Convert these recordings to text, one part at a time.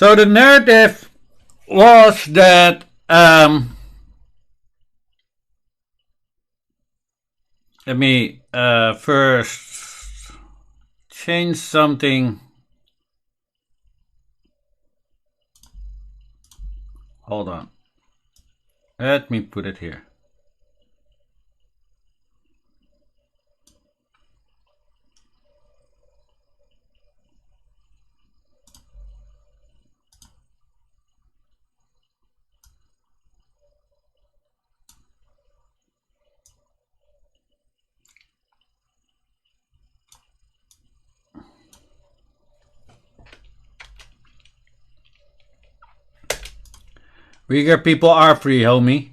So the narrative was that let me first change something. Hold on. Let me put it here. Uyghur people are free, homie.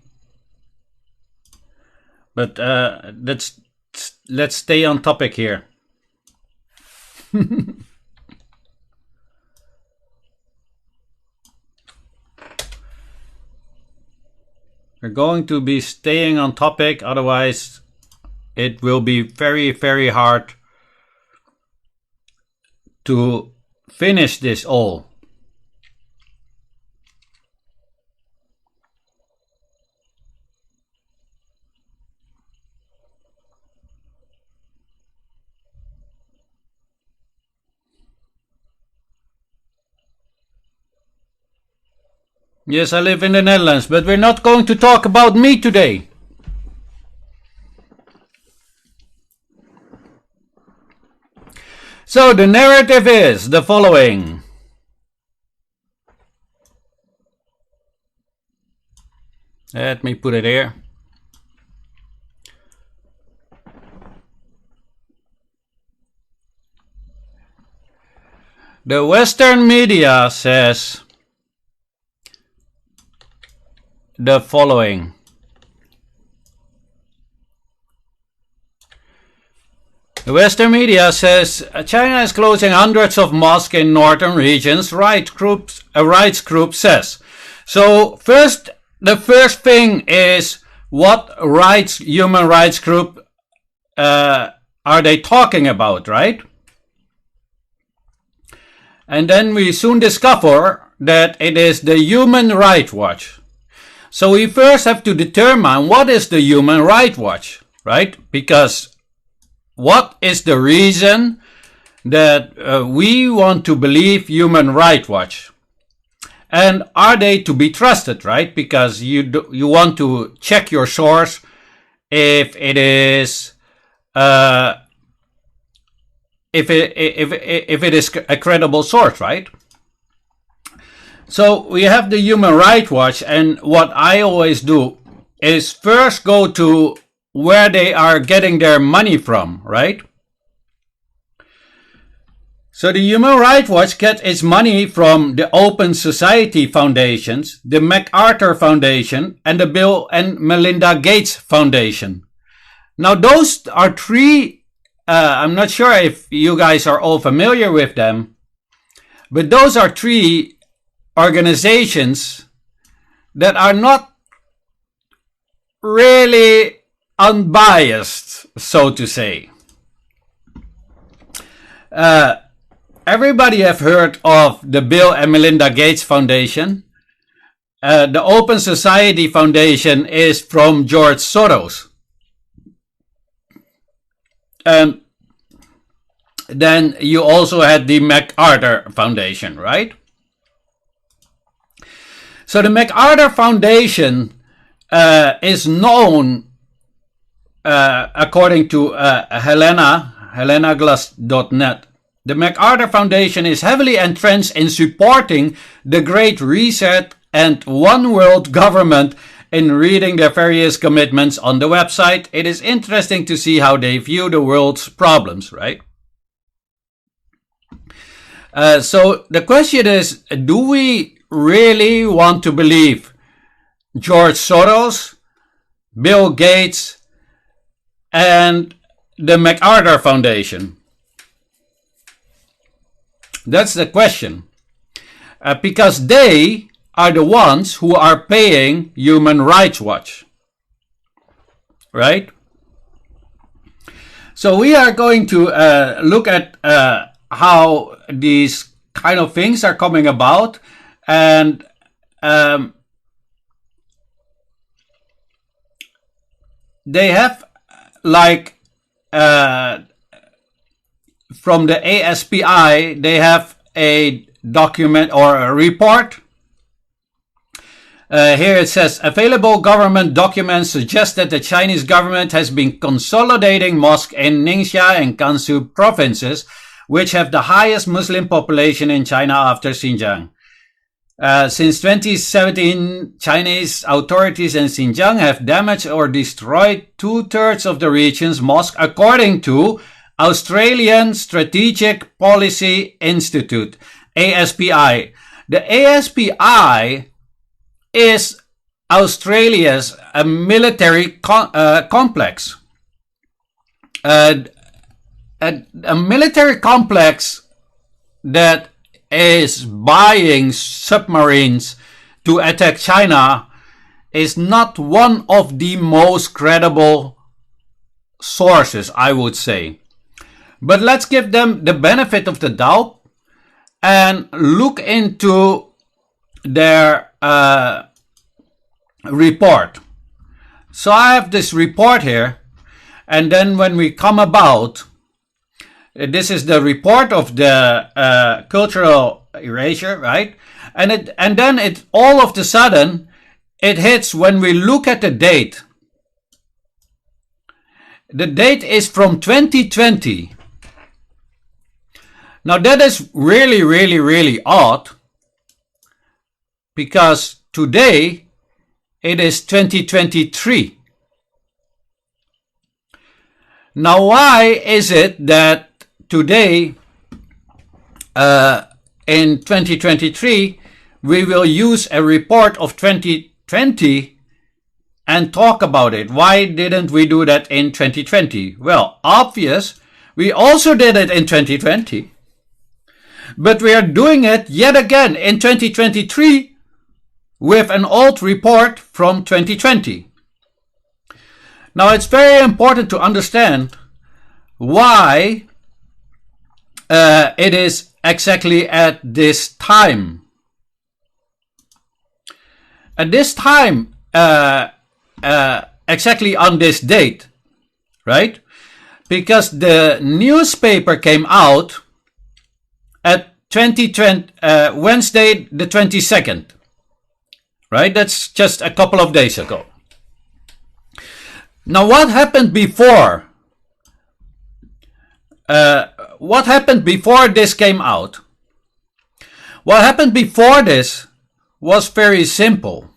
But let's stay on topic here. We're going to be staying on topic, otherwise it will be very, very hard to finish this all. Yes, I live in the Netherlands, but we're not going to talk about me today. So the narrative is the following. Let me put it here. The Western media says the following. The Western media says China is closing hundreds of mosques in northern regions. A rights group says. So the first thing is, what human rights group are they talking about, right? And then we soon discover that it is the Human Rights Watch. So we first have to determine what is the Human Rights Watch, right? Because what is the reason that we want to believe Human Rights Watch? And are they to be trusted, right? Because you want to check your source if it is if it is a credible source, right? So we have the Human Rights Watch, and what I always do is first go to where they are getting their money from, right? So the Human Rights Watch gets its money from the Open Society Foundations, the MacArthur Foundation, and the Bill and Melinda Gates Foundation. Now those are three, I'm not sure if you guys are all familiar with them, but those are three organizations that are not really unbiased, so to say. Everybody have heard of the Bill and Melinda Gates Foundation. The Open Society Foundation is from George Soros. And then you also had the MacArthur Foundation, right? So the MacArthur Foundation is known, according to helenaglass.net, the MacArthur Foundation is heavily entrenched in supporting the Great Reset and One World Government. In reading their various commitments on the website, it is interesting to see how they view the world's problems, right? So the question is, do we really want to believe George Soros, Bill Gates, and the MacArthur Foundation? That's the question. Because they are the ones who are paying Human Rights Watch. Right? So we are going to look at how these kind of things are coming about, and they have like from the ASPI, they have a document or a report. Here it says, available government documents suggest that the Chinese government has been consolidating mosques in Ningxia and Gansu provinces, which have the highest Muslim population in China after Xinjiang. Since 2017, Chinese authorities in Xinjiang have damaged or destroyed 2/3 of the region's mosques, according to Australian Strategic Policy Institute, ASPI. The ASPI is Australia's military complex. A military complex that is buying submarines to attack China is not one of the most credible sources, I would say. But let's give them the benefit of the doubt and look into their report. So I have this report here, and then when we come about, this is the report of the cultural erasure, right? And then it all of a sudden it hits when we look at the date. The date is from 2020. Now that is really, really, really odd, because today it is 2023. Now why is it that today, in 2023, we will use a report of 2020 and talk about it? Why didn't we do that in 2020? Well, obvious, we also did it in 2020, but we are doing it yet again in 2023 with an old report from 2020. Now, it's very important to understand why it is exactly at this time. At this time, exactly on this date, right? Because the newspaper came out at Wednesday the 22nd, right? That's just a couple of days ago. Now, what happened before? What happened before this came out? What happened before this was very simple.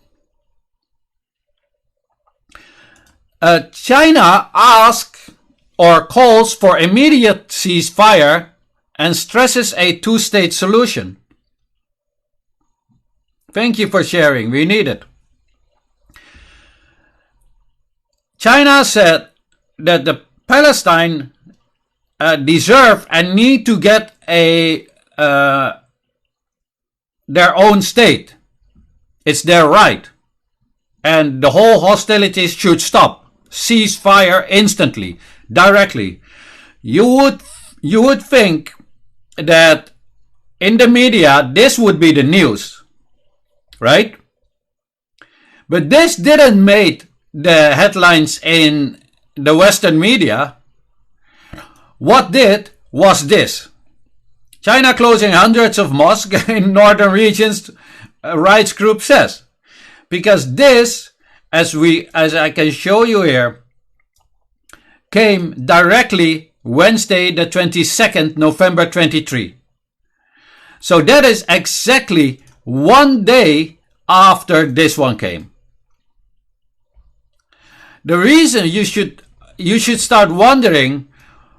China asks or calls for immediate ceasefire and stresses a two-state solution. Thank you for sharing. We need it. China said that the Palestine deserve and need to get their own state. It's their right. And the whole hostilities should stop. Ceasefire instantly, directly. You would think that in the media this would be the news, right? But this didn't make the headlines in the Western media. What did was this: China closing hundreds of mosques in northern regions, a rights group says. Because this, as I can show you here, came directly Wednesday the 22nd, November 23. So that is exactly 1 day after this one came. The reason you should start wondering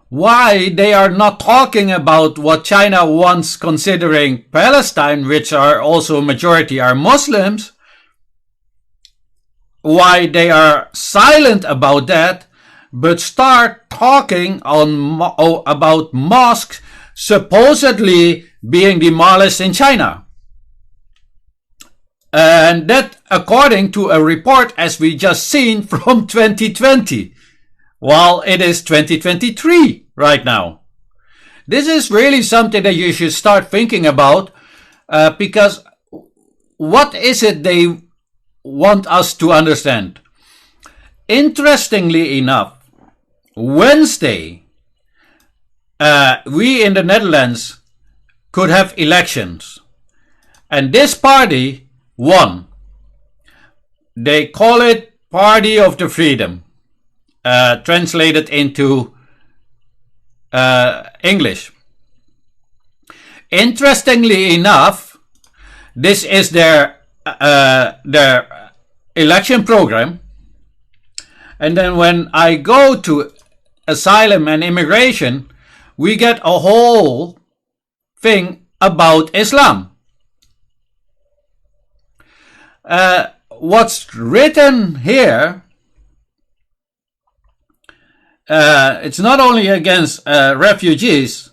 why they are not talking about what China wants, considering Palestine, which are also a majority are Muslims, why they are silent about that, but start talking about mosques supposedly being demolished in China. And that according to a report, as we just seen, from 2020, while it is 2023 right now. This is really something that you should start thinking about, because what is it they want us to understand? Interestingly enough, Wednesday, we in the Netherlands could have elections. And this party won. They call it Party of the Freedom, translated into English. Interestingly enough, this is their election program. And then when I go to asylum and immigration, we get a whole thing about Islam. What's written here, it's not only against refugees,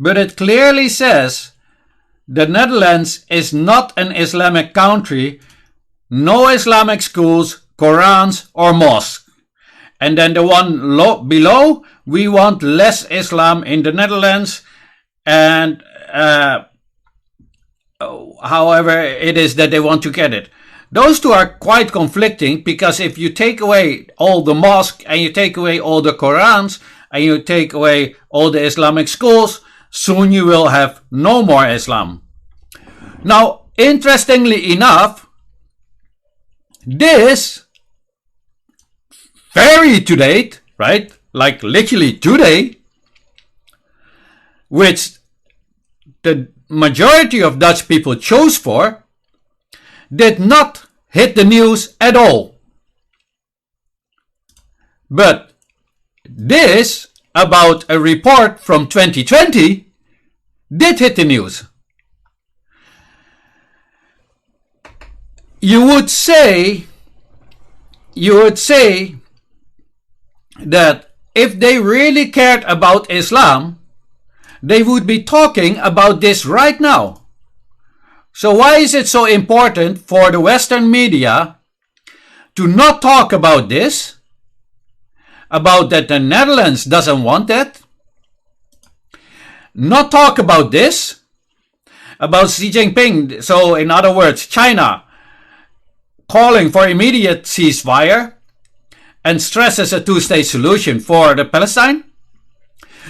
but it clearly says the Netherlands is not an Islamic country, no Islamic schools, Qurans or mosques. And then the one below, we want less Islam in the Netherlands, and however it is that they want to get it. Those two are quite conflicting, because if you take away all the mosques and you take away all the Qurans and you take away all the Islamic schools, soon you will have no more Islam. Now, interestingly enough, this very to date, right, like literally today, which the majority of Dutch people chose for, did not hit the news at all. But this, about a report from 2020, did hit the news. You would say that if they really cared about Islam, they would be talking about this right now. So why is it so important for the Western media to not talk about this? About that the Netherlands doesn't want that? Not talk about this? About Xi Jinping, so in other words, China, calling for immediate ceasefire and stresses a two-state solution for the Palestine?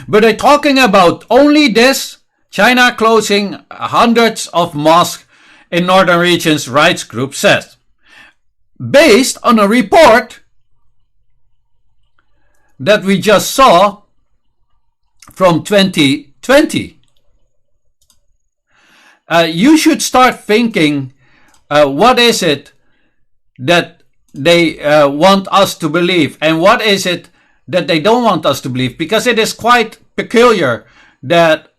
But they're talking about only this, China closing hundreds of mosques in northern regions, rights group says, based on a report that we just saw from 2020. You should start thinking, what is it that they want us to believe, and what is it that they don't want us to believe? Because it is quite peculiar that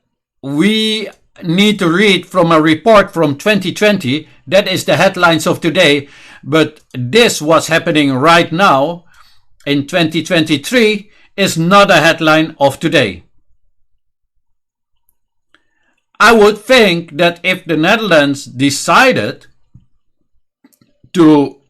we need to read from a report from 2020. That is the headlines of today. But this, what's happening right now in 2023, is not a headline of today. I would think that if the Netherlands decided to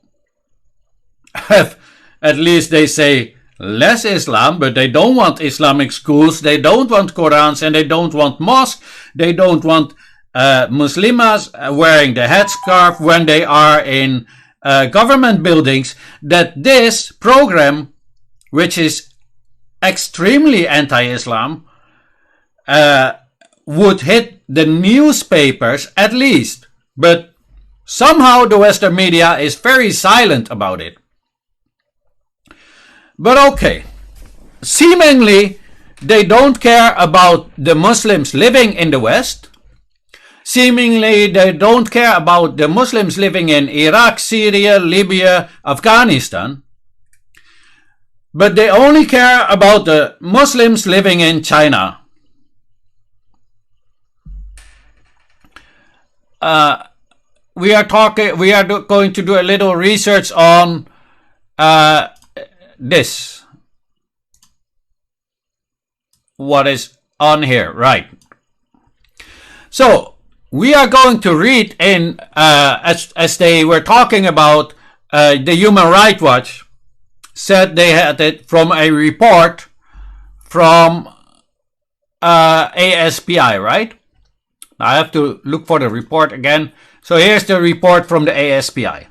have, at least they say, less Islam, but they don't want Islamic schools, they don't want Qurans, and they don't want mosques, they don't want Muslimas wearing the headscarf when they are in government buildings, that this program, which is extremely anti-Islam, would hit the newspapers at least. But somehow the Western media is very silent about it. But okay, seemingly they don't care about the Muslims living in the West. Seemingly they don't care about the Muslims living in Iraq, Syria, Libya, Afghanistan. But they only care about the Muslims living in China. We are going to do a little research on this, what is on here, right? So we are going to read in as they were talking about the Human Rights Watch said they had it from a report from ASPI, right? I have to look for the report again. So here's the report from the ASPI.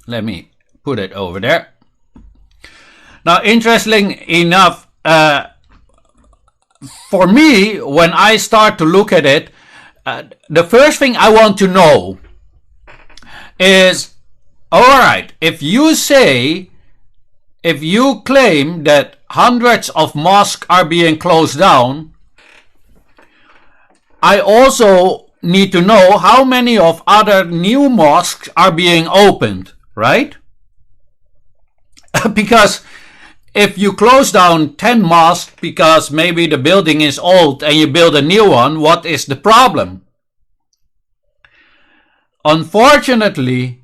Let me put it over there. Now, interestingly enough, for me, when I start to look at it, the first thing I want to know is, all right, if you claim that hundreds of mosques are being closed down, I also need to know how many of other new mosques are being opened, right? Because if you close down 10 mosques because maybe the building is old and you build a new one, what is the problem? Unfortunately,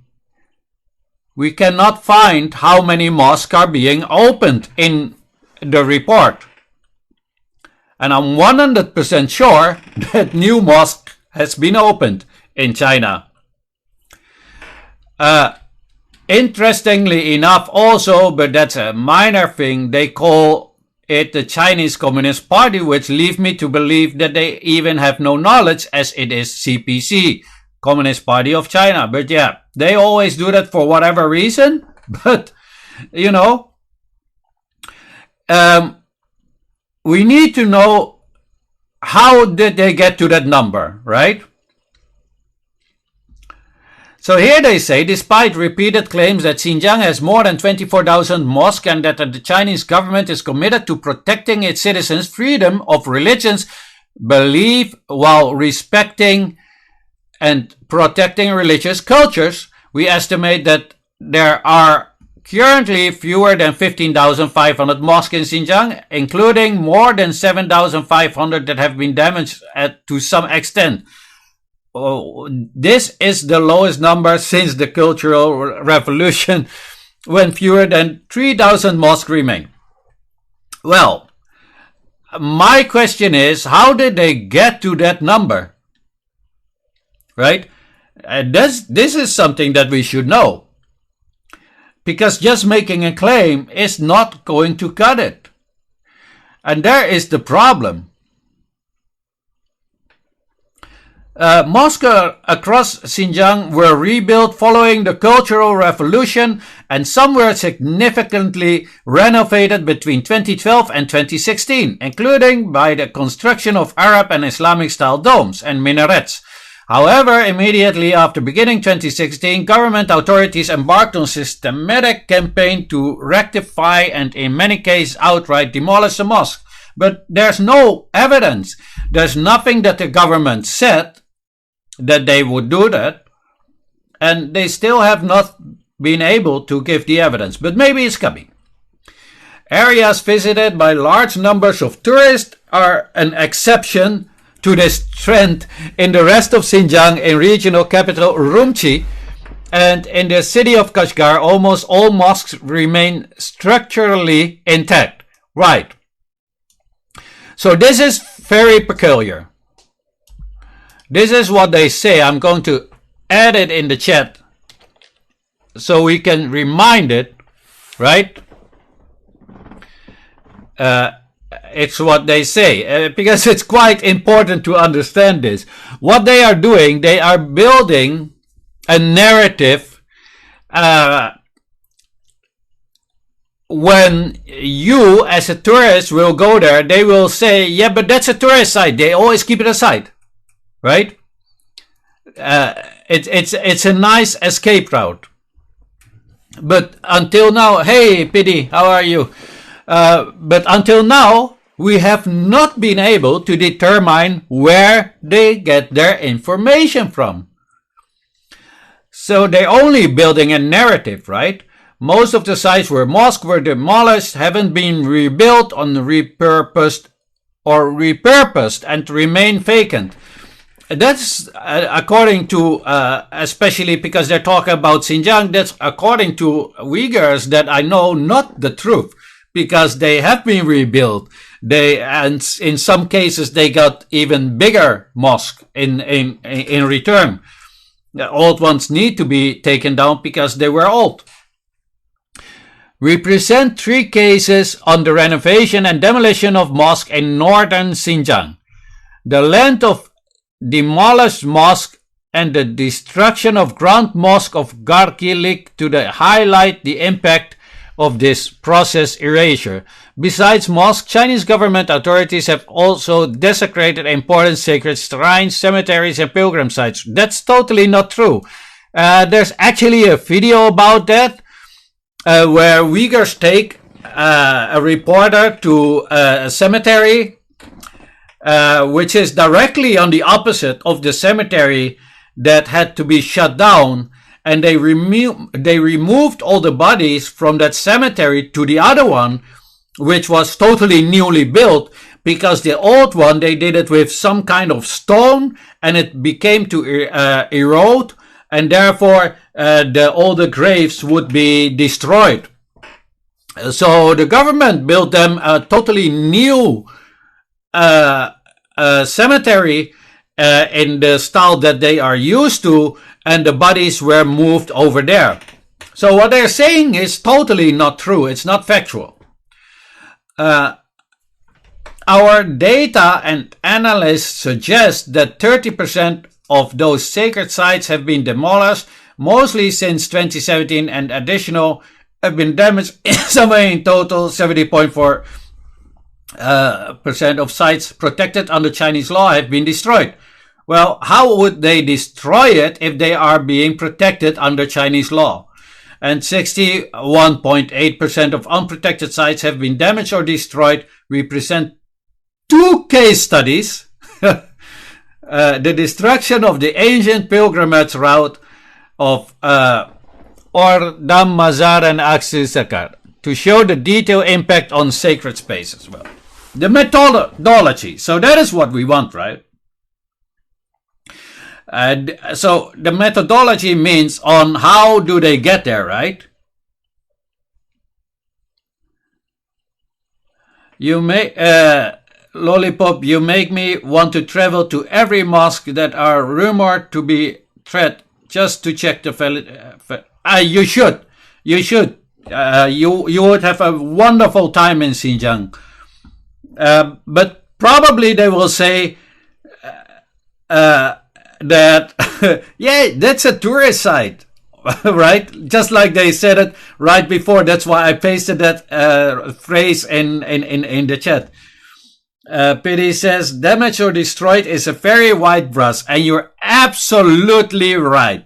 we cannot find how many mosques are being opened in the report. And I'm 100% sure that new mosque has been opened in China. Interestingly enough also, but that's a minor thing, they call it the Chinese Communist Party, which leads me to believe that they even have no knowledge, as it is CPC, Communist Party of China. But yeah, they always do that for whatever reason. But, you know, we need to know, how did they get to that number, right? So here they say, despite repeated claims that Xinjiang has more than 24,000 mosques and that the Chinese government is committed to protecting its citizens' freedom of religions, belief, while respecting and protecting religious cultures, we estimate that there are currently fewer than 15,500 mosques in Xinjiang, including more than 7,500 that have been damaged to some extent. Oh, this is the lowest number since the Cultural Revolution, when fewer than 3,000 mosques remain. Well, my question is, how did they get to that number? Right? This is something that we should know. Because just making a claim is not going to cut it. And there is the problem. Mosques across Xinjiang were rebuilt following the Cultural Revolution, and some were significantly renovated between 2012 and 2016, including by the construction of Arab and Islamic-style domes and minarets. However, immediately after beginning 2016, government authorities embarked on a systematic campaign to rectify and in many cases outright demolish the mosque. But there's no evidence. There's nothing that the government said that they would do that, and they still have not been able to give the evidence, but maybe it's coming. Areas visited by large numbers of tourists are an exception to this trend. In the rest of Xinjiang, in regional capital Urumqi, and in the city of Kashgar, almost all mosques remain structurally intact. Right. So this is very peculiar. This is what they say. I'm going to add it in the chat so we can remind it, right? It's what they say, because it's quite important to understand this. What they are doing, they are building a narrative. When you, as a tourist, will go there, they will say, yeah, but that's a tourist site. They always keep it aside. Right? It's a nice escape route. But until now, hey, Pidi, how are you? But until now, we have not been able to determine where they get their information from. So they're only building a narrative, right? Most of the sites where mosques were demolished haven't been rebuilt or repurposed and remain vacant. That's according to, especially because they're talking about Xinjiang, that's according to Uyghurs that I know not the truth, because they have been rebuilt. And in some cases, they got even bigger mosques in return. The old ones need to be taken down because they were old. We present 3 cases on the renovation and demolition of mosque in northern Xinjiang. The length of demolished mosque and the destruction of Grand Mosque of Garkilik to highlight the impact of this process erasure. Besides mosque, Chinese government authorities have also desecrated important sacred shrines, cemeteries, and pilgrim sites. That's totally not true. There's actually a video about that where Uyghurs take a reporter to a cemetery which is directly on the opposite of the cemetery that had to be shut down, and they removed all the bodies from that cemetery to the other one, which was totally newly built, because the old one, they did it with some kind of stone, and it became to erode, and therefore all the graves would be destroyed. So the government built them a totally new cemetery in the style that they are used to, and the bodies were moved over there. So what they're saying is totally not true. It's not factual. Our data and analysts suggest that 30% of those sacred sites have been demolished, mostly since 2017, and additional have been damaged. Somewhere in total, 70.4% of sites protected under Chinese law have been destroyed. Well, how would they destroy it if they are being protected under Chinese law? And 61.8% of unprotected sites have been damaged or destroyed. We present 2 case studies. The destruction of the ancient pilgrimage route of Ordam Mazar and Aksisakar to show the detailed impact on sacred spaces. Well, the methodology. So that is what we want, right? And so the methodology means on how do they get there, right? You make Lollipop, you make me want to travel to every mosque that are rumored to be threat just to check the you should. You would have a wonderful time in Xinjiang. But probably they will say that yeah, that's a tourist site, right? Just like they said it right before. That's why I pasted that phrase in the chat. Pity says damaged or destroyed is a very wide brush, and you're absolutely right,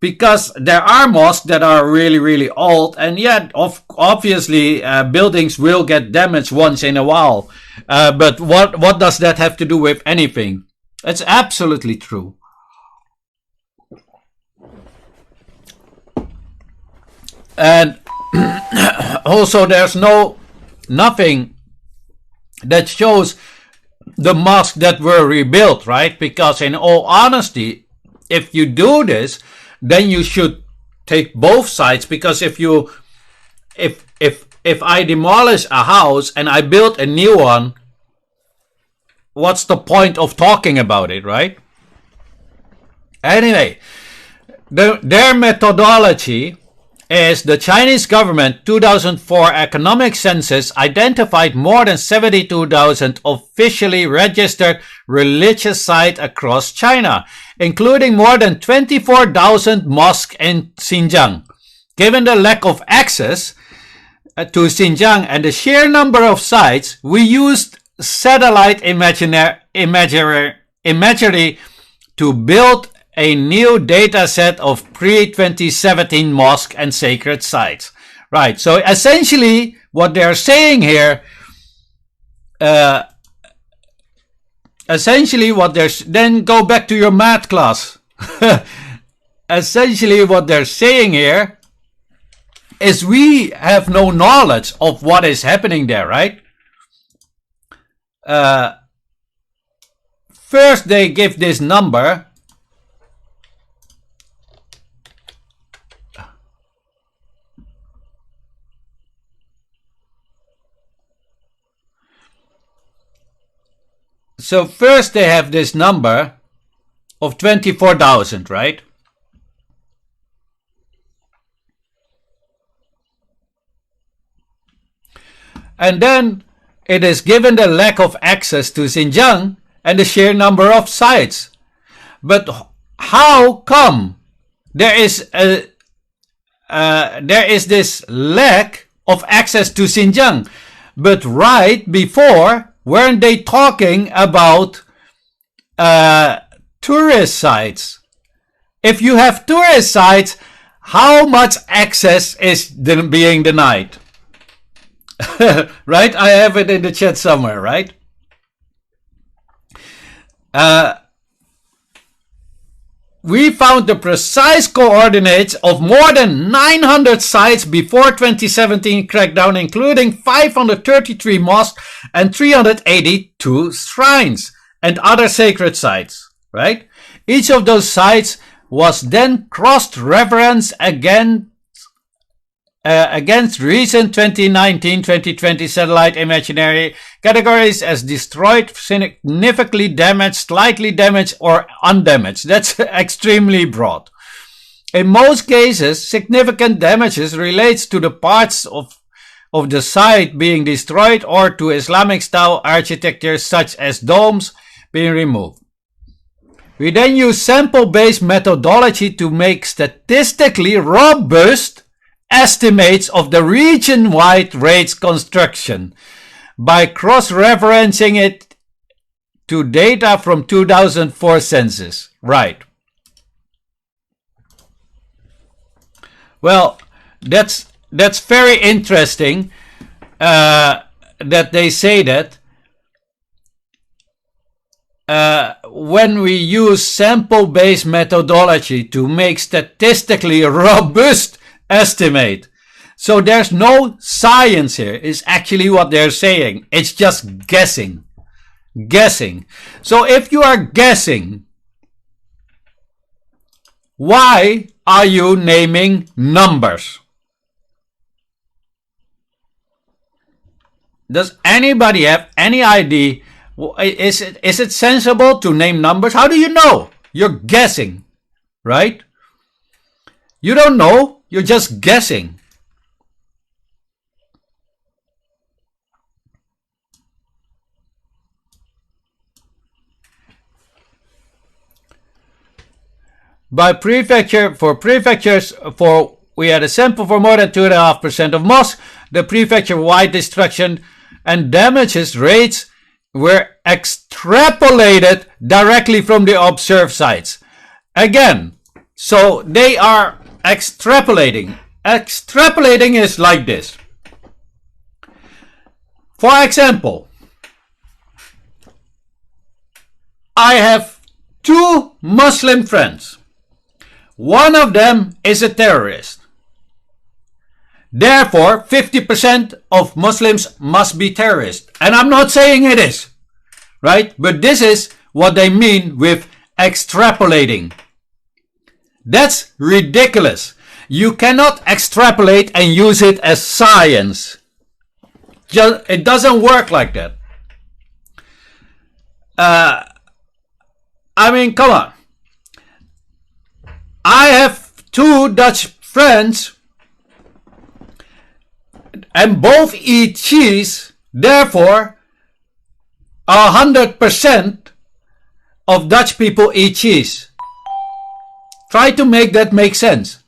because there are mosques that are really, really old, and yet obviously buildings will get damaged once in a while. But what does that have to do with anything? It's absolutely true. And also there's nothing that shows the mosques that were rebuilt, right? Because in all honesty, if you do this, then you should take both sides, because if I demolish a house and I build a new one, what's the point of talking about it, right? Anyway, their methodology is the Chinese government 2004 economic census identified more than 72,000 officially registered religious sites across China, including more than 24,000 mosques in Xinjiang. Given the lack of access to Xinjiang and the sheer number of sites, we used satellite imagery to build a new data set of pre-2017 mosque and sacred sites. Right, so essentially what they're saying here, then go back to your math class. Essentially what they're saying here is we have no knowledge of what is happening there, right? First they give this number. So first they have this number of 24,000, right? And then it is given the lack of access to Xinjiang and the sheer number of sites. But how come there is this lack of access to Xinjiang? But right before, weren't they talking about tourist sites? If you have tourist sites, how much access is being denied? Right? I have it in the chat somewhere, right? We found the precise coordinates of more than 900 sites before 2017 crackdown, including 533 mosques and 382 shrines and other sacred sites, right? Each of those sites was then cross-referenced against recent 2019-2020 satellite imaginary categories as destroyed, significantly damaged, slightly damaged, or undamaged. That's extremely broad. In most cases, significant damages relates to the parts of the site being destroyed or to Islamic style architecture such as domes being removed. We then use sample-based methodology to make statistically robust estimates of the region-wide rates construction by cross-referencing it to data from 2004 census. Right. Well, that's very interesting that they say that when we use sample-based methodology to make statistically robust estimate. So there's no science here, is actually what they're saying. It's just guessing. Guessing. So if you are guessing, why are you naming numbers? Does anybody have any idea? Is it sensible to name numbers? How do you know? You're guessing, right? You don't know. You're just guessing. By prefecture, for prefectures, we had a sample for more than 2.5% of mosques. The prefecture-wide destruction and damages rates were extrapolated directly from the observed sites. Again, so they are extrapolating. Extrapolating is like this. For example, I have two Muslim friends. One of them is a terrorist. Therefore, 50% of Muslims must be terrorists. And I'm not saying it is, right? But this is what they mean with extrapolating. That's ridiculous. You cannot extrapolate and use it as science. It doesn't work like that. I mean, come on. I have two Dutch friends and both eat cheese. Therefore, 100% of Dutch people eat cheese. Try to make that make sense.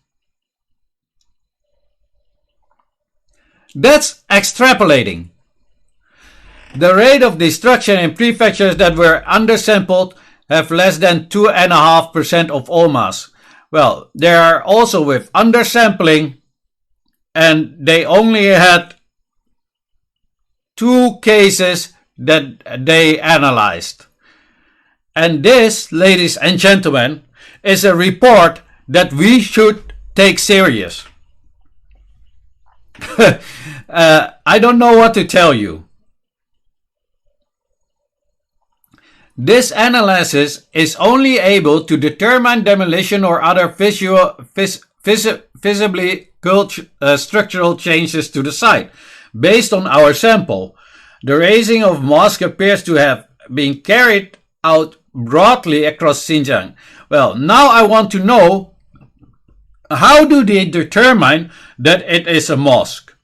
That's extrapolating. The rate of destruction in prefectures that were undersampled have less than 2.5% of all mosques. Well, they are also with undersampling, and they only had 2 cases that they analyzed. And this, ladies and gentlemen, is a report that we should take serious. I don't know what to tell you. This analysis is only able to determine demolition or other visibly structural changes to the site. Based on our sample, the razing of mosque appears to have been carried out broadly across Xinjiang. Well, now I want to know, how do they determine that it is a mosque?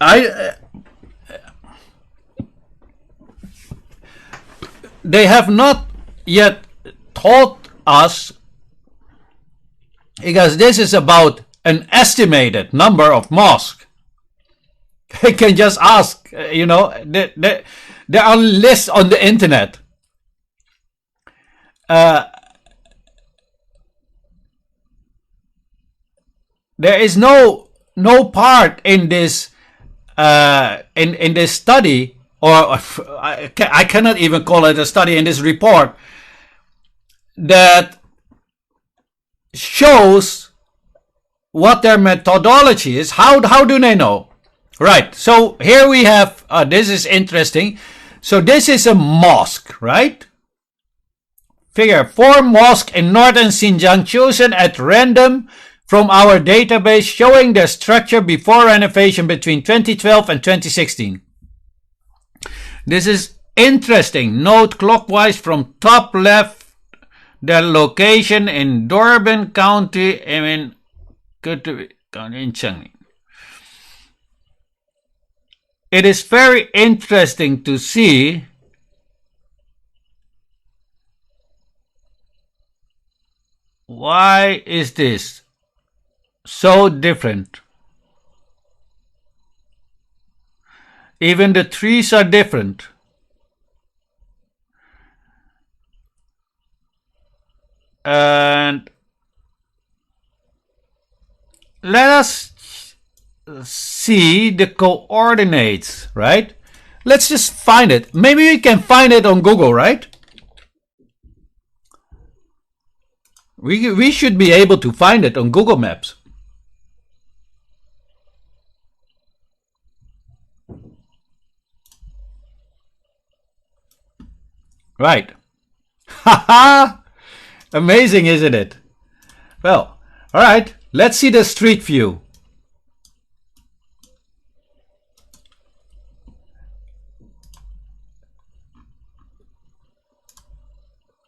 I they have not yet taught us, because this is about an estimated number of mosques. They can just ask, there are lists on the internet. There is no part in this in this study, or I cannot even call it a study, in this report, that shows what their methodology is. How do they know? Right. So here we have, this is interesting. So this is a mosque, right? Figure 4 mosques in northern Xinjiang chosen at random from our database, showing their structure before renovation between 2012 and 2016. This is interesting. Note clockwise from top left, their location in Durban County, in Chengli. It is very interesting to see why is this so different. Even the trees are different. And let us see the coordinates, right? Let's just find it. Maybe we can find it on Google, right? We should be able to find it on Google Maps. Right. Haha! Amazing, isn't it? Well, all right. Let's see the street view.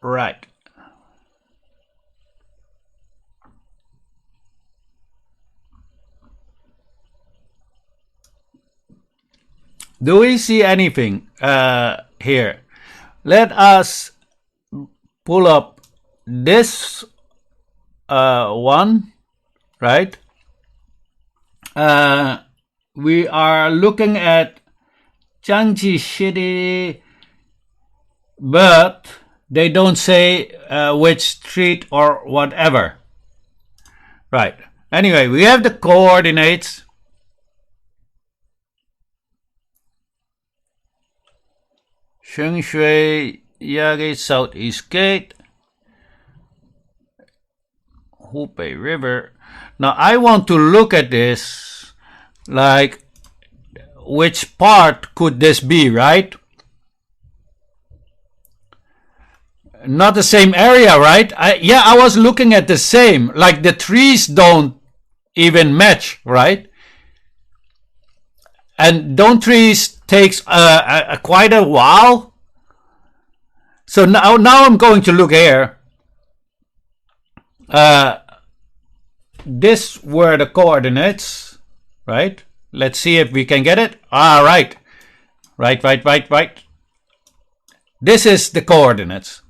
Right. Do we see anything here? Let us pull up this one, right? We are looking at Jiangxi City, but they don't say which street or whatever. Right. Anyway, we have the coordinates. Shengshui Yage Southeast Gate, Hubei River. Now I want to look at this, like which part could this be, right? Not the same area, right? I was looking at the same, like the trees don't even match, right? And don't trees takes quite a while? So now I'm going to look here. This were the coordinates, right? Let's see if we can get it. Right. Right. This is the coordinates.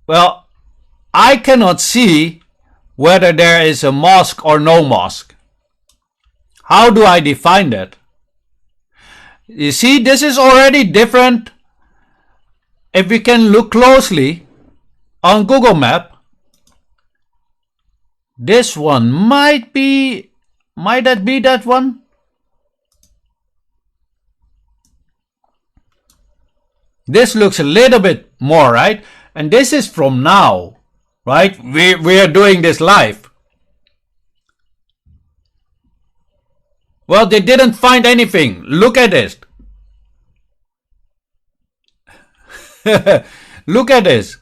Well, I cannot see whether there is a mosque or no mosque. How do I define that? You see, this is already different. If we can look closely on Google Map, this one might that be that one? This looks a little bit more, right? And this is from now, right? We are doing this live. Well, they didn't find anything. Look at this. Look at this.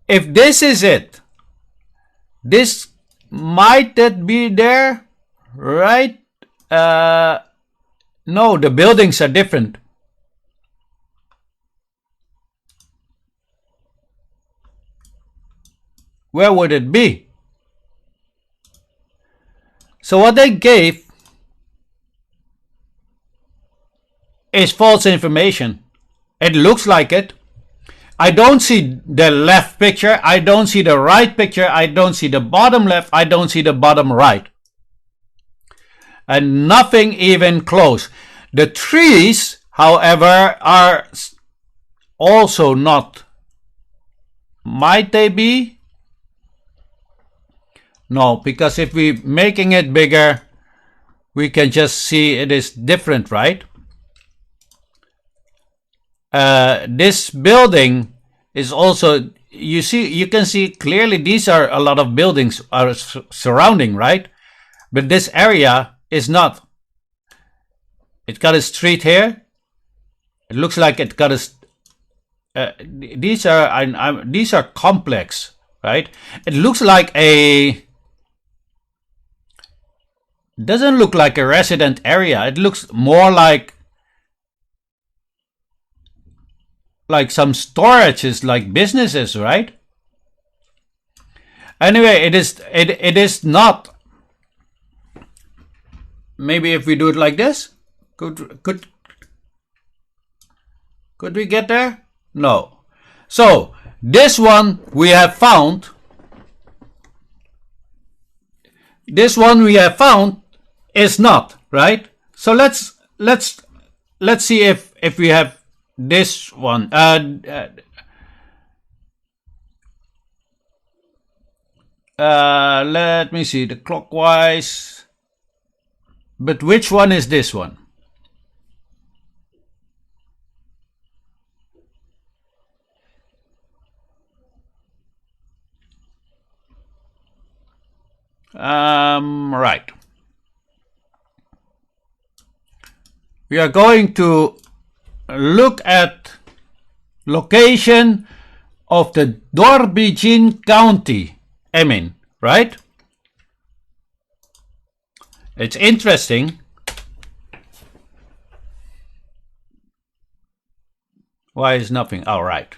If this is it, this might that be there, right? No, the buildings are different. where would it be? So what they gave is false information. It looks like it. I don't see the left picture. I don't see the right picture. I don't see the bottom left. I don't see the bottom right. And nothing even close. The trees, however, are also not. Might they be? No, because if we're making it bigger, we can just see it is different, right? This building is also, you can see clearly these are a lot of buildings are surrounding, right? But this area is not. It got a street here. It looks like it got a. These are complex, right? It looks like a. Doesn't look like a resident area. It looks more like some storages, like businesses, right? Anyway, it is not. Maybe if we do it like this, could we get there? No. So this one we have found. This one we have found is not, right? So let's see if we have this one. Let me see the clockwise. But which one is this one? Right. We are going to look at location of the Dorbijin County, Emin, right? It's interesting. Why is nothing? All right.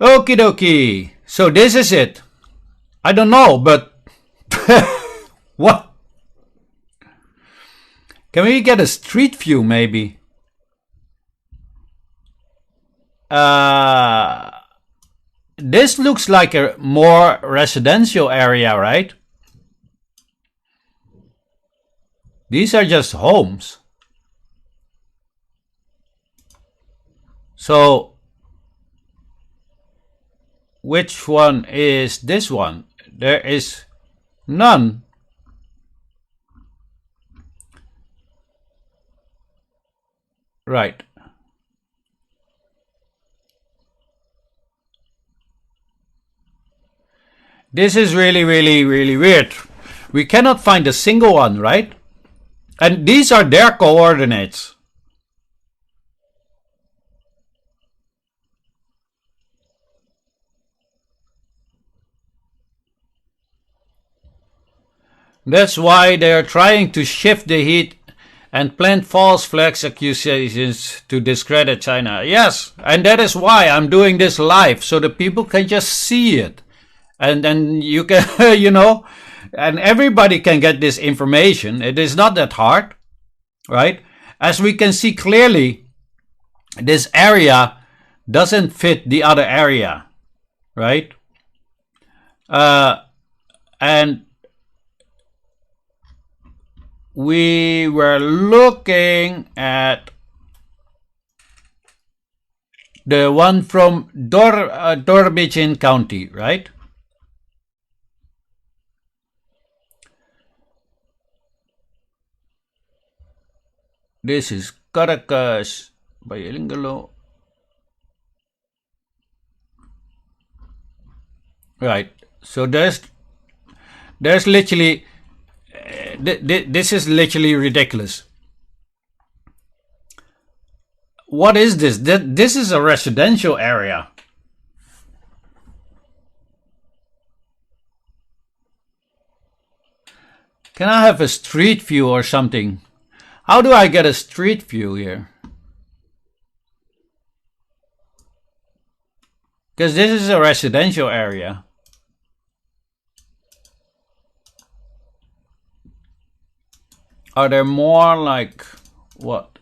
Okie dokie. So this is it. I don't know, but what? Can we get a street view maybe? This looks like a more residential area, right? These are just homes. So, which one is this one? There is none. Right. This is really weird. We cannot find a single one, right? And these are their coordinates. That's why they are trying to shift the heat and plant false flag accusations to discredit China. Yes, and that is why I'm doing this live, so the people can just see it. And then you can, and everybody can get this information. It is not that hard, right? As we can see clearly, this area doesn't fit the other area, right? And we were looking at the one from Dorbijin County, right? This is Caracas, Bayelingalo. Right. So there's literally, this is literally ridiculous. What is this? This is a residential area. Can I have a street view or something? How do I get a street view here? Because this is a residential area. Are there more like what?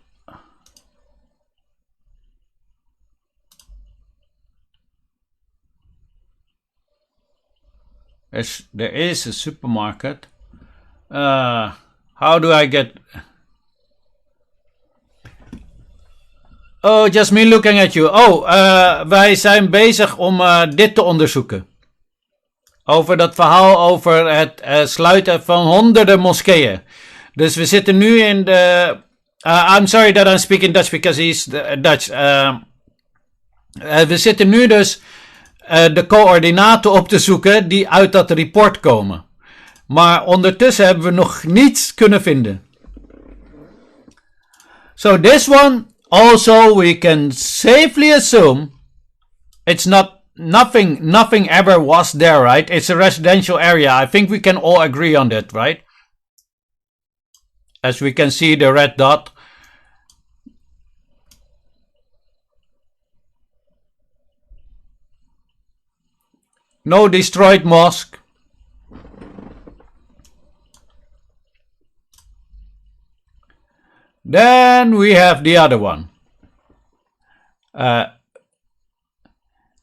There is a supermarket. How do I get... Oh, just me looking at you. Oh, wij zijn bezig om dit te onderzoeken. Over dat verhaal over het sluiten van honderden moskeeën. Dus we zitten nu in de... I'm sorry that I'm speaking Dutch because he's Dutch. We zitten nu dus de coördinaten op te zoeken die uit dat rapport komen. Maar ondertussen hebben we nog niets kunnen vinden. So this one also we can safely assume it's nothing ever was there, right? It's a residential area. I think we can all agree on that, right? As we can see the red dot. No destroyed mosque. Then we have the other one.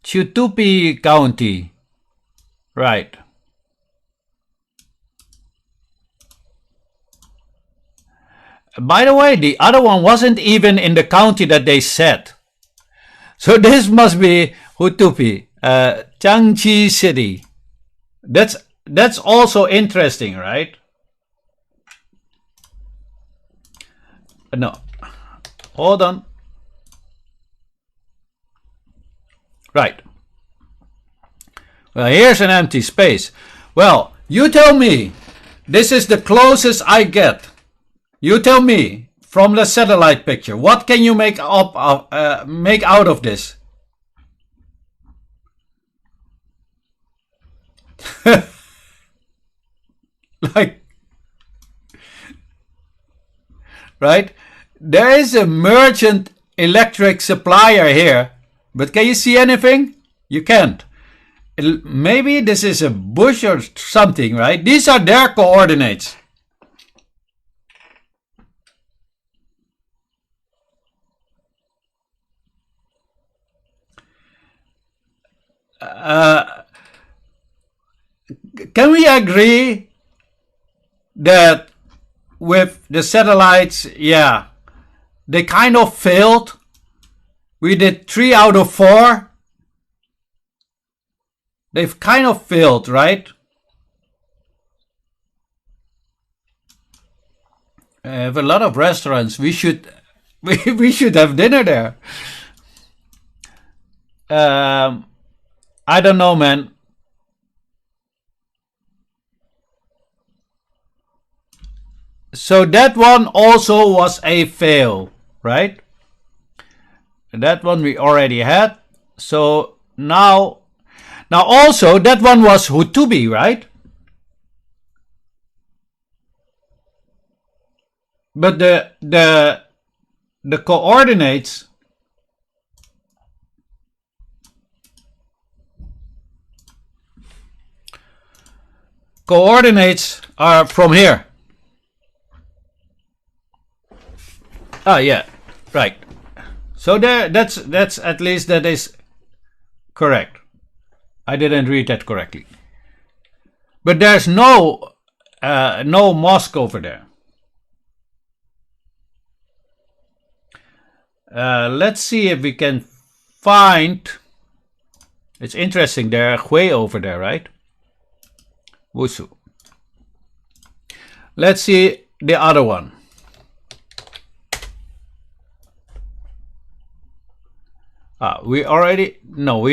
Chutupi County. Right. By the way, the other one wasn't even in the county that they said. So this must be Hutupi, Changchi City. That's also interesting, right? No. Hold on. Right. Well, here's an empty space. Well, you tell me. This is the closest I get. You tell me from the satellite picture. What can you make out of this? Like, right? There is a merchant electric supplier here, but can you see anything? You can't. Maybe this is a bush or something, right? These are their coordinates. Can we agree that with the satellites, yeah, they kind of failed? We did 3 out of 4. They've kind of failed, right? I have a lot of restaurants. We should have dinner there. I don't know, man. So that one also was a fail, right? That one we already had. So now also that one was Hutubi, right? But the coordinates are from here. Ah, yeah, right. So that's at least that is correct. I didn't read that correctly. But there's no mosque over there. Let's see if we can find. It's interesting. There are way over there, right? Wusu. Let's see the other one. We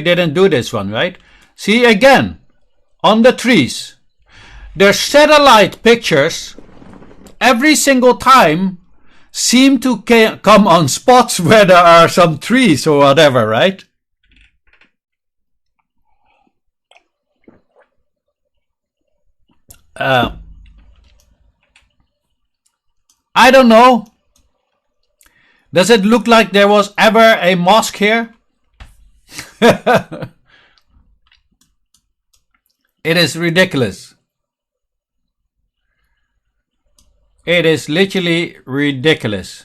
didn't do this one, right? See again, on the trees. Their satellite pictures every single time seem to come on spots where there are some trees or whatever, right? I don't know. Does it look like there was ever a mosque here? It is ridiculous. It is literally ridiculous.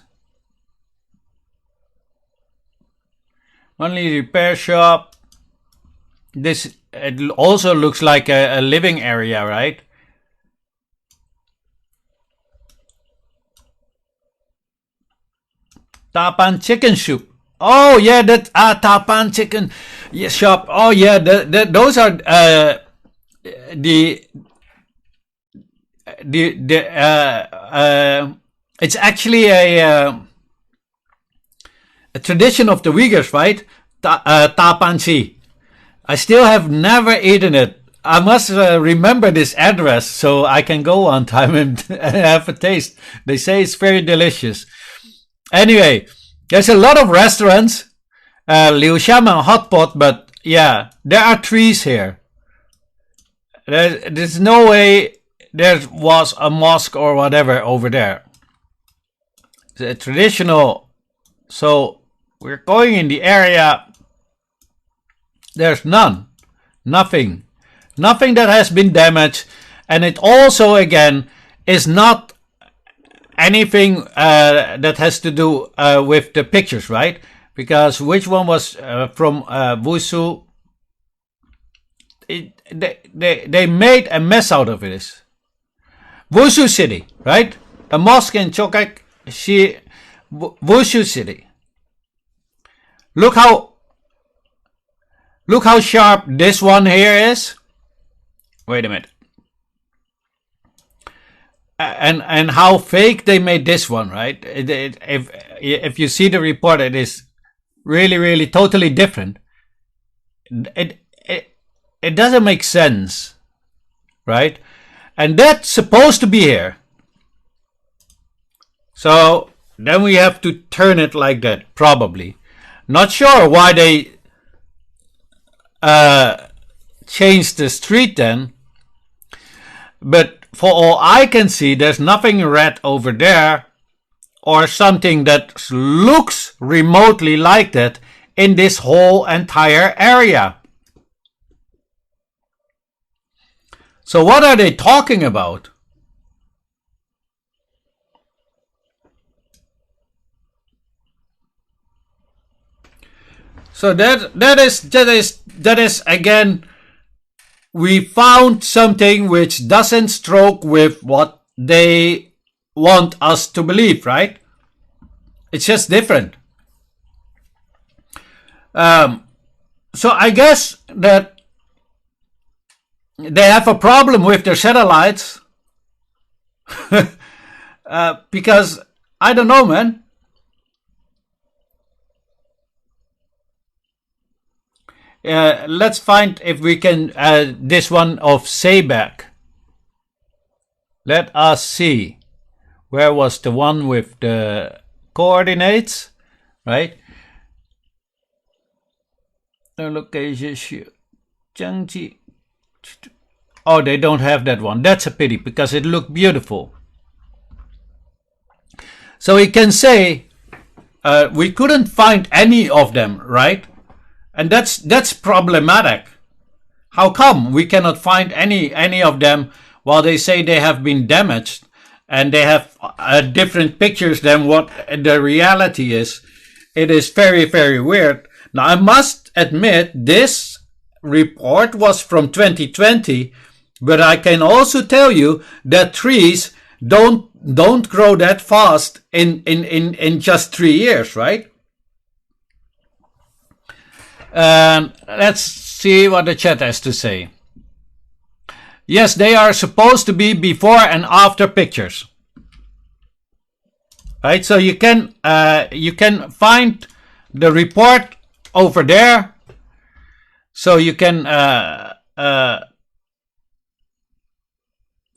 Only repair shop. This, it also looks like a living area, right? Tapan chicken soup. Oh yeah, that Tapan chicken shop. Oh yeah, those are the it's actually a tradition of the Uyghurs, right? Tapan chi. I still have never eaten it. I must remember this address so I can go one time and have a taste. They say it's very delicious. Anyway, there's a lot of restaurants, Liu Xiamen Hotpot, but yeah, there are trees here. There's no way there was a mosque or whatever over there. It's a traditional, so we're going in the area. There's nothing that has been damaged, and it also again is not anything that has to do with the pictures, right? Because which one was from Wusu? They made a mess out of it. Wusu City, right? A mosque in Chokak, Wusu City. Look how sharp this one here is. Wait a minute. And how fake they made this one, right? If you see the report, it is really totally different. It doesn't make sense, right? And that's supposed to be here. So then we have to turn it like that, probably. Not sure why they changed the street then, but for all I can see, there's nothing red over there or something that looks remotely like that in this whole entire area. So what are they talking about? So that is again, we found something which doesn't stroke with what they want us to believe, right? It's just different. So I guess that they have a problem with their satellites because I don't know, man. Let's find if we can this one of Sayback. Let us see. Where was the one with the coordinates? Right? The location. Oh, they don't have that one. That's a pity because it looked beautiful. So we can say we couldn't find any of them, right? And that's problematic. How come we cannot find any of them while they say they have been damaged and they have different pictures than what the reality is? It is very weird. Now I must admit this report was from 2020, but I can also tell you that trees don't grow that fast in just 3 years, right? Let's see what the chat has to say. Yes, they are supposed to be before and after pictures. Right, so you can find the report over there. So you can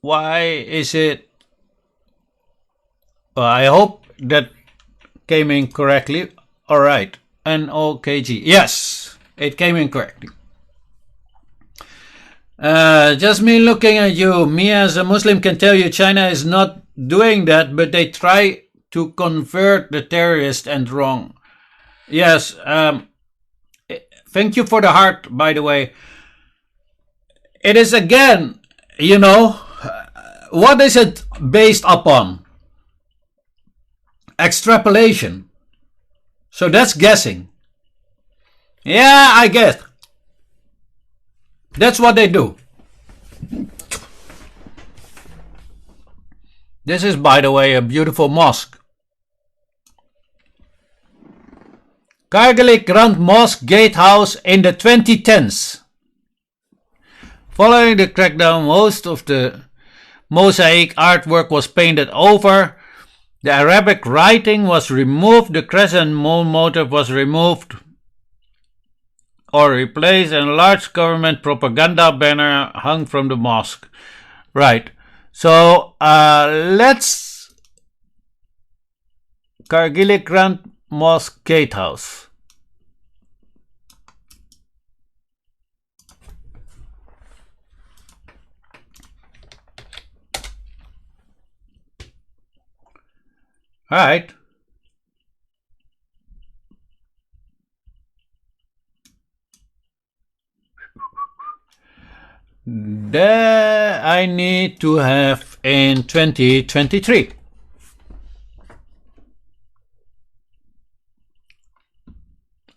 why is it? Well, I hope that came in correctly. All right. NOKG. Yes, it came in correctly. Just me looking at you. Me as a Muslim can tell you China is not doing that, but they try to convert the terrorist and wrong. Yes. Thank you for the heart, by the way. it is again, you know, what is it based upon? Extrapolation. So that's guessing. Yeah, I guess. That's what they do. This is, by the way, a beautiful mosque. Kargalik Grand Mosque Gatehouse in the 2010s. Following the crackdown, most of the mosaic artwork was painted over. The Arabic writing was removed. The crescent moon motif was removed or replaced, and a large government propaganda banner hung from the mosque. Right. So let's Kargalik Grand Mosque Gatehouse. All right. That I need to have in 2023.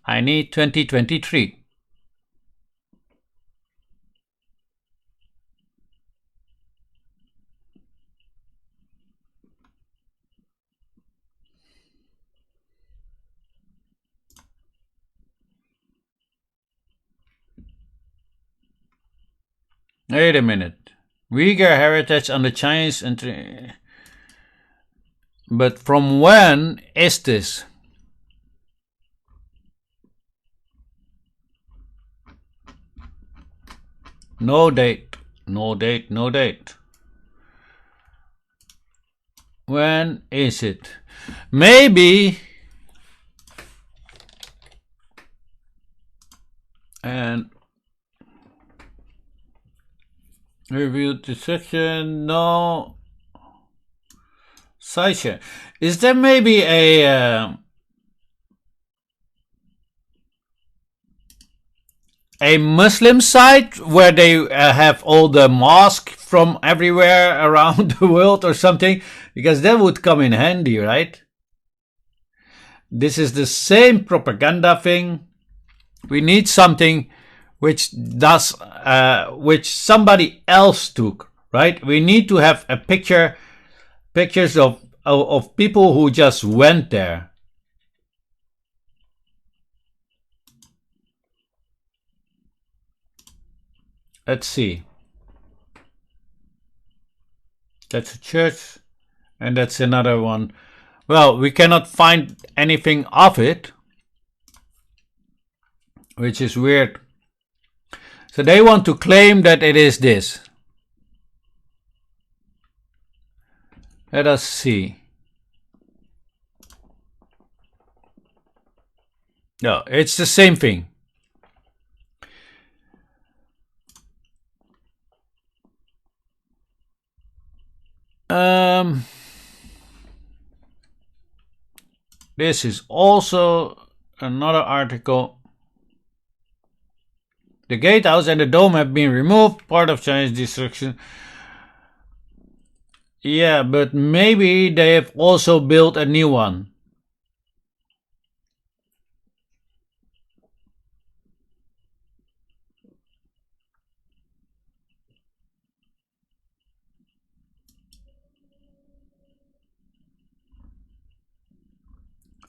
I need 2023. Wait a minute. Uyghur heritage on the Chinese but from when is this? No date. No date. No date. When is it? Maybe. And reviewed the section. No. Sideshare. Is there maybe a Muslim site where they have all the mosques from everywhere around the world or something? Because that would come in handy, right? This is the same propaganda thing. We need something which does, which somebody else took, right? We need to have a pictures of people who just went there. Let's see. That's a church, and that's another one. Well, we cannot find anything of it, which is weird. So they want to claim that it is this. Let us see. No, it's the same thing. This is also another article. The gatehouse and the dome have been removed, part of Chinese destruction. Yeah, but maybe they have also built a new one.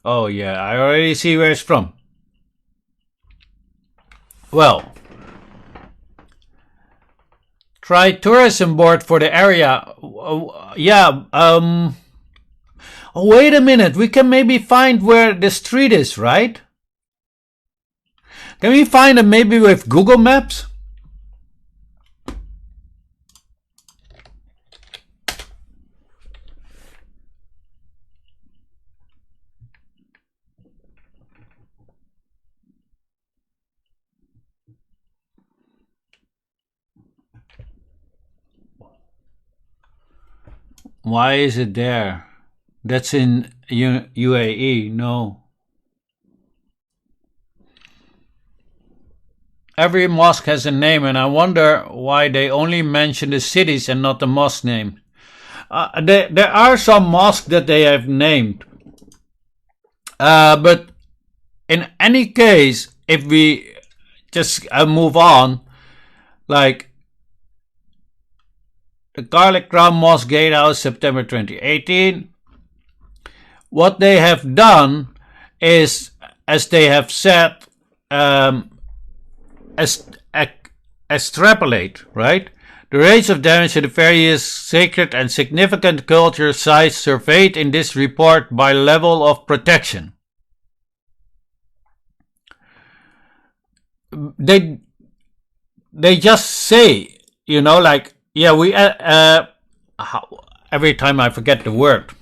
Oh yeah, I already see where it's from. Well, try tourism board for the area. Yeah, oh, wait a minute, we can maybe find where the street is, right? Can we find it maybe with Google Maps? Why is it there? That's in UAE, no. every mosque has a name, and I wonder why they only mention the cities and not the mosque name. There are some mosques that they have named. But in any case, if we just move on, like the Garlic Crown Mosque Gatehouse, September 2018, what they have done is, as they have said, extrapolate, right? The rates of damage to the various sacred and significant culture sites surveyed in this report by level of protection. They just say, like, yeah, we every time I forget the word.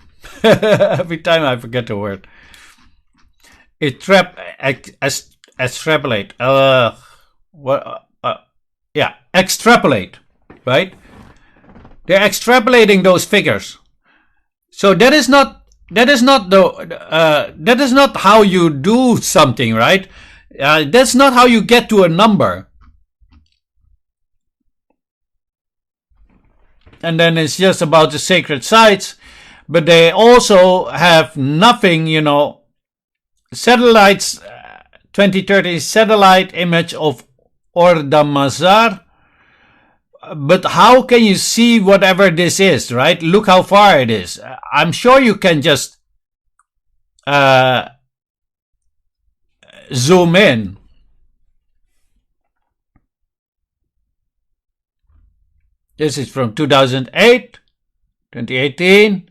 Extrapolate. Extrapolate, right? They're extrapolating those figures. So that is not how you do something, right? That's not how you get to a number. And then it's just about the sacred sites, but they also have nothing, satellites, 2030 satellite image of Orda Mazar. But how can you see whatever this is, right? Look how far it is. I'm sure you can just zoom in. This is from 2008, 2018.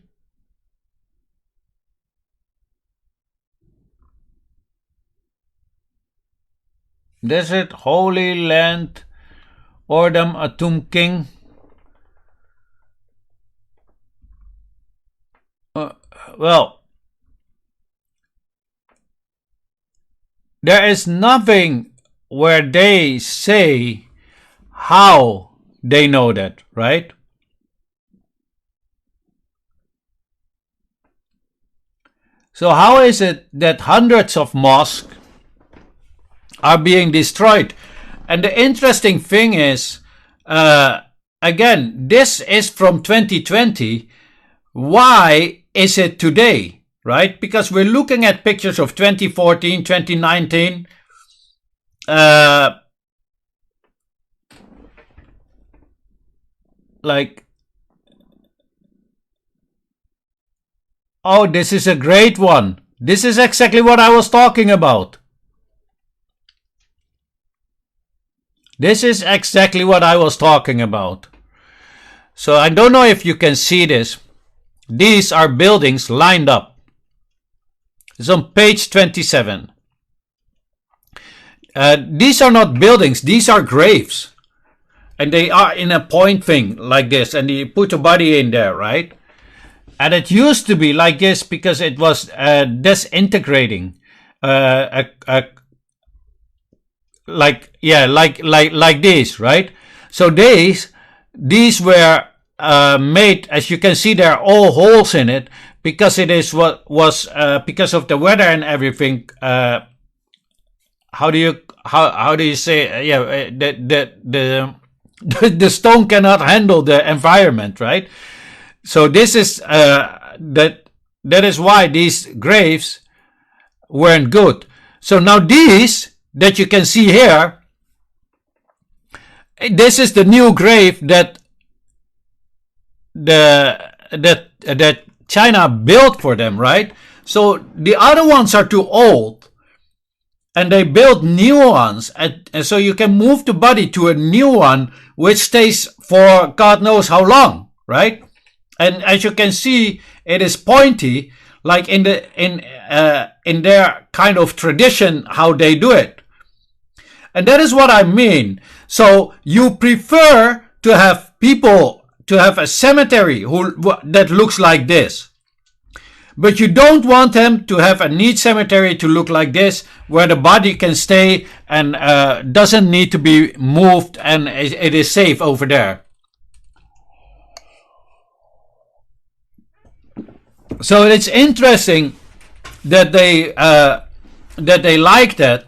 Desert, Holy Land, Ordam Atum King. Well, there is nothing where they say how they know that, right? So how is it that hundreds of mosques are being destroyed? And the interesting thing is, again, this is from 2020. Why is it today, right? Because we're looking at pictures of 2014, 2019. Like, oh, this is a great one. This is exactly what I was talking about. This is exactly what I was talking about. So I don't know if you can see this. These are buildings lined up. It's on page 27. These are not buildings. These are graves. And they are in a point thing like this. And you put a body in there, right? And it used to be like this because it was disintegrating. Like this, right? So these were made, as you can see, there are all holes in it because it is what was because of the weather and everything. How do you say? The stone cannot handle the environment, right? So this is that is why these graves weren't good. So now these that you can see here, this is the new grave that China built for them, right? So the other ones are too old, and they built new ones, and so you can move the body to a new one, which stays for God knows how long, right? And as you can see, it is pointy, like in their kind of tradition, how they do it. And that is what I mean. So you prefer to have people, to have a cemetery that looks like this. But you don't want them to have a neat cemetery to look like this, where the body can stay and doesn't need to be moved, and it is safe over there. So it's interesting that they like that.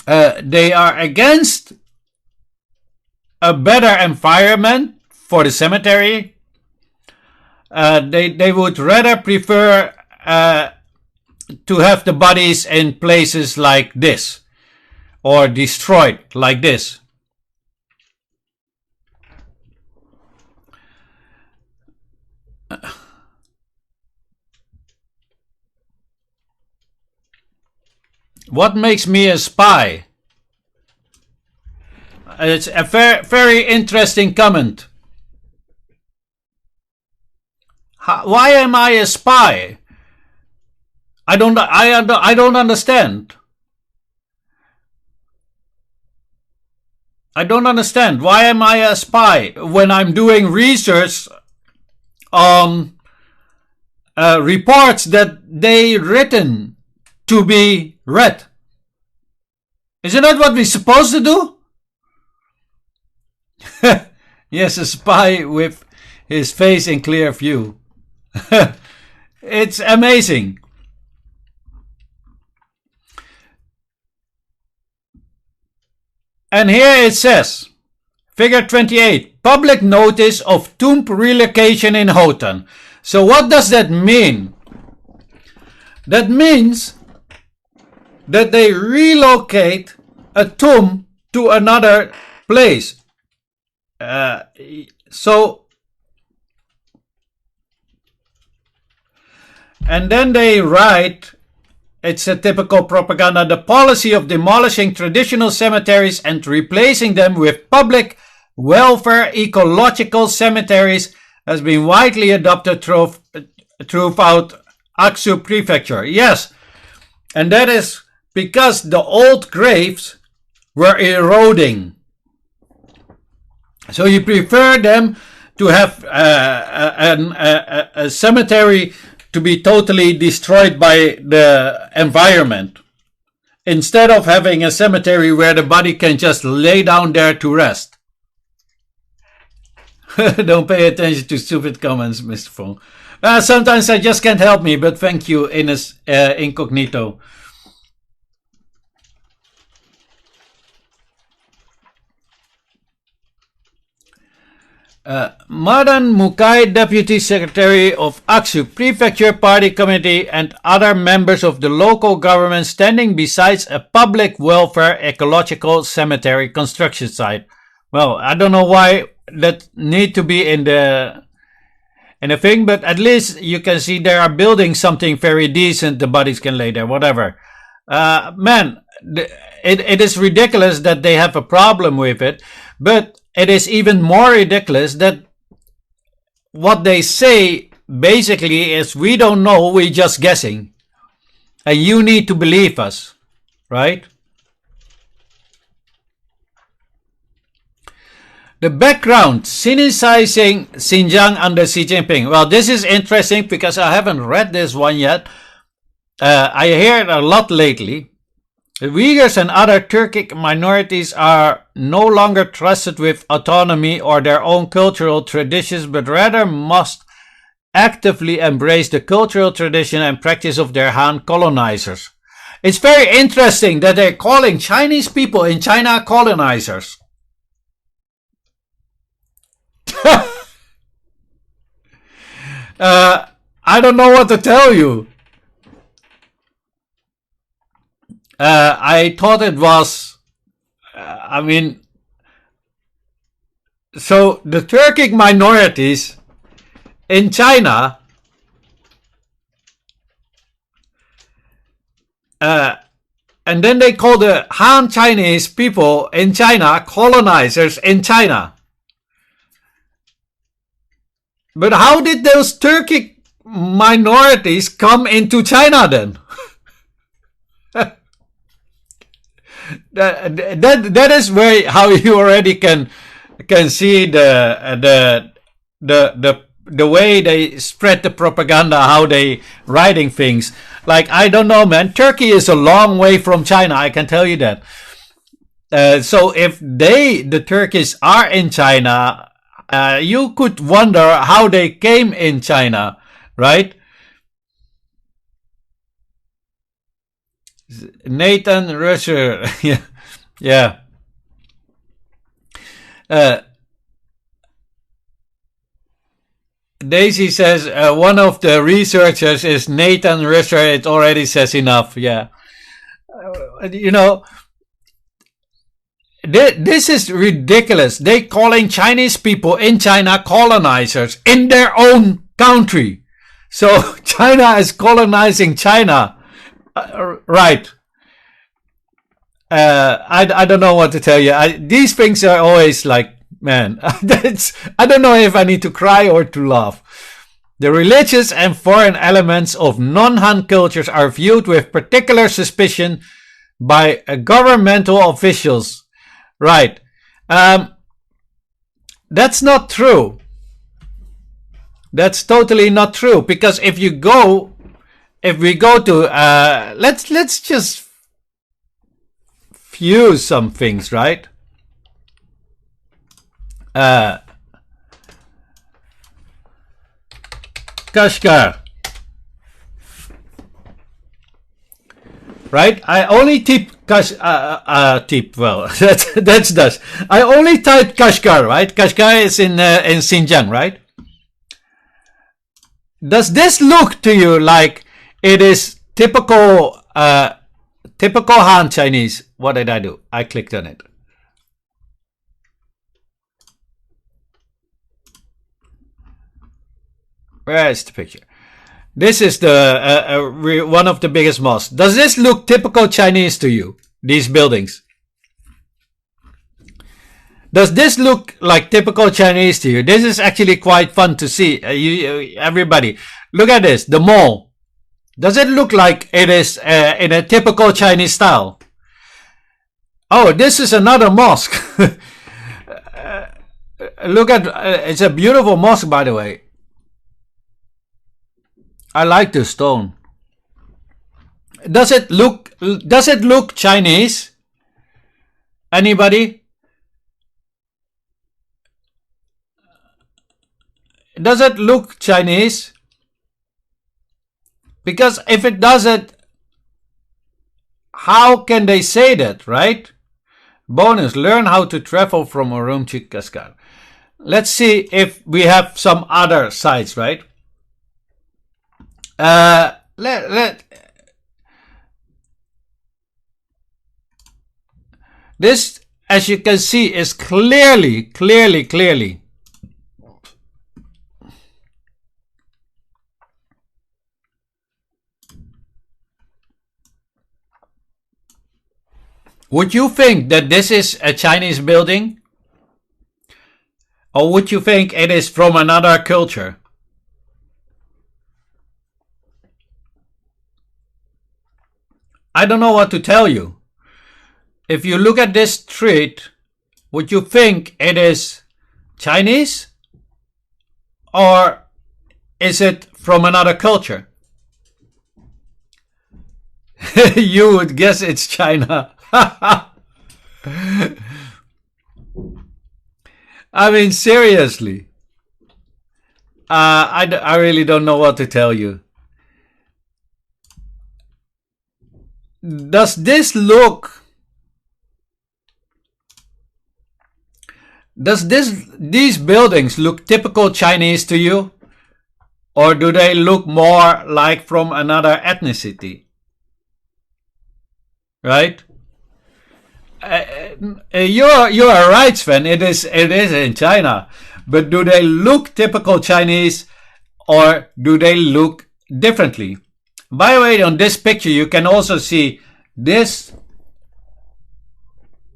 They are against a better environment for the cemetery. They would rather prefer to have the bodies in places like this, or destroyed like this. What makes me a spy? It's a very interesting comment. Why am I a spy? I don't understand. I don't understand. Why am I a spy when I'm doing research on reports that they written to be read? Isn't that what we're supposed to do? Yes, a spy with his face in clear view. It's amazing. And here it says, figure 28, public notice of tomb relocation in Hotan. So what does that mean? That means that they relocate a tomb to another place. And then they write, it's a typical propaganda, the policy of demolishing traditional cemeteries and replacing them with public welfare ecological cemeteries has been widely adopted throughout Aksu Prefecture. Yes, and that is because the old graves were eroding. So you prefer them to have a cemetery to be totally destroyed by the environment, instead of having a cemetery where the body can just lay down there to rest. Don't pay attention to stupid comments, MrFong. Sometimes I just can't help me, but thank you, Ines Incognito. Madan Mukai, Deputy Secretary of Aksu Prefecture Party Committee, and other members of the local government standing beside a public welfare ecological cemetery construction site. Well, I don't know why that need to be in the thing, but at least you can see they are building something very decent. The bodies can lay there, whatever. Man, it is ridiculous that they have a problem with it, but it is even more ridiculous that what they say basically is, we don't know, we're just guessing. And you need to believe us, right? The background, Sinicizing Xinjiang under Xi Jinping. Well, this is interesting because I haven't read this one yet. I hear it a lot lately. The Uyghurs and other Turkic minorities are no longer trusted with autonomy or their own cultural traditions, but rather must actively embrace the cultural tradition and practice of their Han colonizers. It's very interesting that they're calling Chinese people in China colonizers. I don't know what to tell you. I thought it was, so the Turkic minorities in China, and then they call the Han Chinese people in China colonizers in China. But how did those Turkic minorities come into China then? That is where how you already can see the way they spread the propaganda, how they writing things. Like, I don't know, man. Turkey is a long way from China, I can tell you that. So if the Turkish are in China, you could wonder how they came in China, right? Nathan Rusher, yeah. Yeah. Uh, Daisy says one of the researchers is Nathan Risser. It already says enough. Yeah. You know, this is ridiculous. They calling Chinese people in China colonizers in their own country. So China is colonizing China. Right. I don't know what to tell you. These things are always like, man, I don't know if I need to cry or to laugh. The religious and foreign elements of non-Han cultures are viewed with particular suspicion by governmental officials. Right. That's not true. That's totally not true. Because if we go to, let's just fuse some things, right? Kashgar. Right? I only type well, that's Dutch. I only type Kashgar, right? Kashgar is in Xinjiang, right? Does this look to you like it is typical Han Chinese? What did I do? I clicked on it. Where is the picture? This is the one of the biggest mosques. Does this look typical Chinese to you? These buildings. Does this look like typical Chinese to you? This is actually quite fun to see. Everybody, look at this. The mall. Does it look like it is in a typical Chinese style? Oh, this is another mosque. Look at it's a beautiful mosque, by the way. I like the stone. Does it look Chinese? Anybody? Does it look Chinese? Because if it doesn't, how can they say that, right? Bonus, learn how to travel from Urumqi Kashgar. Let's see if we have some other sites, right? This, as you can see, is clearly. Would you think that this is a Chinese building? Or would you think it is from another culture? I don't know what to tell you. If you look at this street, would you think it is Chinese? Or is it from another culture? You would guess it's China. I mean, seriously. I really don't know what to tell you. Does these buildings look typical Chinese to you? Or do they look more like from another ethnicity? Right? You are right, Sven. It is in China. But do they look typical Chinese or do they look differently? By the way, on this picture, you can also see this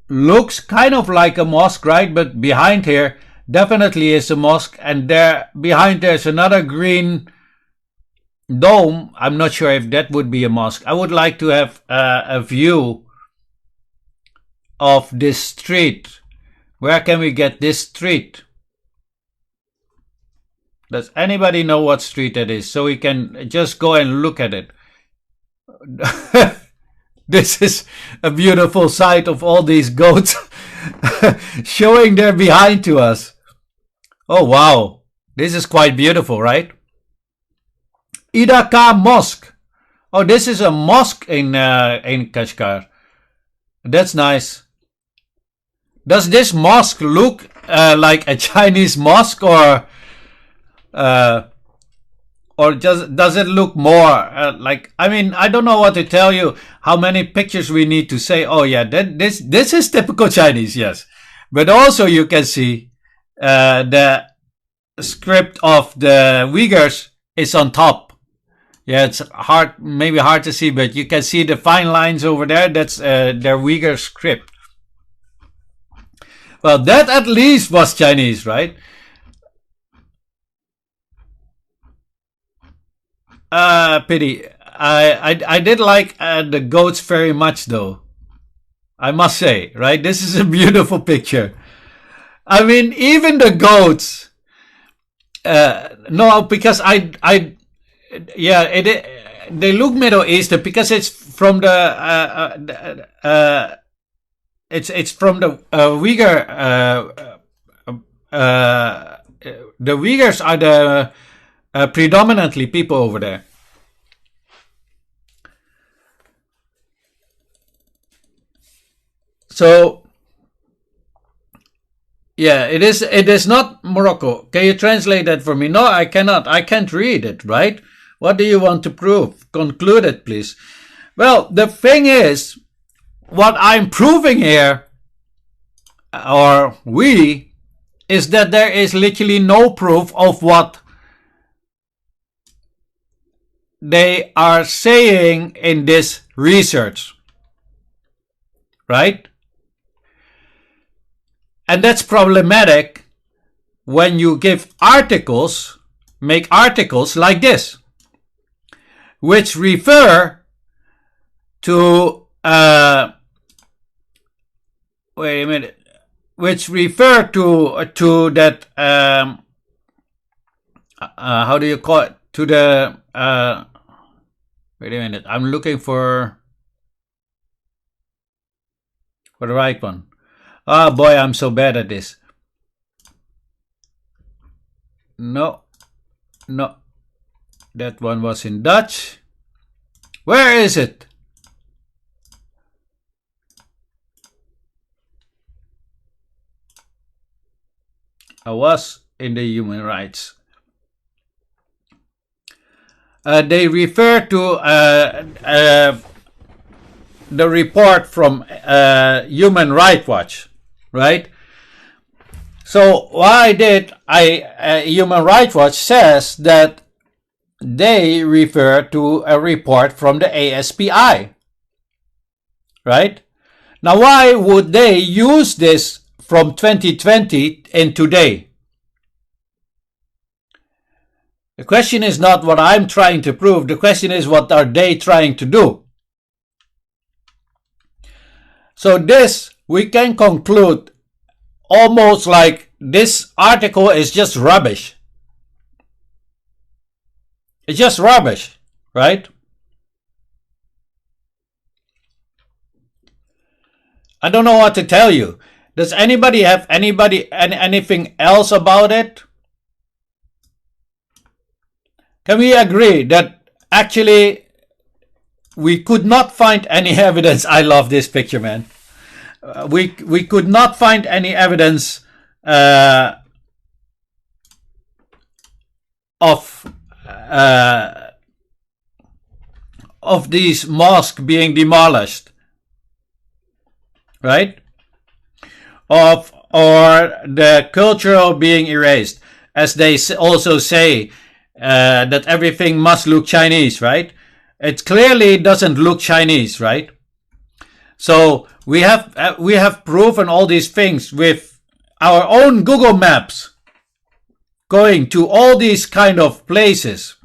looks kind of like a mosque, right? But behind here definitely is a mosque, and there behind there's another green dome. I'm not sure if that would be a mosque. I would like to have a view of this street. Where can we get this street? Does anybody know what street that is? So we can just go and look at it. This is a beautiful sight of all these goats showing their behind to us. Oh wow, this is quite beautiful, right? Idaka Mosque. Oh, this is a mosque in Kashgar. That's nice. Does this mosque look like a Chinese mosque, or does it look more like? I mean, I don't know what to tell you. How many pictures we need to say? Oh yeah, this is typical Chinese, yes. But also you can see the script of the Uyghurs is on top. Yeah, it's maybe hard to see, but you can see the fine lines over there. That's their Uyghur script. Well, that at least was Chinese, right? Pity. I did like the goats very much, though. I must say, right? This is a beautiful picture. I mean, even the goats. No, because they look Middle Eastern because it's from the it's from the Uyghur. The Uyghurs are the predominantly people over there. So, yeah, it is not Morocco. Can you translate that for me? No, I cannot. I can't read it, right? What do you want to prove? Conclude it, please. Well, the thing is, what I'm proving here, or we, is that there is literally no proof of what they are saying in this research. Right? And that's problematic when you make articles like this, which refer to, wait a minute, which refer to that, how do you call it? To the, wait a minute, I'm looking for the right one. Oh boy, I'm so bad at this. No. That one was in Dutch. Where is it? I was in the human rights. They refer to the report from Human Rights Watch, right? So Human Rights Watch says that they refer to a report from the ASPI, right? Now, why would they use this from 2020 and today? The question is not what I'm trying to prove. The question is, what are they trying to do? So this, we can conclude almost like this article is just rubbish. It's just rubbish, right? I don't know what to tell you. Does anybody have anything else about it? Can we agree that actually we could not find any evidence? I love this picture, man. We could not find any evidence of these mosques being demolished, right? Or the cultural being erased, as they also say that everything must look Chinese, right? It clearly doesn't look Chinese, right? So we have proven all these things with our own Google Maps, going to all these kind of places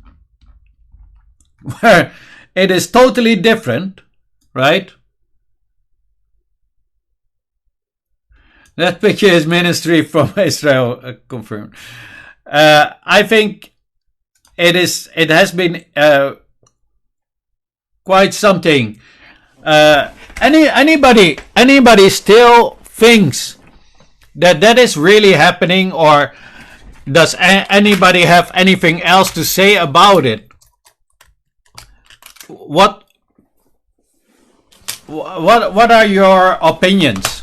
where it is totally different, right? That picture is ministry from Israel, confirmed. I think it has been quite something. Anybody still thinks that is really happening, or does anybody have anything else to say about it? What are your opinions?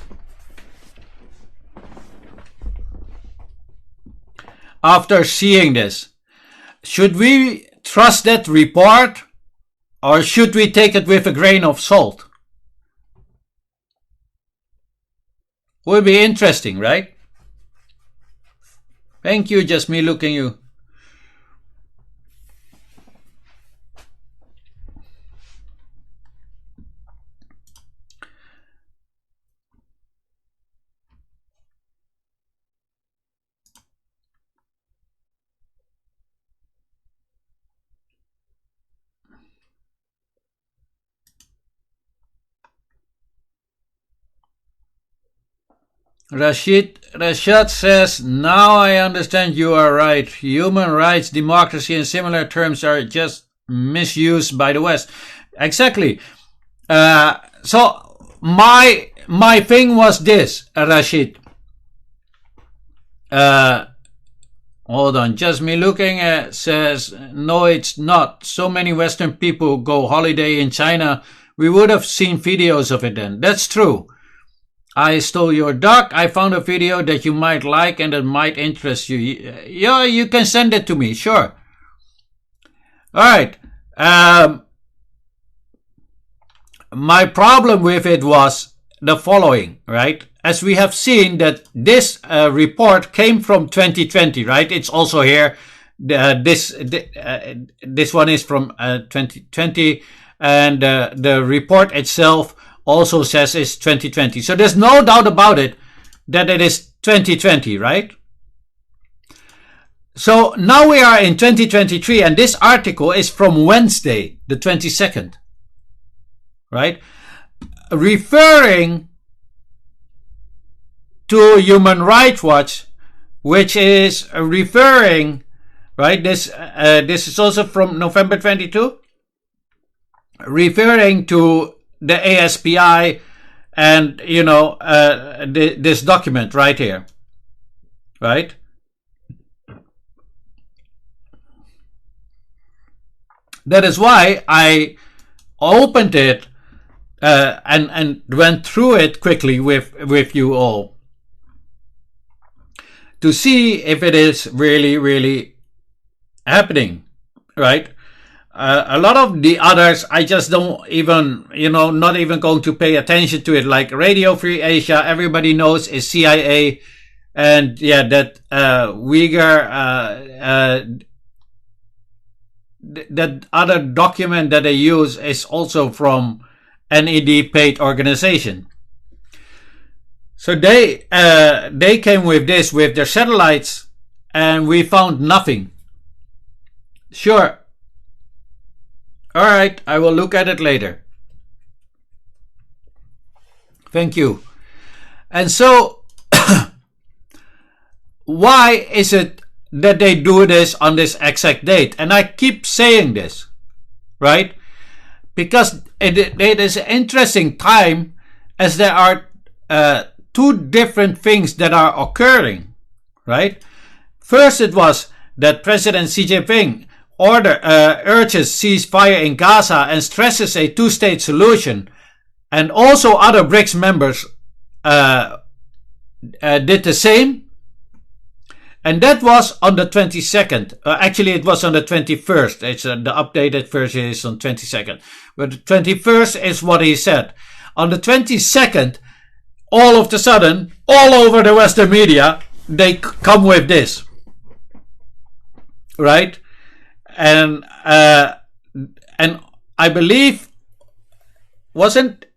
after seeing this? Should we trust that report, or should we take it with a grain of salt? Would be interesting, right? Thank you, just me looking you. Rashad says, now I understand you are right. Human rights, democracy, and similar terms are just misused by the West. Exactly. So my thing was this, Rashid. Hold on. Just me looking says, no, it's not. So many Western people go holiday in China. We would have seen videos of it then. That's true. I stole your duck. I found a video that you might like and that might interest you. Yeah, you can send it to me. Sure. All right. My problem with it was the following, right? As we have seen that this report came from 2020, right? It's also here. This one is from 2020, and the report itself also says it's 2020. So there's no doubt about it that it is 2020, right? So now we are in 2023, and this article is from Wednesday, the 22nd, right? Referring to Human Rights Watch, which is referring, right? This is also from November 22, referring to the ASPI and, you know, this document right here, right? That is why I opened it and went through it quickly with you all to see if it is really happening, right? A lot of the others, I just don't even, you know, not even going to pay attention to it. Like Radio Free Asia, everybody knows is CIA. And yeah, that Uyghur, that other document that they use is also from NED paid organization. So they came with this, with their satellites, and we found nothing. Sure. All right, I will look at it later. Thank you. And so, why is it that they do this on this exact date? And I keep saying this, right? Because it is an interesting time, as there are two different things that are occurring, right? First, it was that President Xi Jinping urges ceasefire in Gaza and stresses a two-state solution, and also other BRICS members did the same. And that was on the 22nd. Actually, it was on the 21st. It's the updated version is on 22nd. But the 21st is what he said. On the 22nd, all of a sudden, all over the Western media, they come with this, right? And I believe, wasn't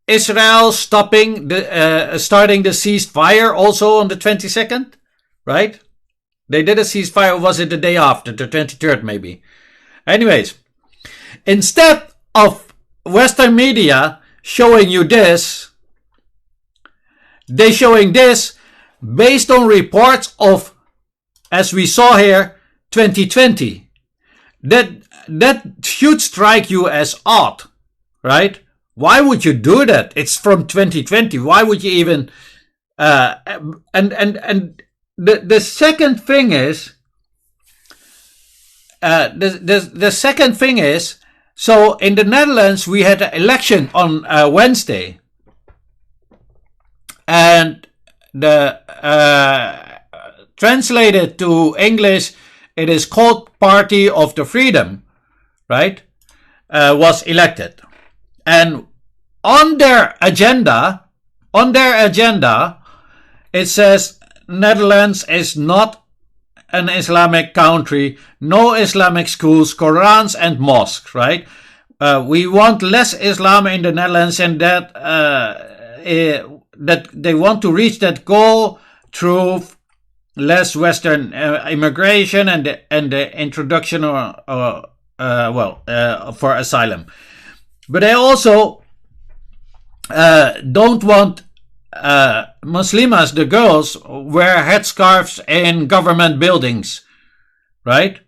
Israel starting the ceasefire also on the 22nd, right? They did a ceasefire. Was it the day after, the 23rd maybe? Anyways, instead of Western media showing you this, they showing this based on reports of, as we saw here, 2020. That should strike you as odd, right? Why would you do that? It's from 2020. Why would you even? And the second thing is, the second thing is, so in the Netherlands we had an election on Wednesday, and the translated to English, it is called Party of the Freedom, right? Was elected. And on their agenda, it says Netherlands is not an Islamic country, no Islamic schools, Qurans and mosques, right? We want less Islam in the Netherlands, and that they want to reach that goal through less Western immigration and the introduction for asylum. But they also don't want Muslimas, the girls, wear headscarves in government buildings, right?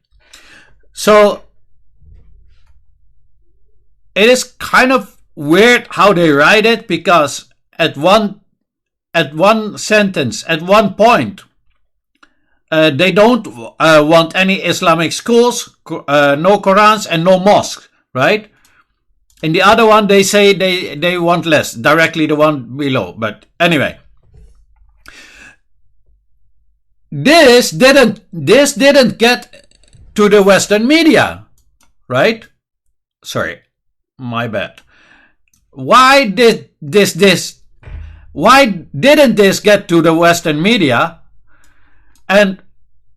So it is kind of weird how they write it, because at one sentence, at one point, they don't want any Islamic schools, no Qurans and no mosques, right? In the other one, they say they want less, directly the one below. But anyway, this didn't get to the Western media, right? Sorry, my bad. Why didn't this get to the Western media? And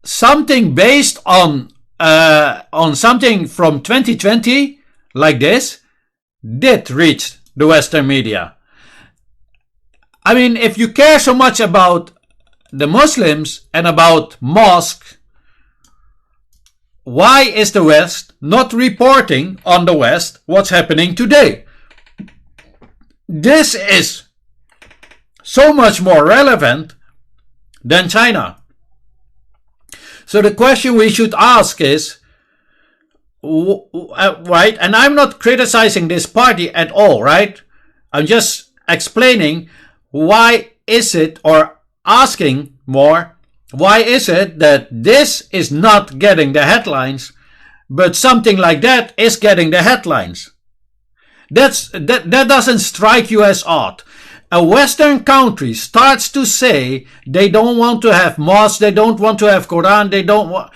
something based on something from 2020 like this did reach the Western media. I mean, if you care so much about the Muslims and about mosques, why is the West not reporting on the West what's happening today? This is so much more relevant than China. So the question we should ask is, right, and I'm not criticizing this party at all, right? I'm just explaining why is it, or asking more, why is it that this is not getting the headlines, but something like that is getting the headlines? That doesn't strike you as odd. A Western country starts to say they don't want to have mosques, they don't want to have Quran, they don't want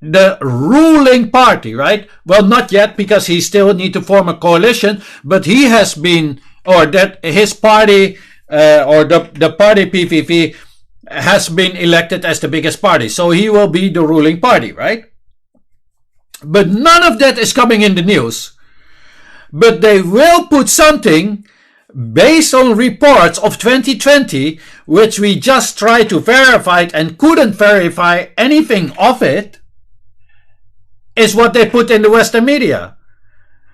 the ruling party, right? Well, not yet, because he still need to form a coalition, but he has been, or that his party, or the party PVV has been elected as the biggest party. So he will be the ruling party, right? But none of that is coming in the news. But they will put something based on reports of 2020, which we just tried to verify and couldn't verify anything of it, is what they put in the Western media.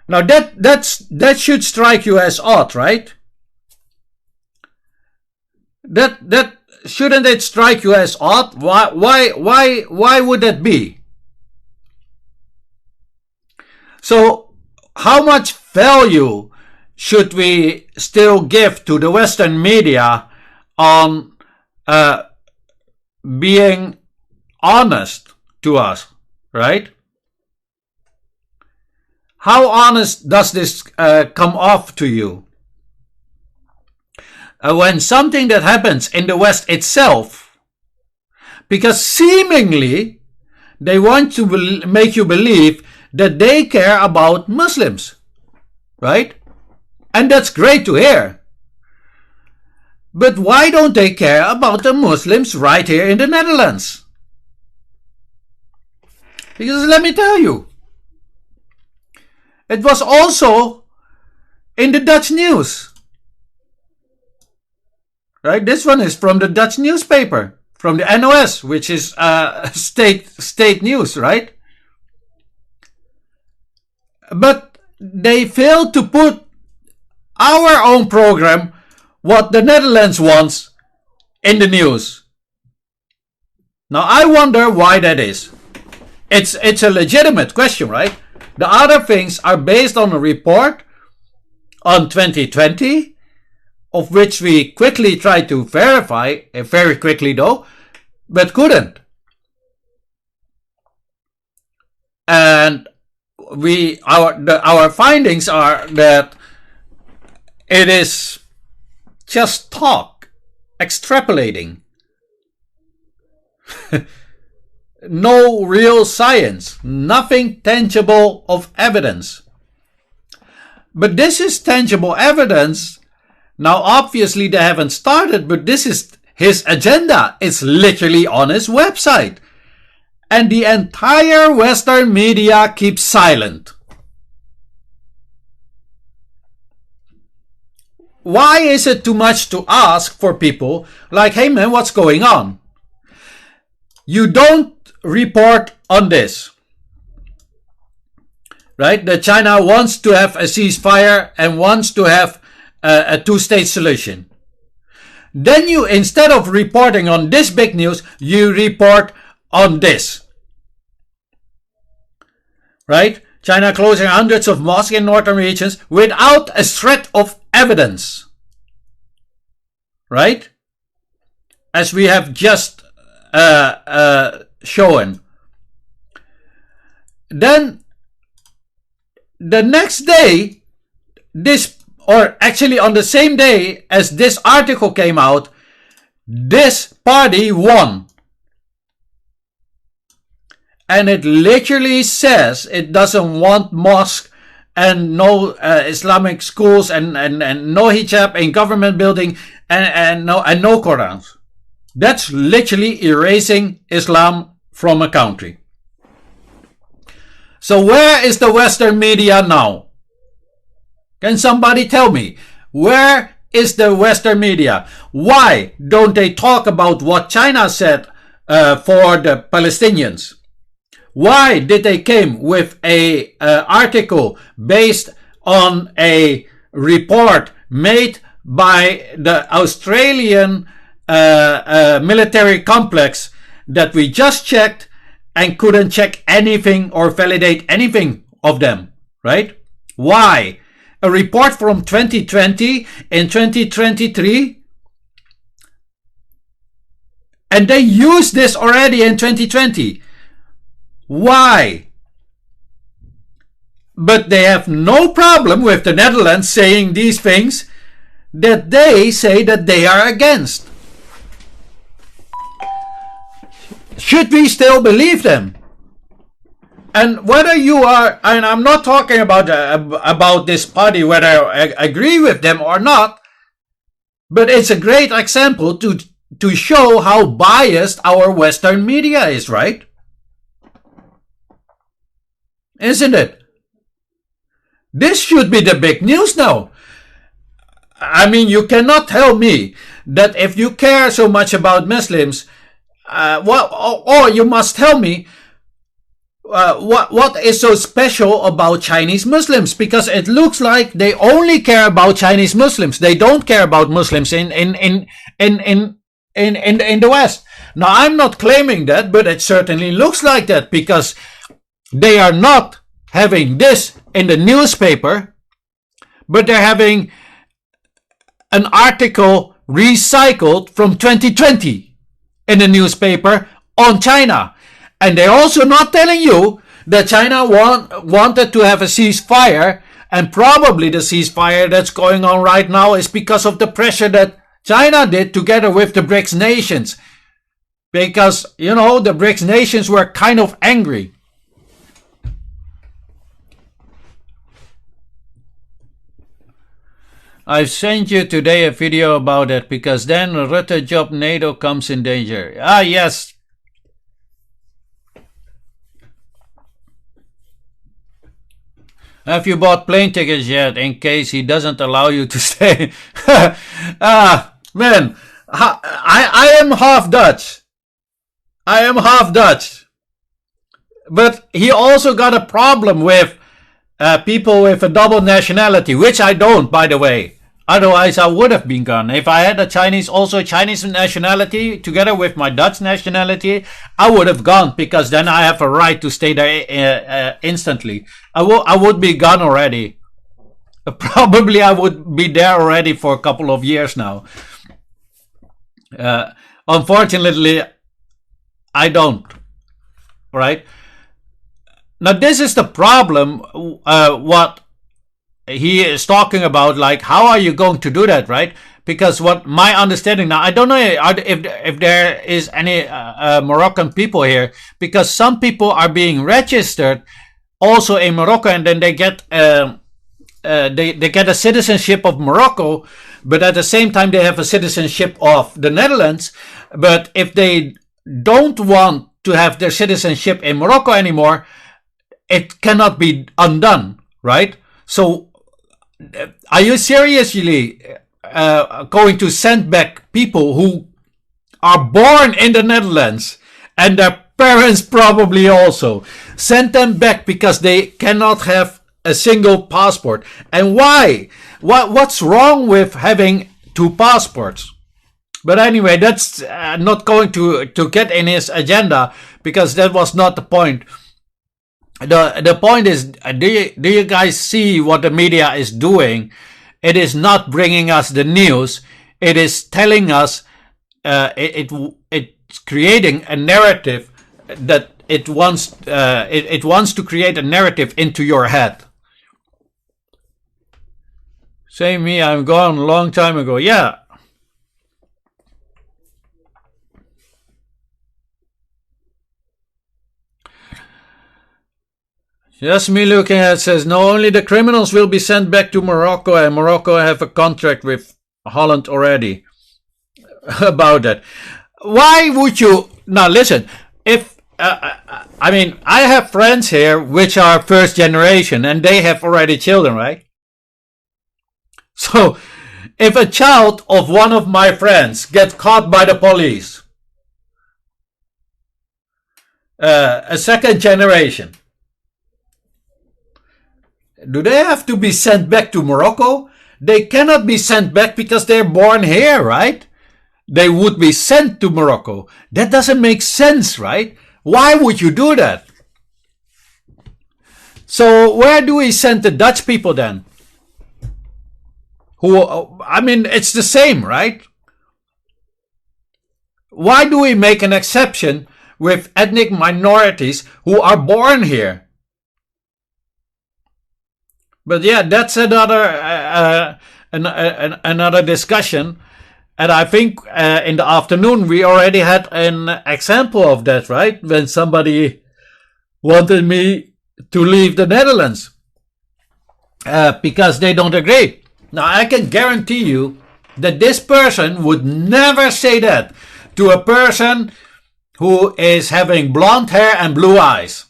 Now that should strike you as odd, right? That shouldn't it strike you as odd? Why would that be? So how much value should we still give to the Western media on being honest to us, right? How honest does this come off to you? When something that happens in the West itself, because seemingly they want to make you believe that they care about Muslims, right? And that's great to hear. But why don't they care about the Muslims right here in the Netherlands? Because let me tell you, it was also in the Dutch news. Right? This one is from the Dutch newspaper, from the NOS, which is state news, right? But they failed to put our own program, what the Netherlands wants, in the news. Now I wonder why that is. It's a legitimate question, right? The other things are based on a report on 2020, of which we quickly tried to verify, very quickly though, but couldn't. And our findings are that it is just talk, extrapolating. No real science, nothing tangible of evidence. But this is tangible evidence. Now, obviously, they haven't started, but this is his agenda. It's literally on his website. And the entire Western media keeps silent. Why is it too much to ask for people like, hey man, what's going on? You don't report on this. Right? That China wants to have a ceasefire and wants to have a two-state solution. Then you, instead of reporting on this big news, you report on this. Right? China closing hundreds of mosques in northern regions without a shred of evidence. Right? As we have just shown. Then the next day, or actually on the same day as this article came out, this party won. And it literally says it doesn't want mosque and no Islamic schools and no hijab in government building and no Qurans. That's literally erasing Islam from a country. So where is the Western media now? Can somebody tell me? Where is the Western media? Why don't they talk about what China said for the Palestinians? Why did they came with a article based on a report made by the Australian military complex that we just checked and couldn't check anything or validate anything of them, right? Why? A report from 2020 and 2023, and they used this already in 2020. Why? But they have no problem with the Netherlands saying these things that they say that they are against. Should we still believe them? And whether you are, and I'm not talking about this party, whether I agree with them or not, but it's a great example to show how biased our Western media is, right? Isn't it? This should be the big news now. I mean, you cannot tell me that if you care so much about Muslims, or you must tell me what is so special about Chinese Muslims, because it looks like they only care about Chinese Muslims. They don't care about Muslims in the West. Now, I'm not claiming that, but it certainly looks like that, because they are not having this in the newspaper, but they're having an article recycled from 2020 in the newspaper on China. And they're also not telling you that China wanted to have a ceasefire, and probably the ceasefire that's going on right now is because of the pressure that China did together with the BRICS nations. Because, you know, the BRICS nations were kind of angry. I've sent you today a video about it, because then Rutte job NATO comes in danger. Ah, yes. Have you bought plane tickets yet, in case he doesn't allow you to stay? Man, I am half Dutch. I am half Dutch. But he also got a problem with people with a double nationality, which I don't, by the way. Otherwise, I would have been gone. If I had a Chinese nationality together with my Dutch nationality, I would have gone, because then I have a right to stay there instantly. I would be gone already. Probably I would be there already for a couple of years now. Unfortunately, I don't. Right? Now, this is the problem, what he is talking about, like, how are you going to do that, right? because what my understanding now, I don't know if there is any Moroccan people here, because some people are being registered also in Morocco, and then they get they get a citizenship of Morocco, but at the same time they have a citizenship of the Netherlands. But if they don't want to have their citizenship in Morocco anymore, it cannot be undone, right? So are you seriously going to send back people who are born in the Netherlands and their parents probably also? Send them back because they cannot have a single passport. And why? What's wrong with having two passports? But anyway, that's not going to get in his agenda, because that was not the point. The point is, do you guys see what the media is doing? It is not bringing us the news. It is telling us, it's creating a narrative that it wants to create a narrative into your head. Say me, I'm gone a long time ago. Yeah. Just me looking at it says, no, only the criminals will be sent back to Morocco, and Morocco have a contract with Holland already about that. Why would you... Now listen, if... I mean, I have friends here which are first generation, and they have already children, right? So, if a child of one of my friends gets caught by the police, a second generation, do they have to be sent back to Morocco? They cannot be sent back because they're born here, right? They would be sent to Morocco. That doesn't make sense, right? Why would you do that? So where do we send the Dutch people then? Who, I mean, it's the same, right? Why do we make an exception with ethnic minorities who are born here? But yeah, that's another another discussion. And I think in the afternoon we already had an example of that, right? When somebody wanted me to leave the Netherlands because they don't agree. Now I can guarantee you that this person would never say that to a person who is having blonde hair and blue eyes.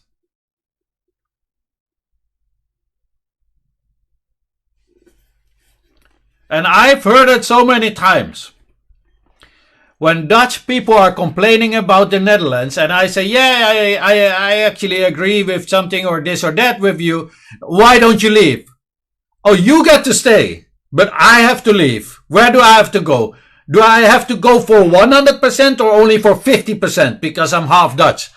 And I've heard it so many times. When Dutch people are complaining about the Netherlands, and I say, yeah, I actually agree with something or this or that with you, why don't you leave? Oh, you get to stay, but I have to leave. Where do I have to go? Do I have to go for 100% or only for 50% because I'm half Dutch?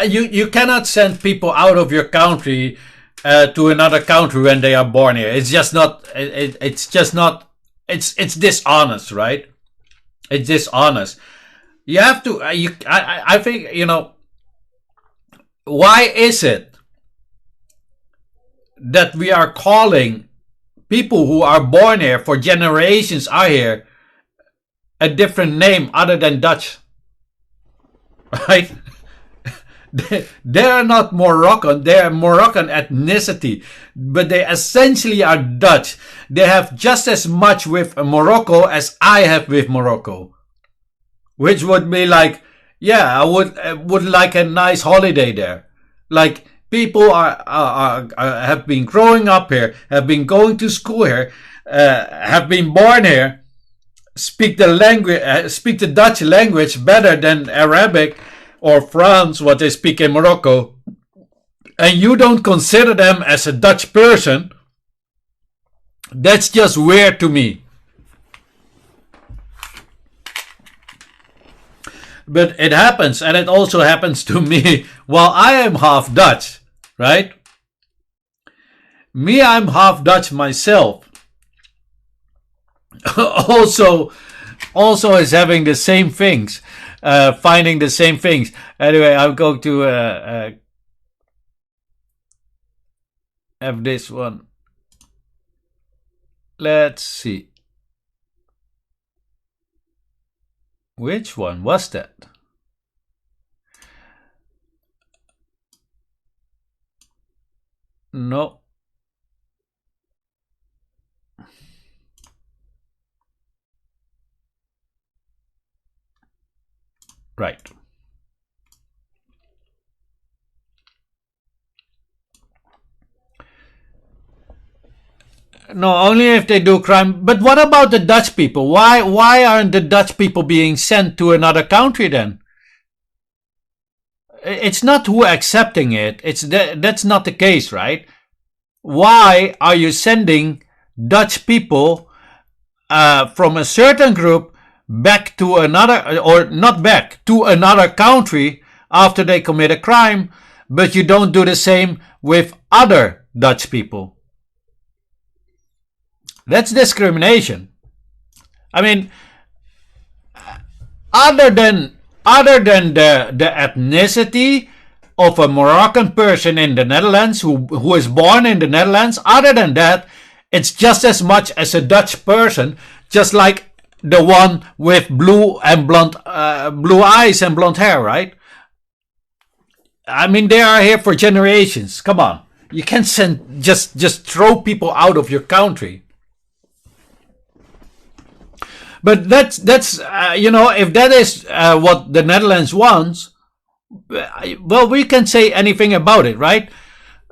You cannot send people out of your country to another country when they are born here. It's just not. It's just not. It's dishonest, right? It's dishonest. You have to. I think, you know. Why is it that we are calling people who are born here for generations are here a different name other than Dutch? Right? They are not Moroccan. They are Moroccan ethnicity, but they essentially are Dutch. They have just as much with Morocco as I have with Morocco, which would be like, yeah, I would like a nice holiday there. Like, people have been growing up here, have been going to school here, have been born here, speak the language, speak the Dutch language better than Arabic or France, what they speak in Morocco, and you don't consider them as a Dutch person. That's just weird to me. But it happens, and it also happens to me while I am half Dutch, right? Me, I'm half Dutch myself. also also is having the same things, finding the same things. Anyway, I'm going to have this one. Let's see. Which one was that? No. Right. No, only if they do crime. But what about the Dutch people? Why aren't the Dutch people being sent to another country then? It's not who accepting it. That's not the case, right? Why are you sending Dutch people from a certain group back to another, or not back, to another country after they commit a crime, but you don't do the same with other Dutch people? That's discrimination. I mean, other than the ethnicity of a Moroccan person in the Netherlands who is born in the Netherlands, other than that, it's just as much as a Dutch person, just like the one with blue eyes and blonde hair, right? I mean, they are here for generations. Come on, you can't just throw people out of your country. But that's if that is what the Netherlands wants, well, we can say anything about it, right?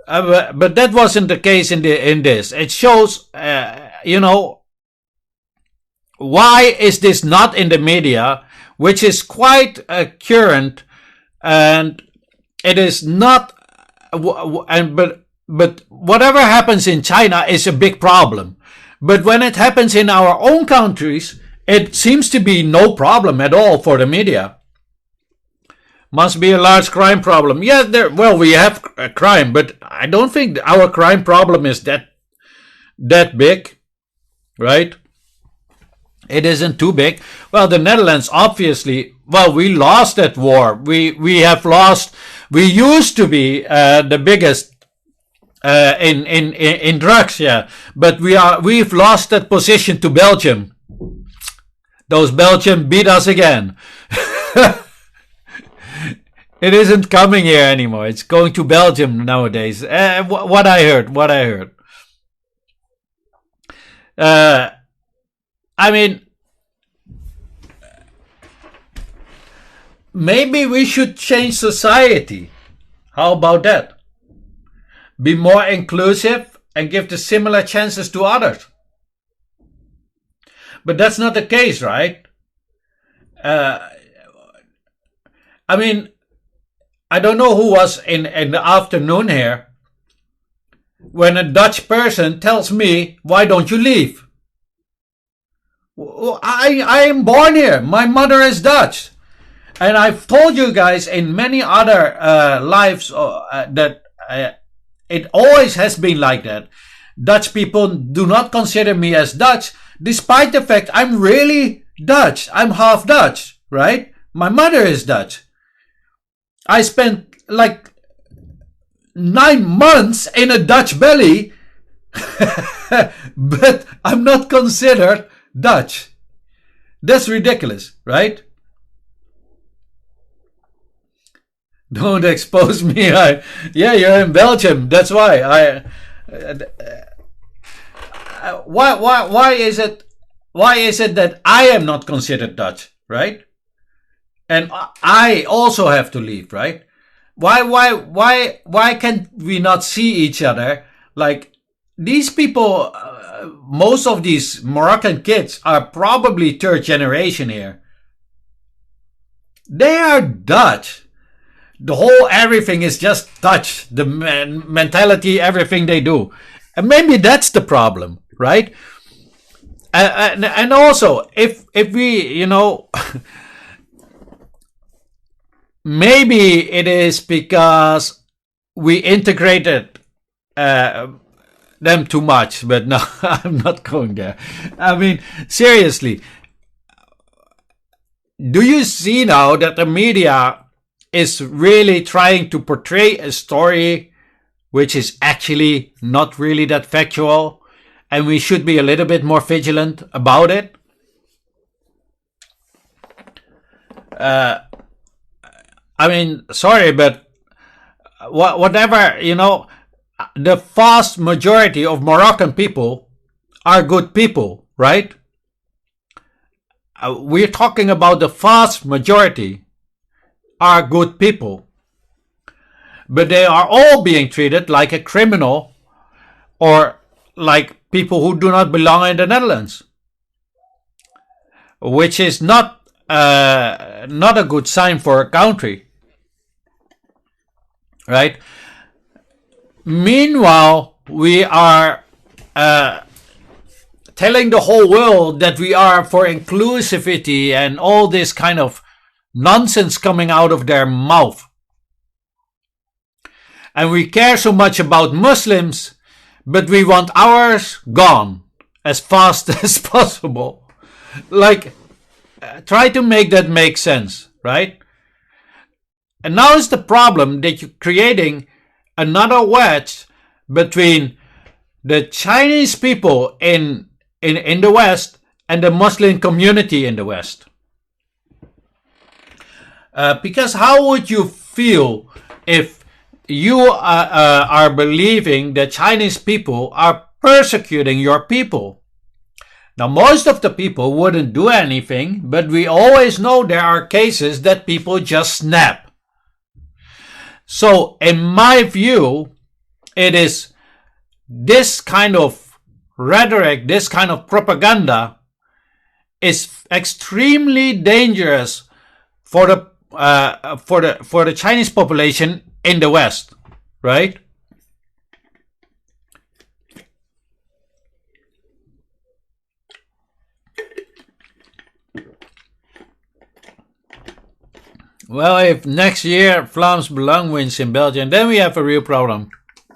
But that wasn't the case in this. It shows, why is this not in the media, which is quite current, and it is not. But whatever happens in China is a big problem. But when it happens in our own countries, it seems to be no problem at all for the media. Must be a large crime problem. Yeah, we have a crime, but I don't think our crime problem is that big, right? It isn't too big. Well, the Netherlands, obviously, we lost that war. We have lost. We used to be the biggest in drugs, yeah, but we've lost that position to Belgium. Those Belgians beat us again. It isn't coming here anymore. It's going to Belgium nowadays. What I heard. I mean, maybe we should change society. How about that? Be more inclusive and give the similar chances to others. But that's not the case, right? I mean, I don't know who was in the afternoon here when a Dutch person tells me, why don't you leave? I am born here. My mother is Dutch. And I've told you guys in many other lives that it always has been like that. Dutch people do not consider me as Dutch, despite the fact I'm really Dutch. I'm half Dutch, right? My mother is Dutch. I spent like 9 months in a Dutch belly, but I'm not considered Dutch. That's ridiculous, right? Don't expose me. Yeah, you're in Belgium. That's why. Why is it that I am not considered Dutch, right? And I also have to leave, right? Why can we not see each other? Like, these people, most of these Moroccan kids are probably third generation here. They are Dutch. The whole everything is just Dutch. The mentality, everything they do. And maybe that's the problem, right? And also, if we, maybe it is because we integrated them too much, but no, I'm not going there. I mean, seriously, do you see now that the media is really trying to portray a story which is actually not really that factual, and we should be a little bit more vigilant about it? I mean, sorry, but whatever, the vast majority of Moroccan people are good people, right? We're talking about the vast majority are good people. But they are all being treated like a criminal or like people who do not belong in the Netherlands, which is not a good sign for a country, right? Meanwhile, we are telling the whole world that we are for inclusivity and all this kind of nonsense coming out of their mouth. And we care so much about Muslims, but we want ours gone as fast as possible. Like, try to make that make sense, right? And now is the problem that you're creating another wedge between the Chinese people in the West and the Muslim community in the West. Because how would you feel if you are believing that Chinese people are persecuting your people? Now, most of the people wouldn't do anything, but we always know there are cases that people just snap. So, in my view, it is this kind of rhetoric, this kind of propaganda is extremely dangerous for the Chinese population in the West, right? Well, if next year Vlaams Belang wins in Belgium, then we have a real problem.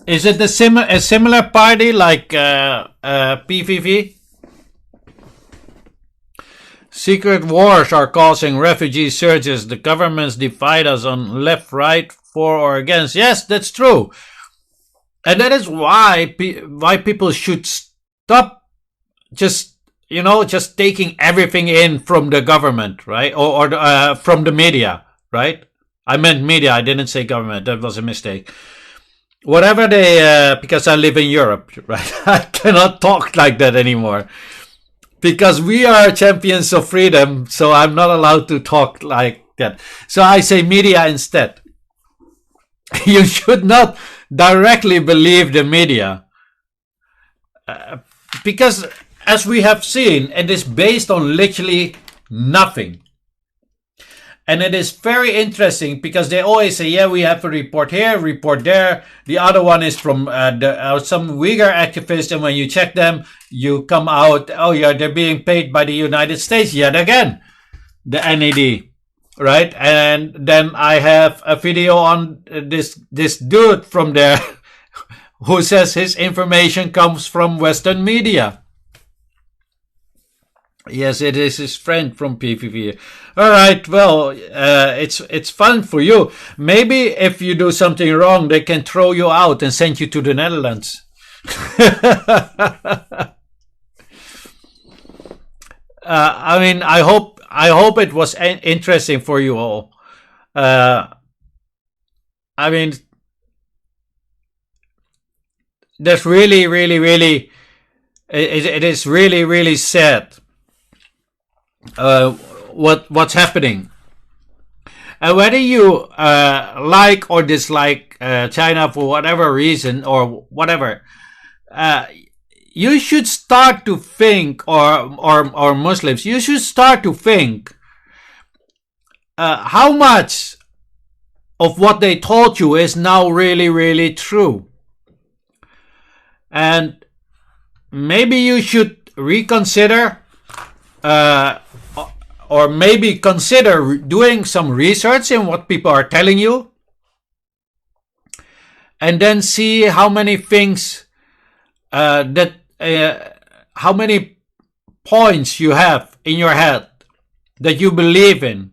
Is it a similar party like PVV? Secret wars are causing refugee surges. The governments divide us on left, right, for or against. Yes, that's true. And that is why people should stop just taking everything in from the government, right? Or from the media, right? I meant media. I didn't say government. That was a mistake. Whatever they, because I live in Europe, right? I cannot talk like that anymore. Because we are champions of freedom, so I'm not allowed to talk like that. So I say media instead. You should not directly believe the media. Because as we have seen, it is based on literally nothing. And it is very interesting because they always say, yeah, we have a report here, report there. The other one is from some Uyghur activists. And when you check them, you come out, oh yeah, they're being paid by the United States yet again, the NED, right? And then I have a video on this dude from there who says his information comes from Western media. Yes, it is his friend from PVV. All right, well, it's fun for you. Maybe if you do something wrong, they can throw you out and send you to the Netherlands. I mean, I hope it was interesting for you all. I mean, that's really, really, really. It is really, really sad. What's happening, and whether you like or dislike China for whatever reason or whatever, you should start to think, or Muslims, you should start to think how much of what they told you is now really, really true, and maybe you should reconsider. Or maybe consider doing some research in what people are telling you, and then see how many things how many points you have in your head that you believe in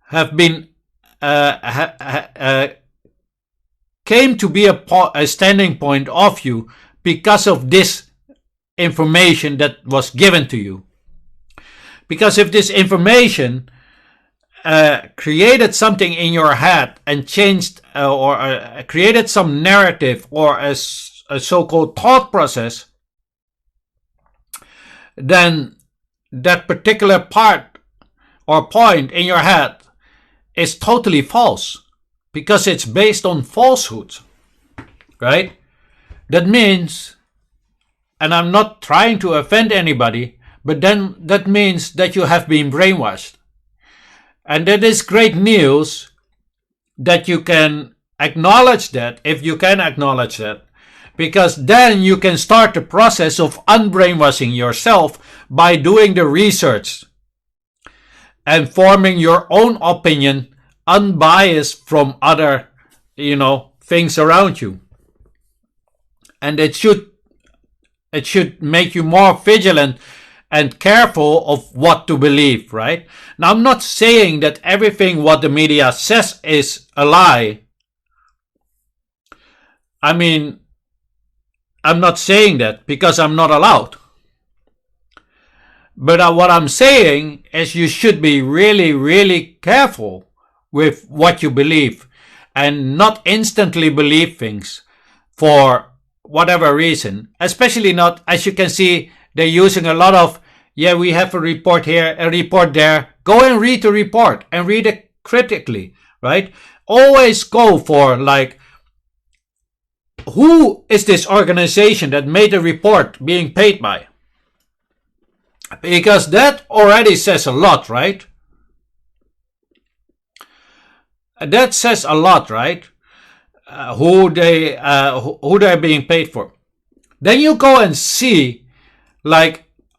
have been came to be a standing point of you because of this information that was given to you. Because if this information created something in your head and changed or created some narrative or a so-called thought process, then that particular part or point in your head is totally false because it's based on falsehoods, right? That means, and I'm not trying to offend anybody, but then that means that you have been brainwashed. And that is great news that you can acknowledge that, if you can acknowledge that, because then you can start the process of unbrainwashing yourself by doing the research and forming your own opinion unbiased from other, things around you. And it should make you more vigilant and careful of what to believe, right? Now, I'm not saying that everything what the media says is a lie. I mean, I'm not saying that because I'm not allowed. But what I'm saying is you should be really, really careful with what you believe and not instantly believe things for whatever reason. Especially not, as you can see, they're using a lot of, we have a report here, a report there. Go and read the report and read it critically, right? Always go for who is this organization that made the report being paid by? Because that already says a lot, right? That says a lot, right? Who they're being paid for. Then you go and see,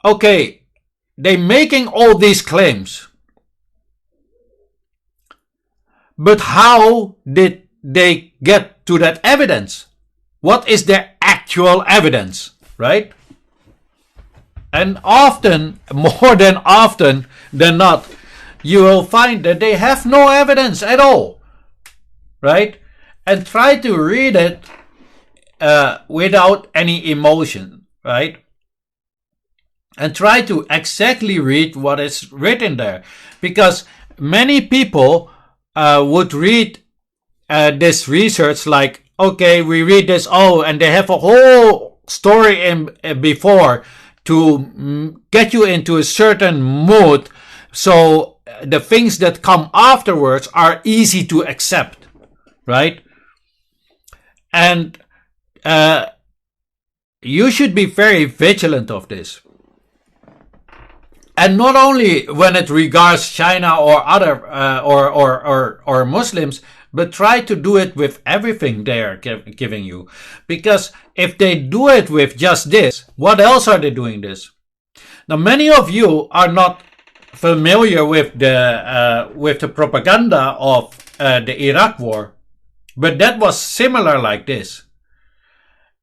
okay, they're making all these claims. But how did they get to that evidence? What is their actual evidence, right? And often, more than often than not, you will find that they have no evidence at all, right? And try to read it without any emotion, right? And try to exactly read what is written there. Because many people would read this research okay, we read this, and they have a whole story before to get you into a certain mood, so the things that come afterwards are easy to accept, right? And you should be very vigilant of this. And not only when it regards China or other or Muslims, but try to do it with everything they are giving you. Because if they do it with just this, what else are they doing this? Now, many of you are not familiar with the propaganda of the Iraq war, but that was similar like this.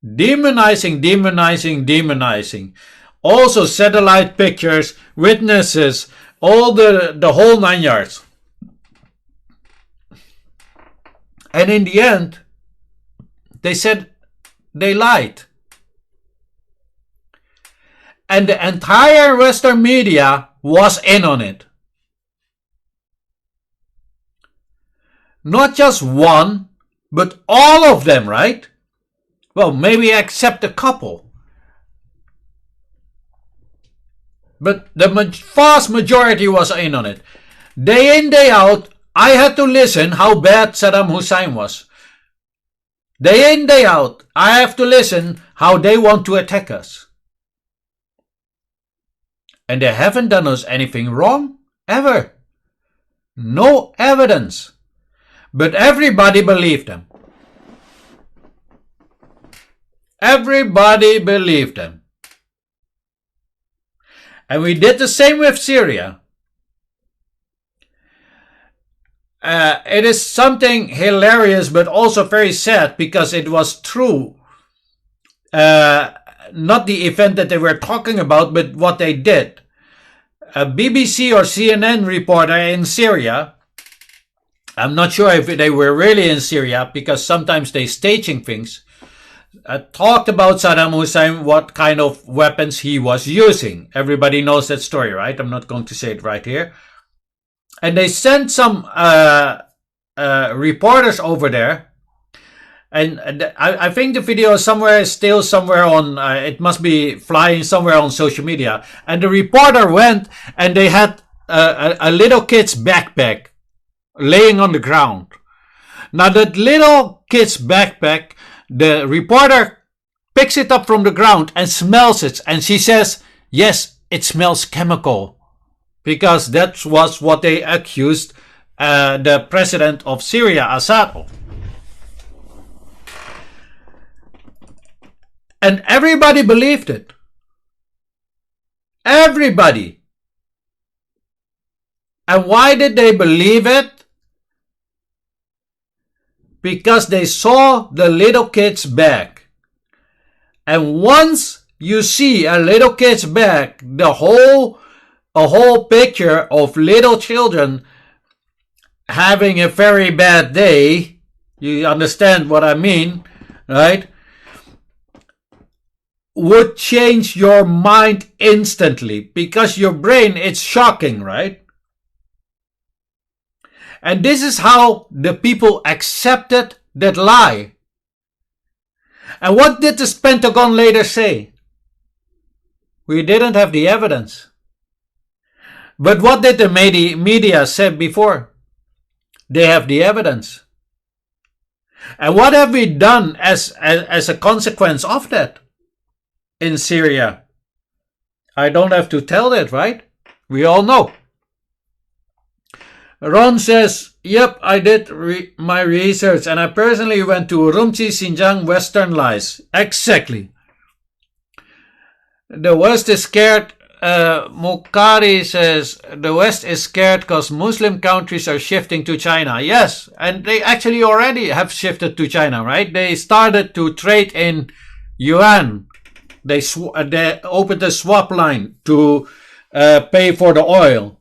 Demonizing, demonizing, demonizing. Also satellite pictures, witnesses, all the whole 9 yards. And in the end, they said they lied. And the entire Western media was in on it. Not just one, but all of them, right? Well, maybe except a couple. But the vast majority was in on it. Day in, day out, I had to listen how bad Saddam Hussein was. Day in, day out, I have to listen how they want to attack us. And they haven't done us anything wrong, ever. No evidence. But everybody believed them. Everybody believed them. And we did the same with Syria. It is something hilarious but also very sad because it was true. not the event that they were talking about, but what they did. A BBC or CNN reporter in Syria, I'm not sure if they were really in Syria because sometimes they staging things, talked about Saddam Hussein, what kind of weapons he was using. Everybody knows that story, right? I'm not going to say it right here. And they sent some reporters over there. And I think the video is still somewhere on, it must be flying somewhere on social media. And the reporter went and they had a little kid's backpack laying on the ground. Now that little kid's backpack, the reporter picks it up from the ground and smells it. And she says, yes, it smells chemical. Because that was what they accused the president of Syria, Assad, of. And everybody believed it. Everybody. And why did they believe it? Because they saw the little kid's bag. And once you see a little kid's bag, a whole picture of little children having a very bad day, you understand what I mean, right? Would change your mind instantly because your brain, it's shocking, right? And this is how the people accepted that lie. And what did the Pentagon later say? We didn't have the evidence. But what did the media say before? They have the evidence. And what have we done as a consequence of that? In Syria. I don't have to tell that, right? We all know. Ron says, yep, I did my research and I personally went to Urumqi, Xinjiang, Western lies. Exactly. The West is scared. Mukari says, the West is scared because Muslim countries are shifting to China. Yes, and they actually already have shifted to China, right? They started to trade in yuan. They opened a swap line to pay for the oil.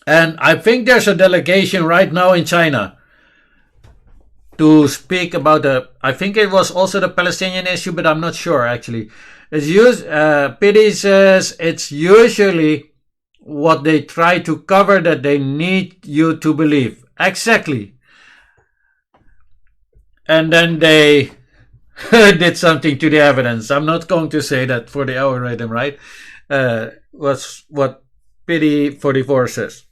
And I think there's a delegation right now in China to speak about I think it was also the Palestinian issue, but I'm not sure actually. Pity says it's usually what they try to cover that they need you to believe. Exactly. And then they did something to the evidence. I'm not going to say that for the algorithm, right? Was what Pity 44 says.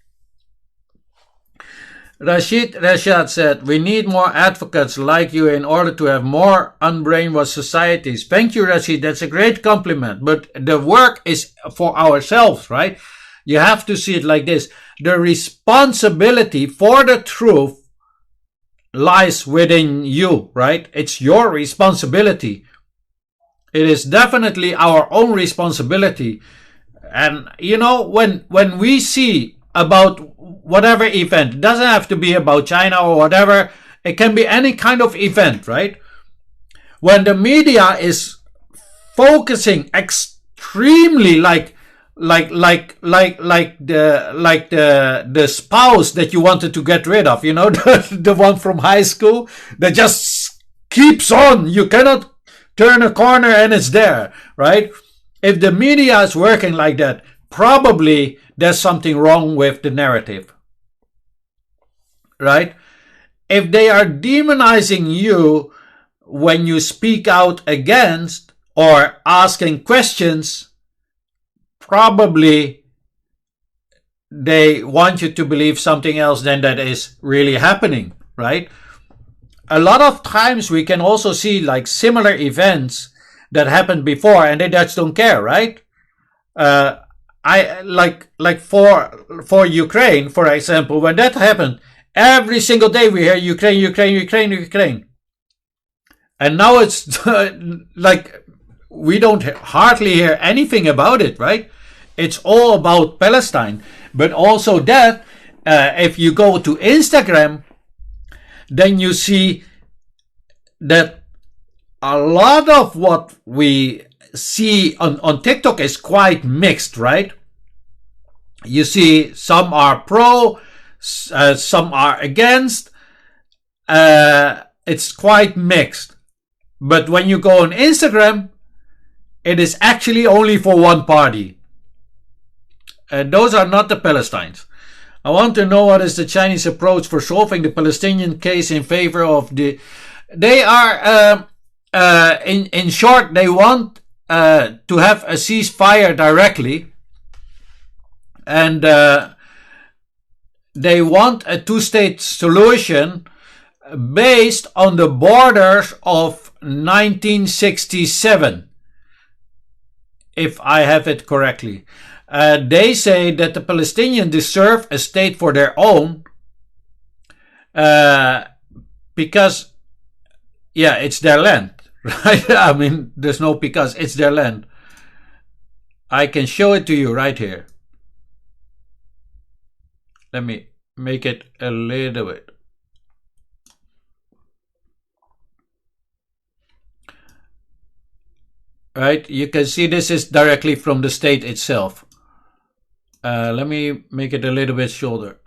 Rashad said, we need more advocates like you in order to have more unbrainwashed societies. Thank you, Rashid. That's a great compliment. But the work is for ourselves, right? You have to see it like this. The responsibility for the truth lies within you, right? It's your responsibility. It is definitely our own responsibility. And, when we see about whatever event, it doesn't have to be about China or whatever, it can be any kind of event, right? When the media is focusing extremely like the spouse that you wanted to get rid of, the one from high school that just keeps on. You cannot turn a corner and it's there, right? If the media is working like that, probably there's something wrong with the narrative, right? If they are demonizing you when you speak out against or asking questions, probably they want you to believe something else than that is really happening, right? A lot of times we can also see like similar events that happened before and they just don't care, right? I like for Ukraine, for example, when that happened, every single day we hear Ukraine. And now it's like we don't hardly hear anything about it, right? It's all about Palestine. But also that, if you go to Instagram, then you see that a lot of what we see on TikTok is quite mixed, right? You see some are pro, some are against. It's quite mixed. But when you go on Instagram, it is actually only for one party. Those are not the Palestinians. I want to know what is the Chinese approach for solving the Palestinian case in favor of the... They are, in short, they want to have a ceasefire directly. And they want a two-state solution based on the borders of 1967, if I have it correctly. They say that the Palestinians deserve a state for their own because, yeah, it's their land, right? I mean, there's no because, it's their land. I can show it to you right here. Let me make it a little bit. Right, you can see this is directly from the state itself. Let me make it a little bit shorter.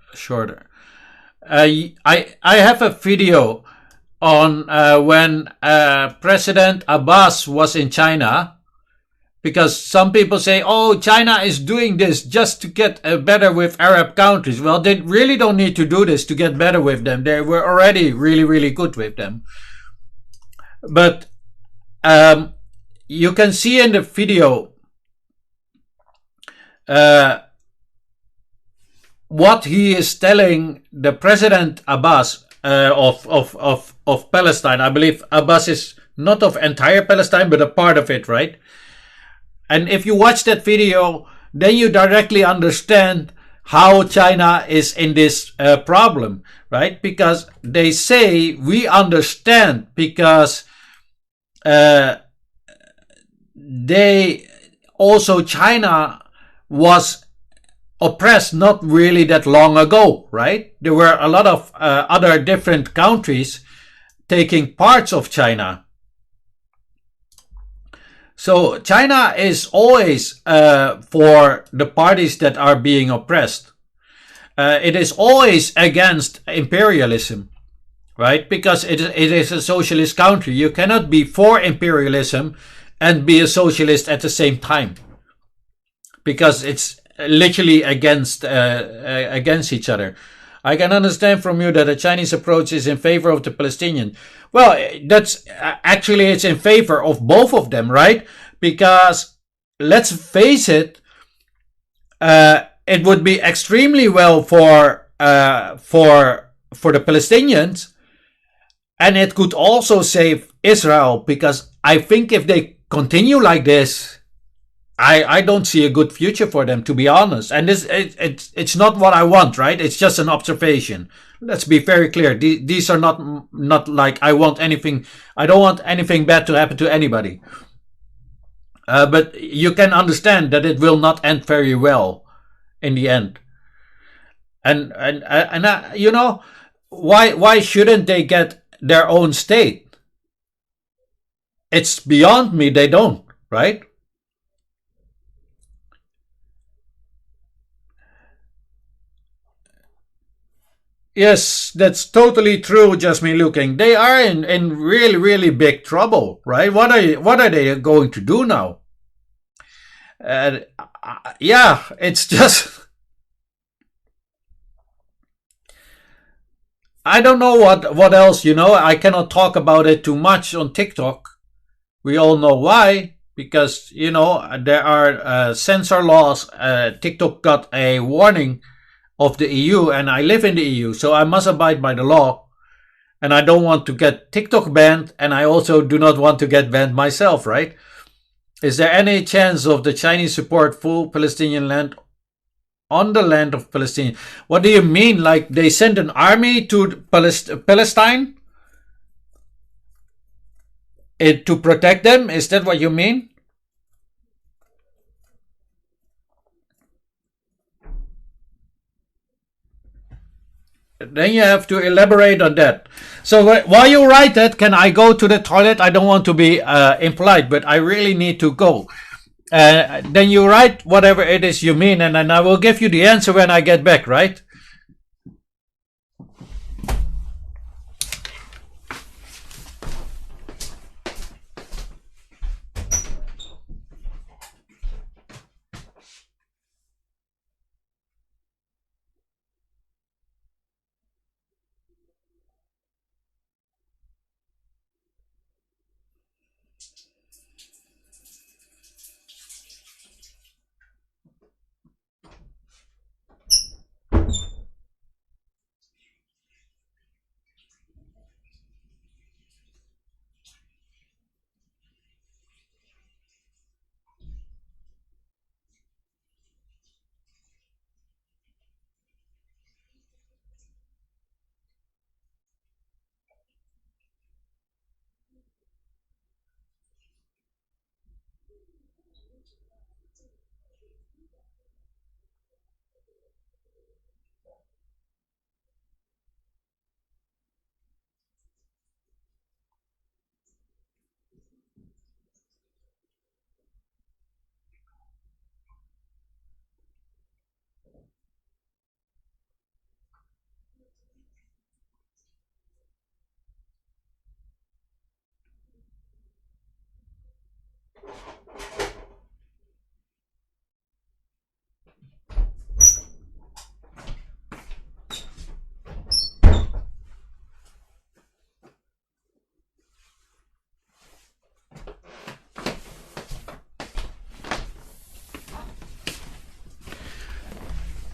I have a video on when President Abbas was in China, because some people say, oh, China is doing this just to get better with Arab countries. Well, they really don't need to do this to get better with them. They were already really, really good with them. But you can see in the video what he is telling the President Abbas of Palestine. I believe Abbas is not of entire Palestine, but a part of it, right? And if you watch that video, then you directly understand how China is in this problem, right? Because they say we understand because China was oppressed not really that long ago, right? There were a lot of other different countries taking parts of China. So China is always for the parties that are being oppressed. It is always against imperialism, right? Because it is a socialist country. You cannot be for imperialism and be a socialist at the same time, because it's literally against each other. I can understand from you that the Chinese approach is in favor of the Palestinian. Well, that's actually, it's in favor of both of them, right? Because let's face it, it would be extremely well for the Palestinians, and it could also save Israel, because I think if they continue like this, I don't see a good future for them, to be honest. And it's not what I want, right? It's just an observation. Let's be very clear. These are not like I want anything. I don't want anything bad to happen to anybody. But you can understand that it will not end very well in the end. And you know, why shouldn't they get their own state? It's beyond me. They don't, right? Yes, that's totally true, Jasmine Looking. They are in really, really big trouble, right? What are they going to do now? Yeah, it's just, I don't know what else, you know. I cannot talk about it too much on TikTok. We all know why, because, you know, there are censor laws. TikTok got a warning of the EU, and I live in the EU, so I must abide by the law. And I don't want to get TikTok banned, and I also do not want to get banned myself, right? Is there any chance of the Chinese support full Palestinian land on the land of Palestine? What do you mean? Like they sent an army to Palestine to protect them? Is that what you mean? then you have to elaborate on that. So while you write that, can I go to the toilet? I don't want to be impolite, but I really need to go. Then you write whatever it is you mean, and then I will give you the answer when I get back, right?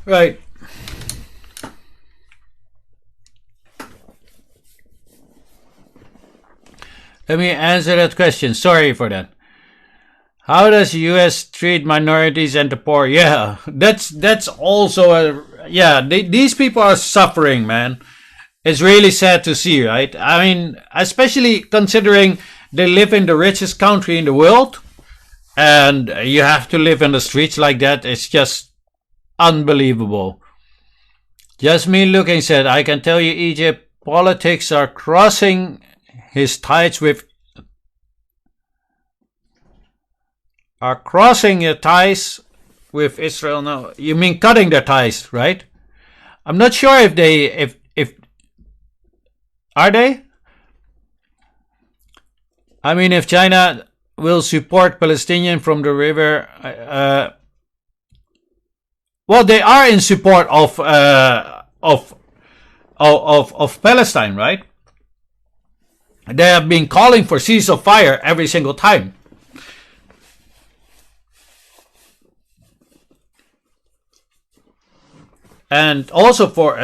Right. Let me answer that question. Sorry for that. How does the U.S. treat minorities and the poor? Yeah, that's also these people are suffering, man. It's really sad to see, right? I mean, especially considering they live in the richest country in the world, and you have to live in the streets like that. It's just unbelievable. Just me looking said, I can tell you, Egypt politics are crossing his ties with Israel now. You mean cutting their ties, right? I'm not sure if are they? I mean, if China will support Palestinian from the river, well, they are in support of Palestine, right? They have been calling for cease of fire every single time. And also for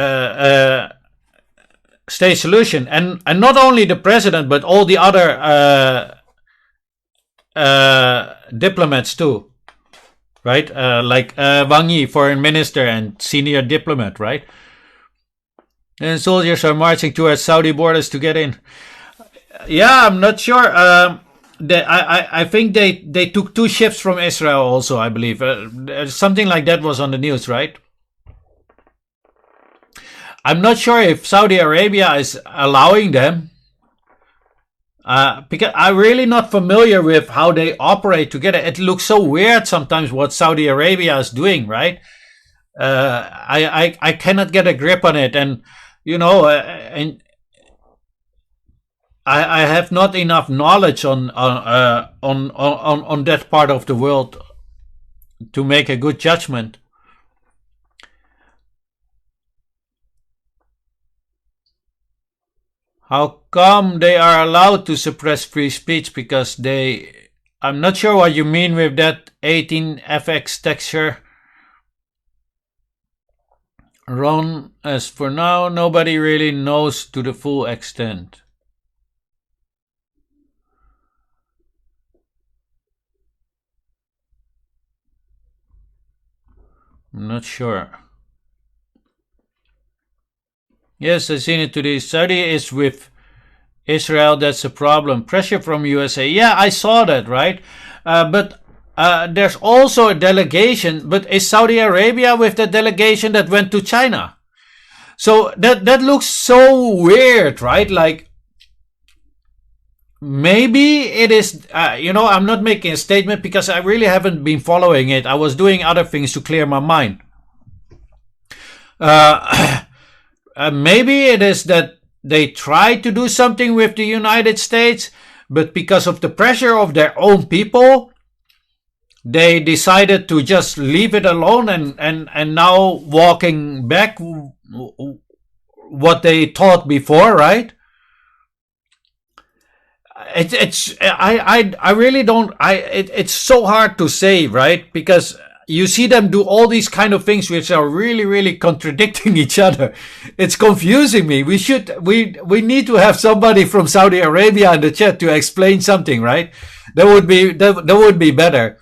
state solution, and not only the president, but all the other diplomats too, right? Like Wang Yi, foreign minister and senior diplomat, right? And soldiers are marching towards Saudi borders to get in. Yeah, I'm not sure. I think they took 2 ships from Israel also, I believe. Something like that was on the news, right? I'm not sure if Saudi Arabia is allowing them, because I'm really not familiar with how they operate together. It looks so weird sometimes what Saudi Arabia is doing, right? I cannot get a grip on it, and you know, and I have not enough knowledge on that part of the world to make a good judgment. How come they are allowed to suppress free speech? Because I'm not sure what you mean with that 18FX texture. Ron, as for now, nobody really knows to the full extent. I'm not sure. Yes, I've seen it today. Saudi is with Israel. That's a problem. Pressure from USA. Yeah, I saw that, right? But there's also a delegation. But is Saudi Arabia with the delegation that went to China? So that looks so weird, right? Like, maybe it is, I'm not making a statement because I really haven't been following it. I was doing other things to clear my mind. Maybe it is that they tried to do something with the United States, but because of the pressure of their own people, they decided to just leave it alone, and now walking back what they thought before, right? I really don't, it's so hard to say, right? Because you see them do all these kind of things which are really, really contradicting each other. It's confusing me. We need to have somebody from Saudi Arabia in the chat to explain something, right? That would be better.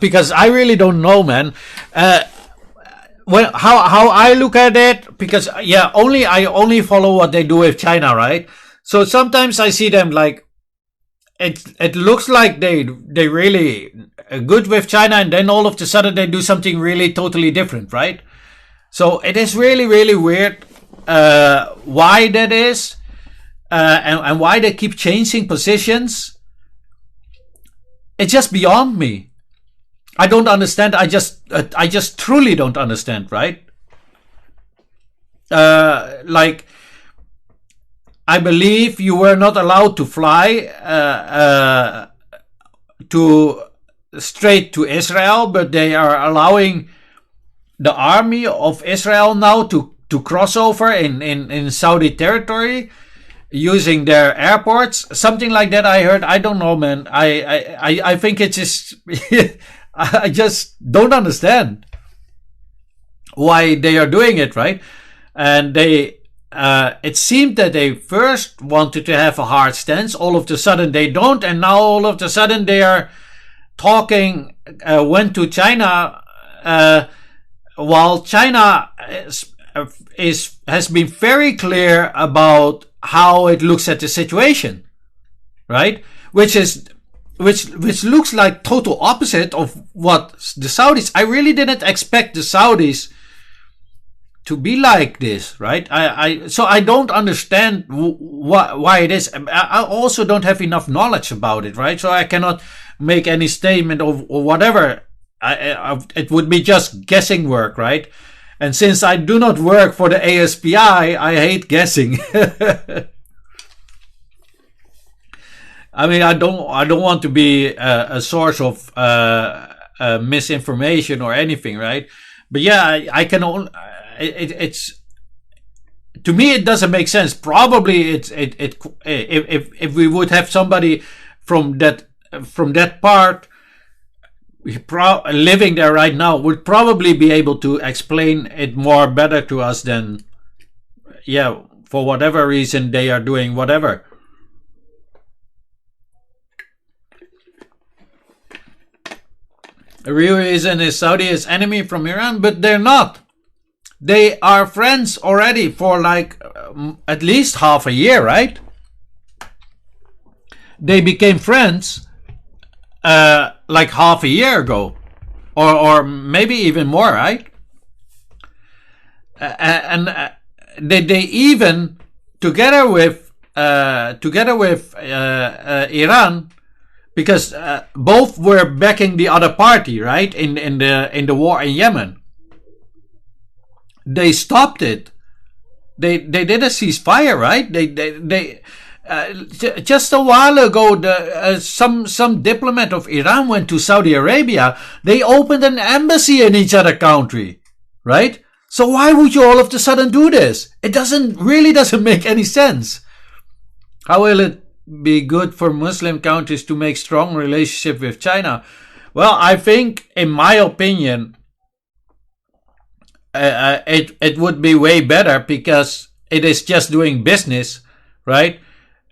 Because I really don't know, man. Well, how I look at it, because I only follow what they do with China, right? So sometimes I see them like, it looks like they really good with China, and then all of a sudden they do something really totally different, right? So it is really, really weird why that is, and why they keep changing positions. It's just beyond me. I don't understand. I just truly don't understand, right? Like, I believe you were not allowed to fly straight to Israel, but they are allowing the army of Israel now to cross over in Saudi territory using their airports, something like that. I heard. I don't know, man. I think it's just I just don't understand why they are doing it, right? And it seemed that they first wanted to have a hard stance. All of a sudden they don't, and now all of a sudden they are talking. Went to China, while China has been very clear about how it looks at the situation, right? Which looks like total opposite of what the Saudis. I really didn't expect the Saudis to be like this, right? So I don't understand why it is. I also don't have enough knowledge about it, right? So I cannot make any statement or whatever. It would be just guessing work, right? And since I do not work for the ASPI, I hate guessing. I mean, I don't want to be a source of misinformation or anything, right? But yeah, I can only. It's, to me, it doesn't make sense. Probably if we would have somebody from that part living there right now, would probably be able to explain it more better to us than, for whatever reason they are doing whatever. The real reason is Saudi is enemy from Iran, but they're not. They are friends already for like at least half a year, right? They became friends like half a year ago, or maybe even more, right? And they even together with Iran, because both were backing the other party, right? In the war in Yemen. They stopped it. They did a ceasefire, right? They just a while ago, some diplomat of Iran went to Saudi Arabia. They opened an embassy in each other country, right? So why would you all of a sudden do this? It really doesn't make any sense. How will it be good for Muslim countries to make strong relationship with China? Well, I think, in my opinion, it would be way better, because it is just doing business, right?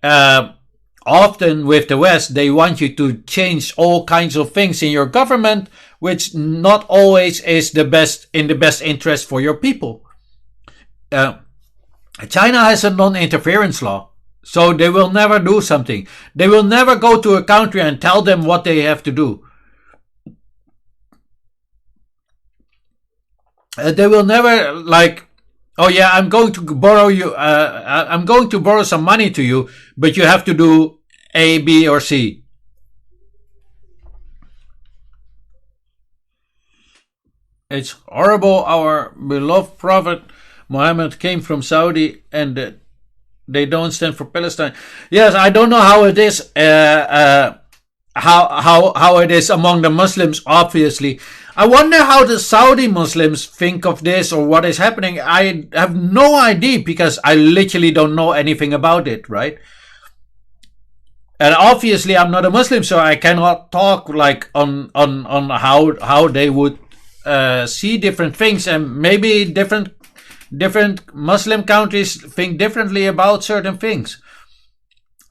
Often with the West, they want you to change all kinds of things in your government, which not always is in the best interest for your people. China has a non-interference law, so they will never do something. They will never go to a country and tell them what they have to do. They will never like, oh yeah, I'm going to borrow you. I'm going to borrow some money to you, but you have to do A, B, or C. It's horrible. Our beloved Prophet Muhammad came from Saudi, and they don't stand for Palestine. Yes, I don't know how it is. How it is among the Muslims. Obviously, I wonder how the Saudi Muslims think of this or what is happening. I have no idea because I literally don't know anything about it. Right. And obviously, I'm not a Muslim, so I cannot talk like on how they would see different things, and maybe different Muslim countries think differently about certain things.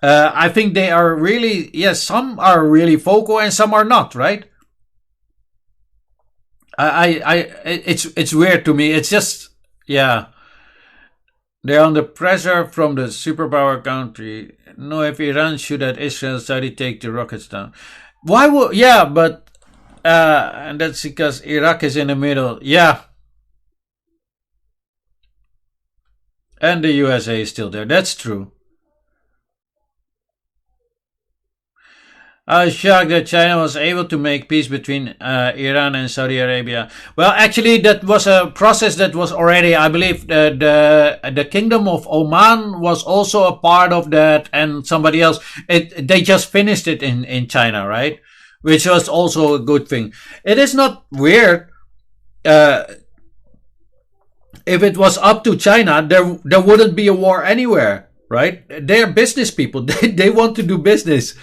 I think they are really, yes, some are really vocal and some are not, right? It's weird to me. It's just, yeah, they're under pressure from the superpower country. No, if Iran should at Israel, Saudi take the rockets down. Why would, yeah, but, and that's because Iraq is in the middle. Yeah. And the USA is still there. That's true. I was shocked that China was able to make peace between Iran and Saudi Arabia. Well, actually, that was a process that was already, I believe, the Kingdom of Oman was also a part of that, and somebody else. They just finished it in China, right? Which was also a good thing. It is not weird. If it was up to China, there wouldn't be a war anywhere, right? They're business people. They want to do business.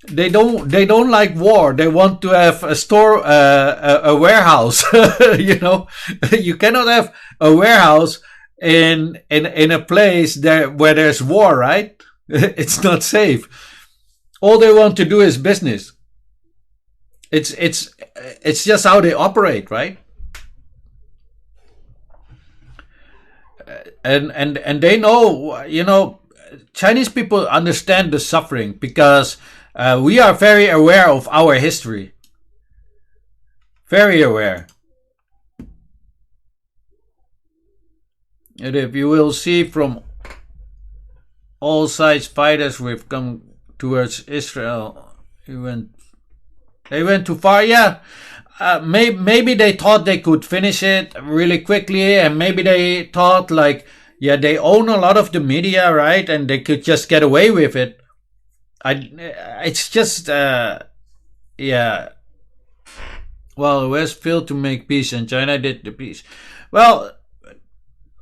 They don't like war. They want to have a store, a warehouse. You know, you cannot have a warehouse in a place there where there's war, right? It's not safe. All they want to do is business. It's just how they operate, right? And they know, you know, Chinese people understand the suffering because we are very aware of our history. Very aware. And if you will see from all sides, fighters have come towards Israel. They went too far, yeah. Maybe they thought they could finish it really quickly, and maybe they thought like, yeah, they own a lot of the media, right? And they could just get away with it. It's just, yeah. Well, the West failed to make peace, and China did the peace. Well,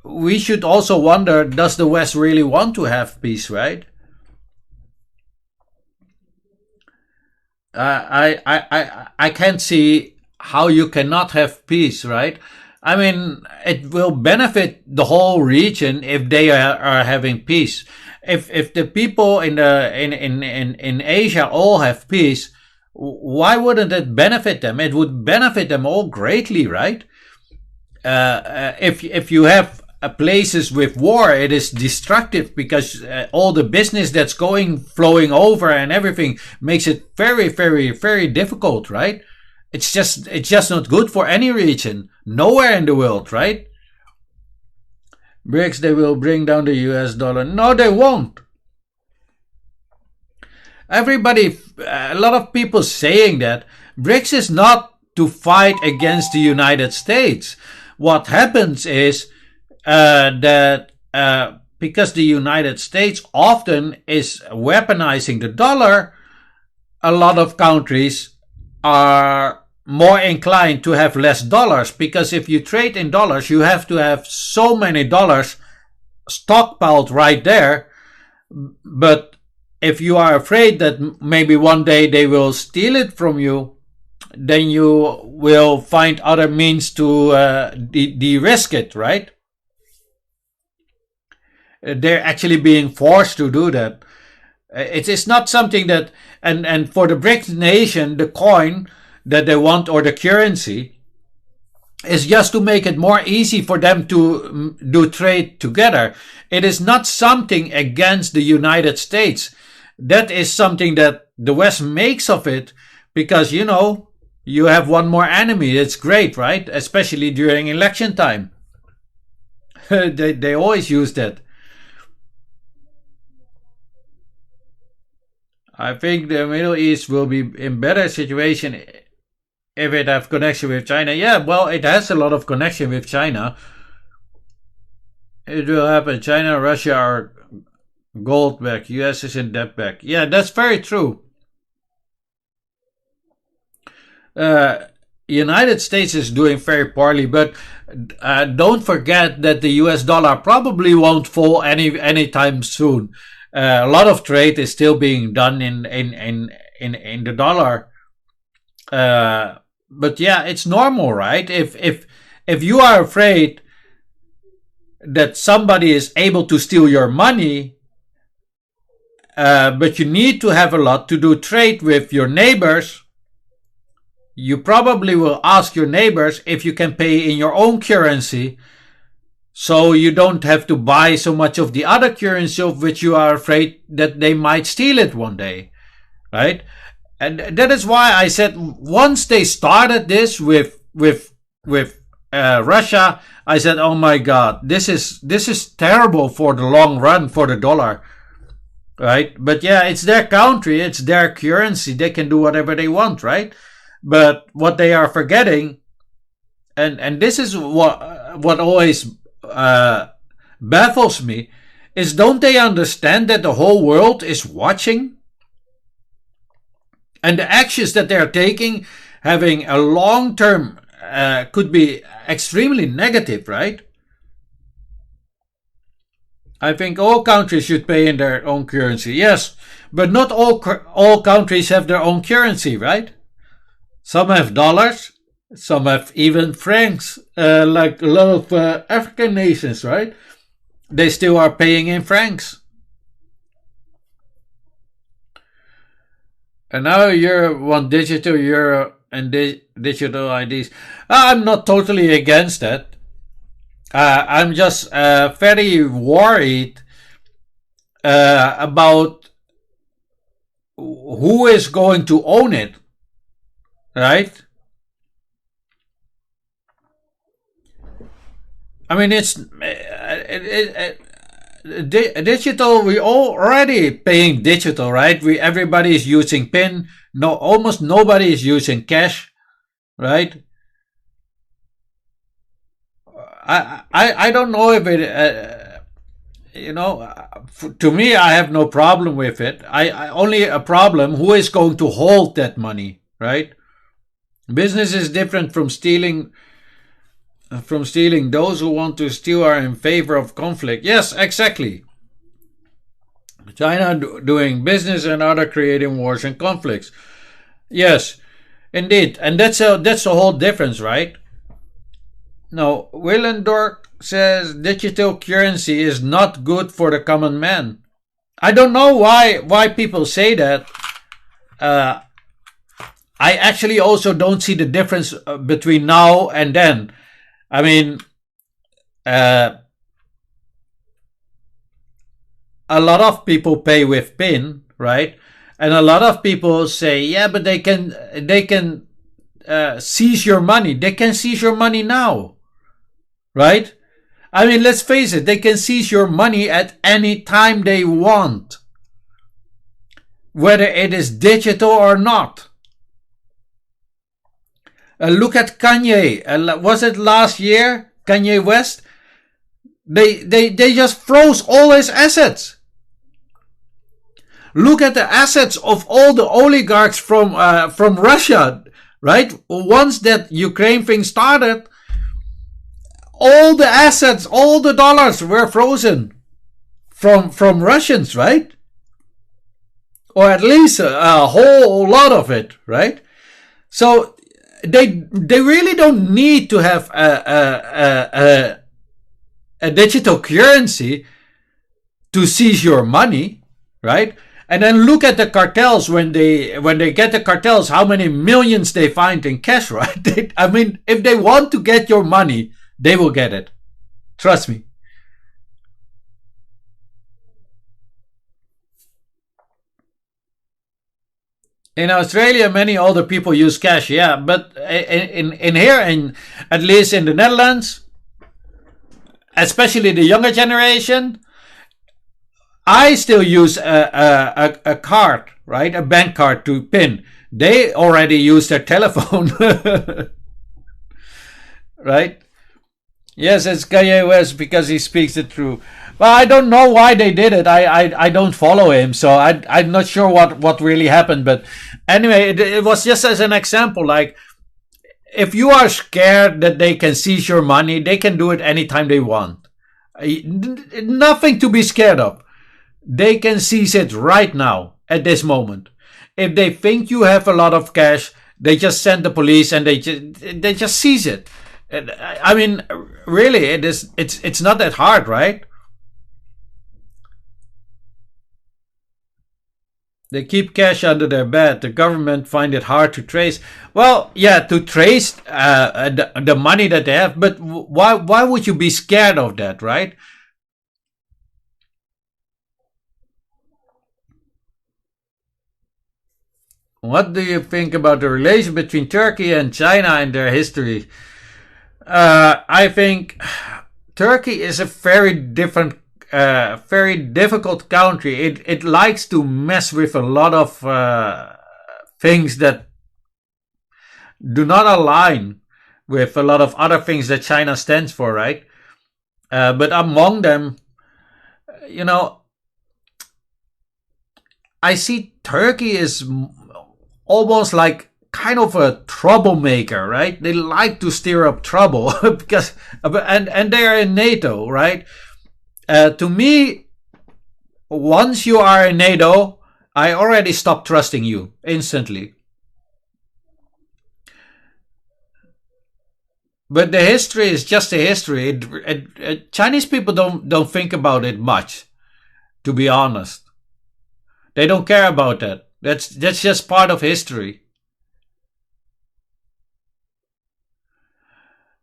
we should also wonder: does the West really want to have peace, right? I can't see how you cannot have peace, right? I mean, it will benefit the whole region if they are having peace. If the people in Asia all have peace, why wouldn't it benefit them? It would benefit them all greatly, right? If you have places with war, it is destructive because all the business that's flowing over and everything makes it very, very, very difficult, right? It's just not good for any region, nowhere in the world, right? BRICS, they will bring down the US dollar. No, they won't. Everybody, a lot of people saying that BRICS is not to fight against the United States. What happens is that because the United States often is weaponizing the dollar, a lot of countries are more inclined to have less dollars, because if you trade in dollars, you have to have so many dollars stockpiled right there. But if you are afraid that maybe one day they will steal it from you, then you will find other means to de-risk it, right? They're actually being forced to do that. It is not something that, and for the BRICS nation, the coin that they want, or the currency, is just to make it more easy for them to do trade together. It is not something against the United States. That is something that the West makes of it because, you know, You have one more enemy. It's great, right? Especially during election time. They always use that. I think the Middle East will be in better situation if it have connection with China. Yeah, well, it has a lot of connection with China. It will happen. China, Russia are gold back. US is in debt back. Yeah, that's very true. Uh, United States is doing very poorly, but don't forget that the US dollar probably won't fall anytime soon. A lot of trade is still being done in the dollar. But yeah, it's normal, right? If you are afraid that somebody is able to steal your money, but you need to have a lot to do trade with your neighbors, you probably will ask your neighbors if you can pay in your own currency, so you don't have to buy so much of the other currency of which you are afraid that they might steal it one day, right? And that is why I said once they started this with Russia, I said, oh my God, this is terrible for the long run for the dollar, right? But yeah, it's their country, it's their currency, they can do whatever they want, right? But what they are forgetting, and this is what always baffles me, is don't they understand that the whole world is watching? And the actions that they're taking, having a long term, could be extremely negative, right? I think all countries should pay in their own currency, yes, but not all countries have their own currency, right? Some have dollars, some have even francs, like a lot of African nations, right? They still are paying in francs. And now you want digital euro and digital IDs. I'm not totally against that. I'm just very worried about who is going to own it, right? I mean, digital. We already paying digital, right? Everybody is using PIN. No, almost nobody is using cash, right? I don't know if it. To me, I have no problem with it. I only a problem who is going to hold that money, right? Business is different from stealing. Those who want to steal are in favor of conflict. Yes, exactly. China doing business and other creating wars and conflicts. Yes, indeed, and that's a whole difference, right? No, Willendorf says digital currency is not good for the common man. I don't know why people say that. I actually also don't see the difference between now and then. I mean, a lot of people pay with PIN, right? And a lot of people say, yeah, but they can seize your money. They can seize your money now, right? I mean, let's face it, they can seize your money at any time they want, whether it is digital or not. Look at Kanye. Was it last year? Kanye West? They just froze all his assets. Look at the assets of all the oligarchs from Russia, right? Once that Ukraine thing started, all the assets, all the dollars were frozen from Russians, right? Or at least a whole lot of it, right? So they really don't need to have a digital currency to seize your money, right? And then look at the cartels when they get the cartels, how many millions they find in cash, right? I mean, if they want to get your money, they will get it. Trust me. In Australia, many older people use cash. Yeah, but in here, in at least in the Netherlands, especially the younger generation, I still use a card, right? A bank card to PIN. They already use their telephone, right? Yes, it's Kanye West because he speaks the truth. Well, I don't know why they did it. I don't follow him, so I'm not sure what really happened. But anyway, it was just as an example. Like, if you are scared that they can seize your money, they can do it anytime they want. Nothing to be scared of. They can seize it right now, at this moment. If they think you have a lot of cash, they just send the police and they just seize it. I mean, really, it's not that hard, right? They keep cash under their bed. The government find it hard to trace. Well, yeah, to trace the money that they have. But why would you be scared of that, right? What do you think about the relation between Turkey and China and their history? I think Turkey is a very difficult country. It likes to mess with a lot of things that do not align with a lot of other things that China stands for, right? But among them, you know, I see Turkey is almost like kind of a troublemaker, right? They like to stir up trouble because and they are in NATO, right? To me, once you are in NATO, I already stopped trusting you instantly. But the history is just a history. Chinese people don't think about it much, to be honest. They don't care about that. That's just part of history.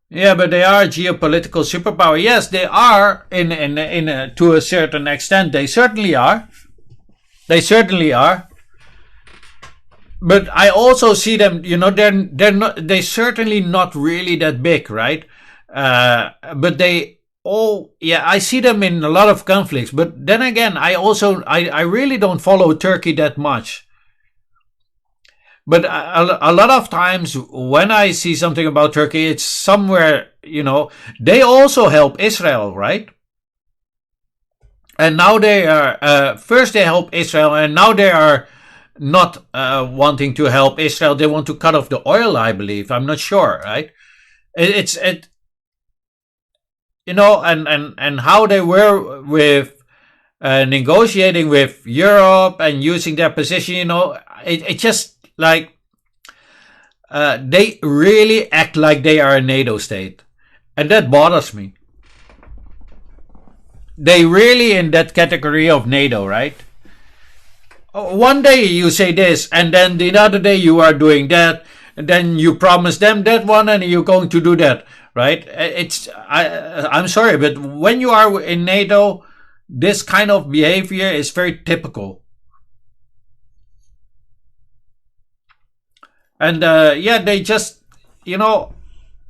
Yeah, but they are a geopolitical superpower. Yes, they are to a certain extent. They certainly are. They certainly are. But I also see them. You know, they're certainly not really that big, right? But they all, yeah, I see them in a lot of conflicts. But then again, I really don't follow Turkey that much. But a lot of times when I see something about Turkey, it's somewhere, you know, they also help Israel, right? And now they are, first they help Israel, and now they are not wanting to help Israel. They want to cut off the oil, I believe. I'm not sure, right? You know, and how they were with negotiating with Europe and using their position, you know, it just like they really act like they are a NATO state, and that bothers me. They really in that category of NATO, right? One day you say this, and then the other day you are doing that, and then you promise them that one, and you're going to do that, right? I'm sorry, but when you are in NATO, this kind of behavior is very typical. And yeah, they just, you know,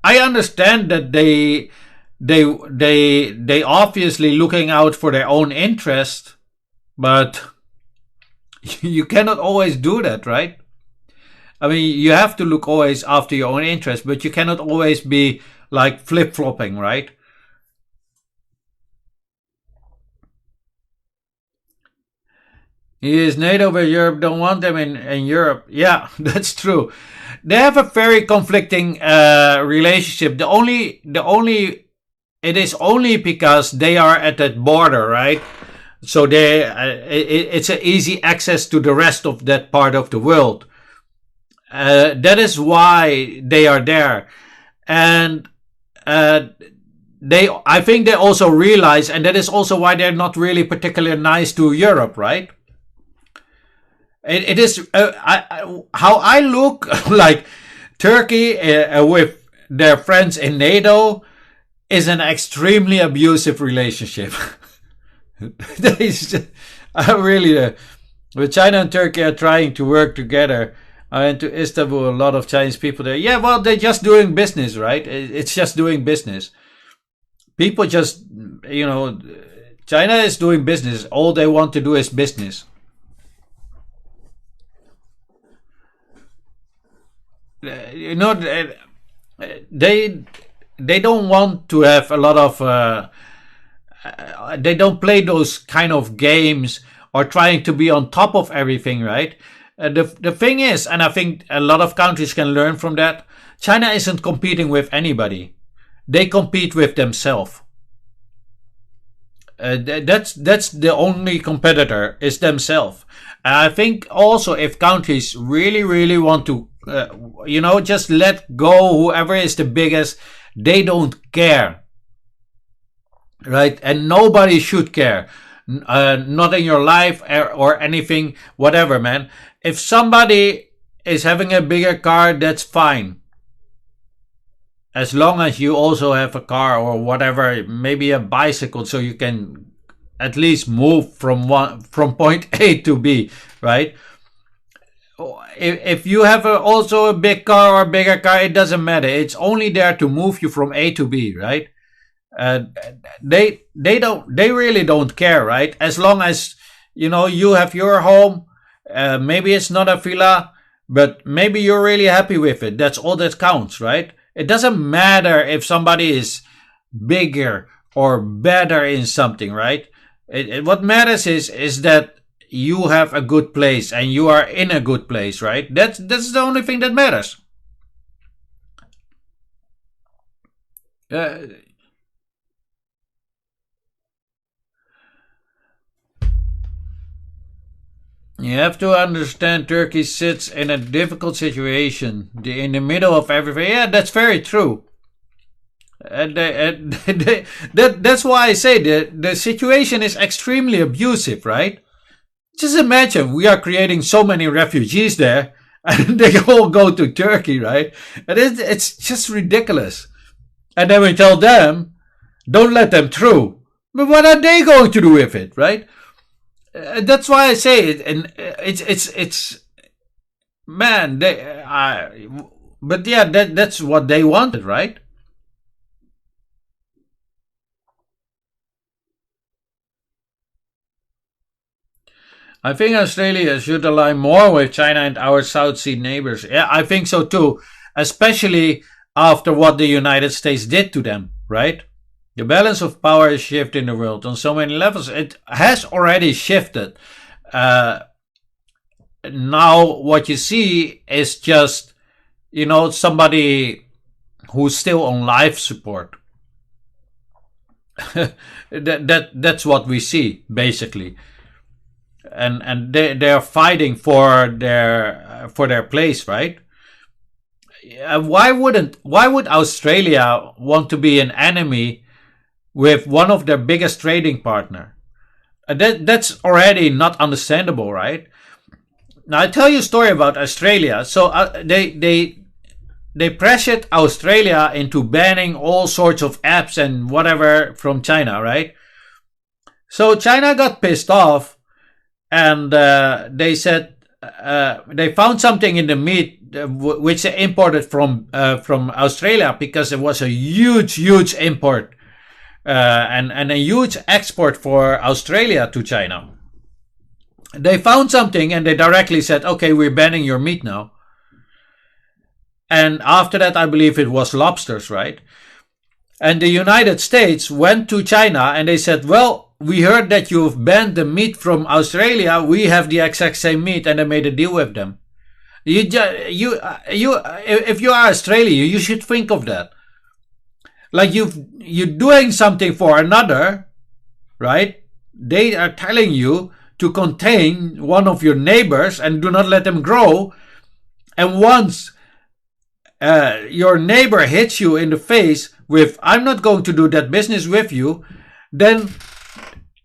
I understand that they obviously looking out for their own interest, but you cannot always do that, right? I mean, you have to look always after your own interest, but you cannot always be like flip-flopping, right? He is NATO, but Europe don't want them in Europe. Yeah, that's true. They have a very conflicting relationship. It is only because they are at that border, right? So it's an easy access to the rest of that part of the world. That is why they are there, and I think they also realize, and that is also why they're not really particularly nice to Europe, right? It is how I look like Turkey with their friends in NATO is an extremely abusive relationship. That is really But China and Turkey are trying to work together. I went to Istanbul, a lot of Chinese people there. Yeah, well, they're just doing business, right? It's just doing business. People just, you know, China is doing business. All they want to do is business. You know, they they don't want to have a lot of. They don't play those kind of games or trying to be on top of everything, right? The thing is, and I think a lot of countries can learn from that. China isn't competing with anybody; they compete with themselves. That's the only competitor is themselves. And I think also if countries really want to, just let go whoever is the biggest, they don't care, right? And nobody should care. Not in your life or anything, whatever, man. If somebody is having a bigger car, that's fine. As long as you also have a car or whatever, maybe a bicycle, so you can at least move from point A to B, right? If you have also a big car or a bigger car, it doesn't matter. It's only there to move you from A to B, right? Uh, they really don't care, right? As long as you have your home, maybe it's not a villa, but maybe you're really happy with it. That's all that counts, right? It doesn't matter if somebody is bigger or better in something, right? What matters is that you have a good place and you are in a good place, right? That's the only thing that matters. Uh, You have to understand Turkey sits in a difficult situation, in the middle of everything. Yeah, that's very true. That's why I say the situation is extremely abusive, right? Just imagine we are creating so many refugees there, and they all go to Turkey, right? And it's just ridiculous. And then we tell them, don't let them through. But what are they going to do with it, right? That's why I say it, and it's man. But yeah, that's what they wanted, right? I think Australia should align more with China and our South Sea neighbors. Yeah, I think so too, especially after what the United States did to them, right? The balance of power is shifting in the world on so many levels. It has already shifted. Uh, Now, what you see is just, somebody who's still on life support. That's what we see basically, and they are fighting for their place, right? Why would Australia want to be an enemy with one of their biggest trading partner? That's already not understandable, right? Now I tell you a story about Australia. So they pressured Australia into banning all sorts of apps and whatever from China, right? So China got pissed off, and they said they found something in the meat which they imported from Australia, because it was a huge import, and a huge export for Australia to China. They found something and they directly said, "Okay, we're banning your meat now." And after that, I believe it was lobsters, right? And the United States went to China and they said, "Well, we heard that you've banned the meat from Australia. We have the exact same meat," and they made a deal with them. If you are Australia, you should think of that. Like you're doing something for another, right? They are telling you to contain one of your neighbors and do not let them grow. And once your neighbor hits you in the face with, "I'm not going to do that business with you," then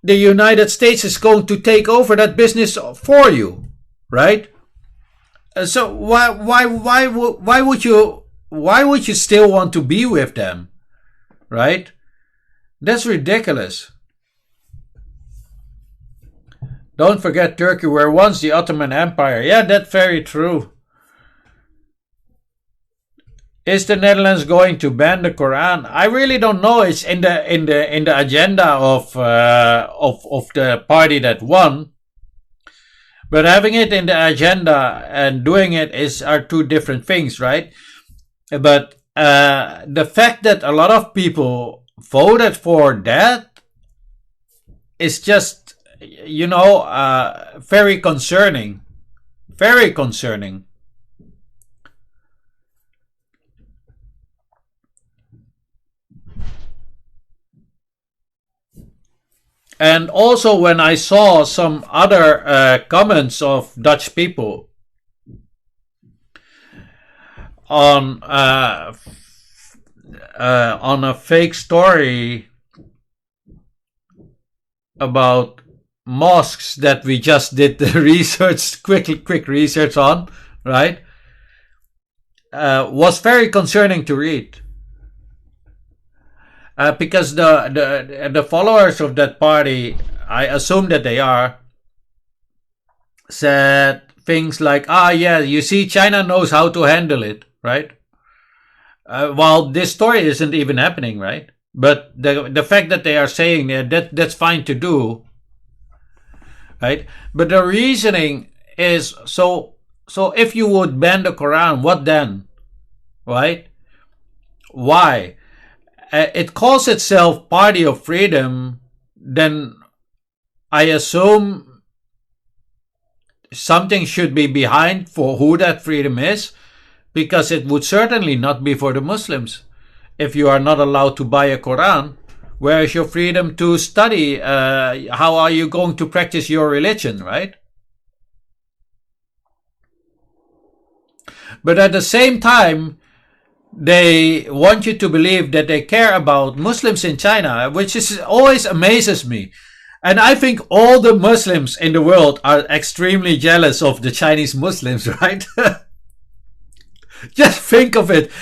the United States is going to take over that business for you, right? So why would you still want to be with them, right? That's ridiculous. Don't forget Turkey were once the Ottoman Empire. Yeah, that's very true. Is the Netherlands going to ban the Quran? I really don't know. It's in the agenda of the party that won. But having it in the agenda and doing it are two different things, right? But the fact that a lot of people voted for that is just, very concerning. Very concerning. And also when I saw some other comments of Dutch people on a fake story about mosques that we just did the research, quick research on, right? Was very concerning to read. Because the followers of that party, I assume that they are, said things like, yeah, you see, China knows how to handle it, right? While this story isn't even happening, right? But the fact that they are saying that's fine to do, right? But the reasoning is, so if you would ban the Quran, what then, right? Why? It calls itself Party of Freedom, then I assume something should be behind for who that freedom is, because it would certainly not be for the Muslims. If you are not allowed to buy a Quran, where is your freedom to study? How are you going to practice your religion, right? But at the same time, they want you to believe that they care about Muslims in China, which always amazes me. And I think all the Muslims in the world are extremely jealous of the Chinese Muslims, right? Just think of it.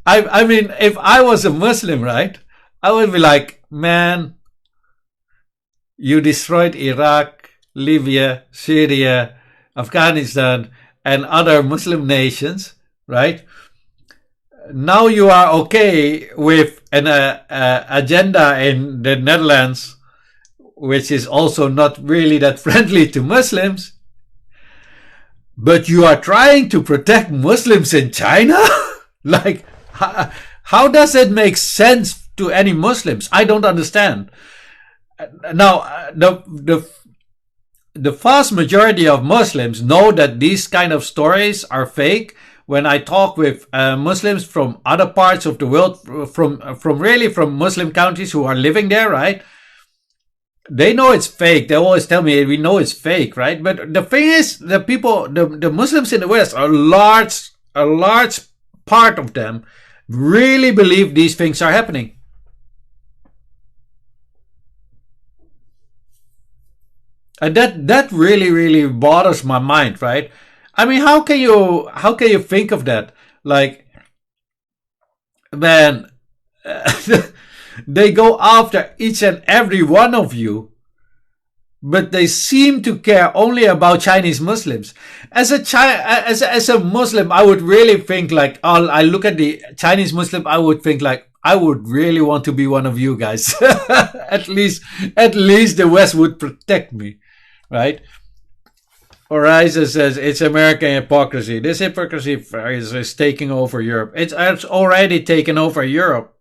I mean, if I was a Muslim, right, I would be like, man, you destroyed Iraq, Libya, Syria, Afghanistan, and other Muslim nations, right? Now you are okay with an agenda in the Netherlands, which is also not really that friendly to Muslims, but you are trying to protect Muslims in China? Like, how does it make sense to any Muslims? I don't understand. Now, the vast majority of Muslims know that these kind of stories are fake. When I talk with Muslims from other parts of the world, from Muslim countries who are living there, right? They know it's fake. They always tell me, we know it's fake, right? But the thing is, the Muslims in the West, a large part of them really believe these things are happening. And that really bothers my mind, right? I mean, how can you think of that? Like, man, they go after each and every one of you, but they seem to care only about Chinese Muslims. As a Muslim, I would really think like, I look at the Chinese Muslim, I would think like, I would really want to be one of you guys. at least the West would protect me, right? Oriza says it's American hypocrisy. This hypocrisy is taking over Europe. It's already taken over Europe.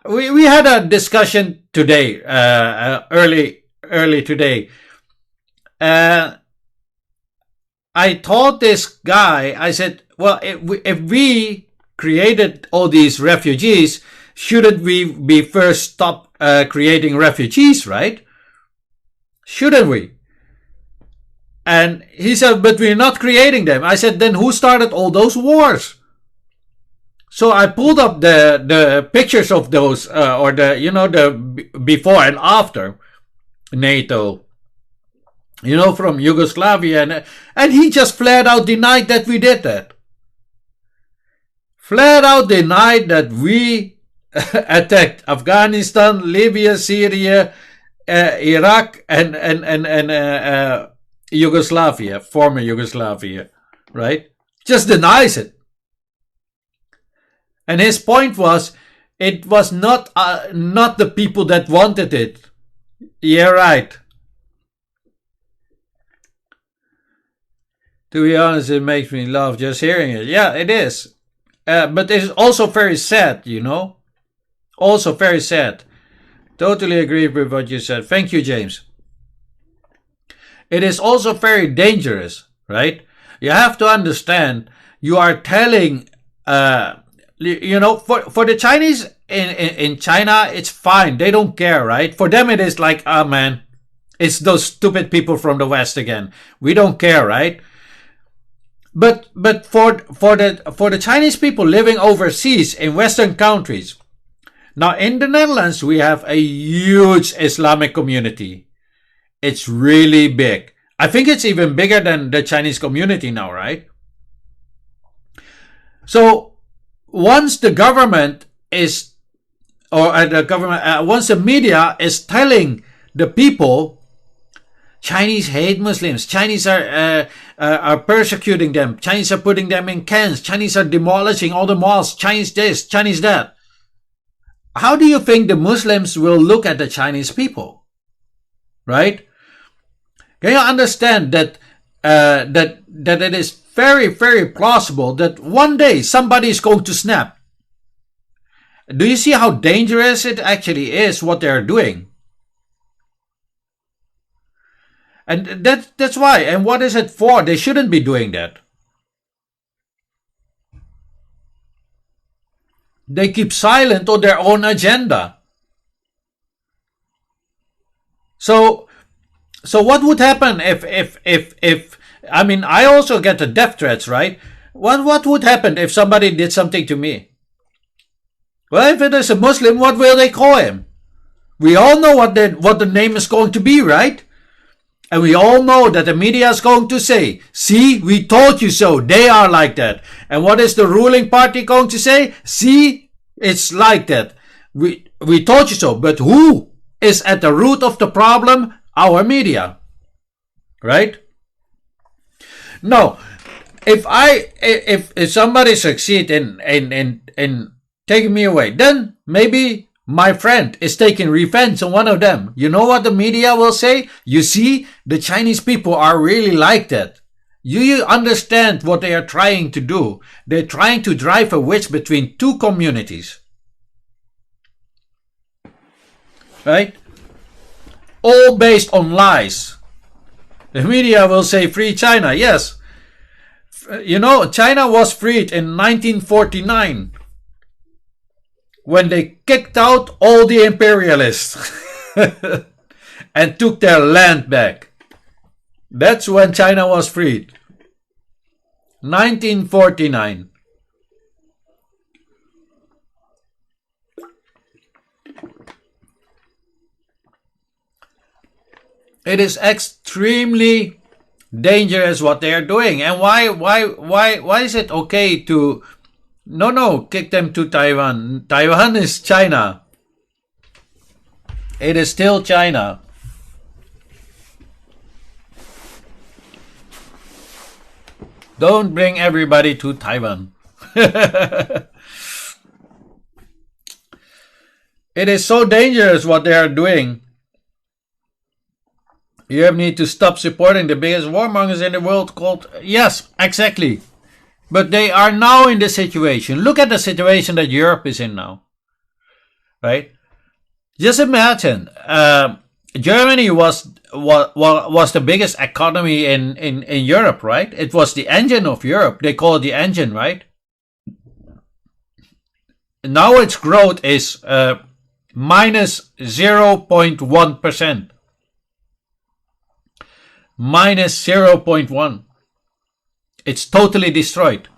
We had a discussion today, early today. I told this guy, I said, well, if we created all these refugees, shouldn't we be first stop creating refugees, right? Shouldn't we? And he said, but we're not creating them. I said, then who started all those wars? So I pulled up the pictures of those, or the before and after NATO, from Yugoslavia. And he just flat out denied that we did that. Flat out denied that we attacked Afghanistan, Libya, Syria, Iraq and Yugoslavia, former Yugoslavia, right? Just denies it. And his point was, it was not the people that wanted it. Yeah, right. To be honest, it makes me laugh just hearing it. Yeah, it is. But it's also very sad, you know? Also very sad. Totally agree with what you said. Thank you, James. It is also very dangerous, right? You have to understand, you are telling, for the Chinese in China, it's fine. They don't care, right? For them, it is like, ah, man, it's those stupid people from the West again. We don't care, right? But for the Chinese people living overseas in Western countries, now in the Netherlands we have a huge Islamic community. It's really big. I think it's even bigger than the Chinese community now, right? So once the government is, once the media is telling the people, Chinese hate Muslims, Chinese are persecuting them, Chinese are putting them in camps, Chinese are demolishing all the mosques, Chinese this, Chinese that. How do you think the Muslims will look at the Chinese people? Right? Can you understand that that it is very, very plausible that one day somebody is going to snap? Do you see how dangerous it actually is what they're doing? And that's why. And what is it for? They shouldn't be doing that. They keep silent on their own agenda. So what would happen if I mean, I also get the death threats, right? What would happen if somebody did something to me? Well, if it is a Muslim, what will they call him? We all know what the name is going to be, right? And we all know that the media is going to say, see, we told you so. They are like that. And what is the ruling party going to say? See, it's like that. We told you so. But who is at the root of the problem? Our media. Right? No. If somebody succeed in taking me away, then maybe my friend is taking revenge on one of them. You know what the media will say? You see, the Chinese people are really like that. You understand what they are trying to do? They're trying to drive a wedge between two communities. Right? All based on lies. The media will say free China. Yes. You know, China was freed in 1949. When they kicked out all the imperialists and took their land back. That's when China was freed. 1949. It is extremely dangerous what they are doing. And why is it okay to No, kick them to Taiwan. Taiwan is China. It is still China. Don't bring everybody to Taiwan. It is so dangerous what they are doing. You need to stop supporting the biggest warmongers in the world called... Yes, exactly. But they are now in the situation. Look at the situation that Europe is in now. Right? Just imagine. Germany was the biggest economy in Europe, right? It was the engine of Europe. They call it the engine, right? Now its growth is minus 0.1%. Minus 0.1. It's totally destroyed.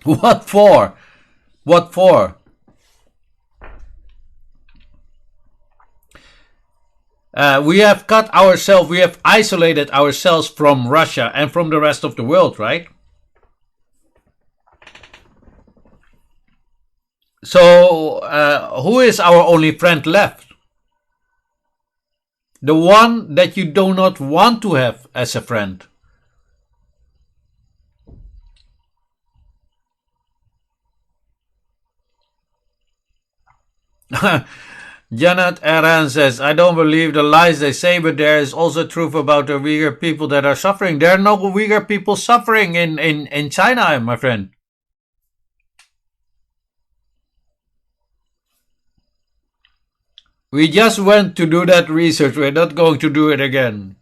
What for? What for? We have we have isolated ourselves from Russia and from the rest of the world, right? So, who is our only friend left? The one that you do not want to have as a friend. Janet Aran says, I don't believe the lies they say, but there is also truth about the Uyghur people that are suffering. There are no Uyghur people suffering in China, my friend. We just went to do that research. We're not going to do it again.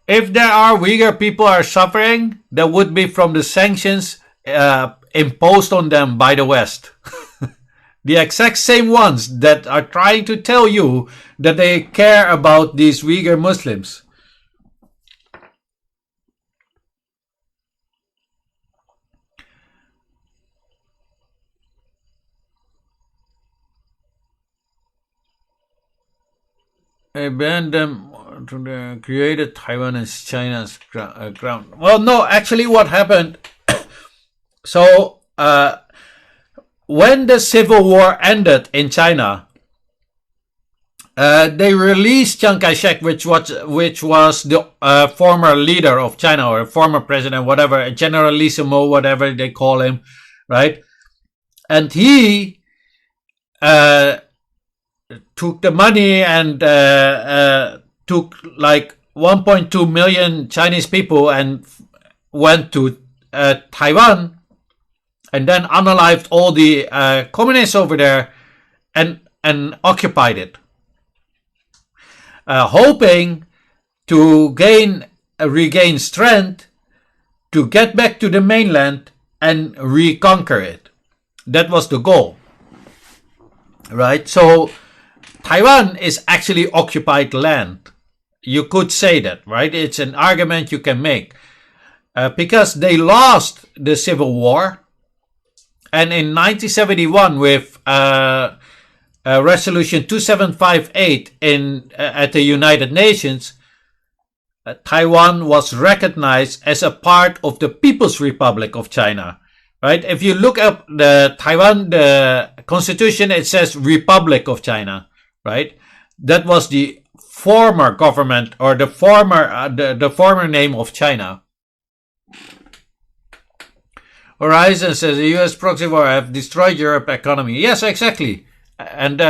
If there are Uyghur people are suffering, that would be from the sanctions imposed on them by the West. The exact same ones that are trying to tell you that they care about these Uyghur Muslims. They banned them to the created Taiwan as China's ground. Well, no, actually what happened, so when the civil war ended in China, they released Chiang Kai-shek, which was the former leader of China, or former president, whatever, Generalissimo, whatever they call him, right? And he took the money and took like 1.2 million Chinese people and went to Taiwan, and then unalived all the communists over there and occupied it, hoping to regain strength to get back to the mainland and reconquer it. That was the goal, right? So Taiwan is actually occupied land. You could say that, right? It's an argument you can make. Because they lost the Civil War. And in 1971, with Resolution 2758 at the United Nations, Taiwan was recognized as a part of the People's Republic of China. Right? If you look up the Taiwan, the constitution, it says Republic of China. Right? That was the former government, or the former name of China. Horizon says the U.S. proxy war have destroyed Europe's economy. Yes, exactly, and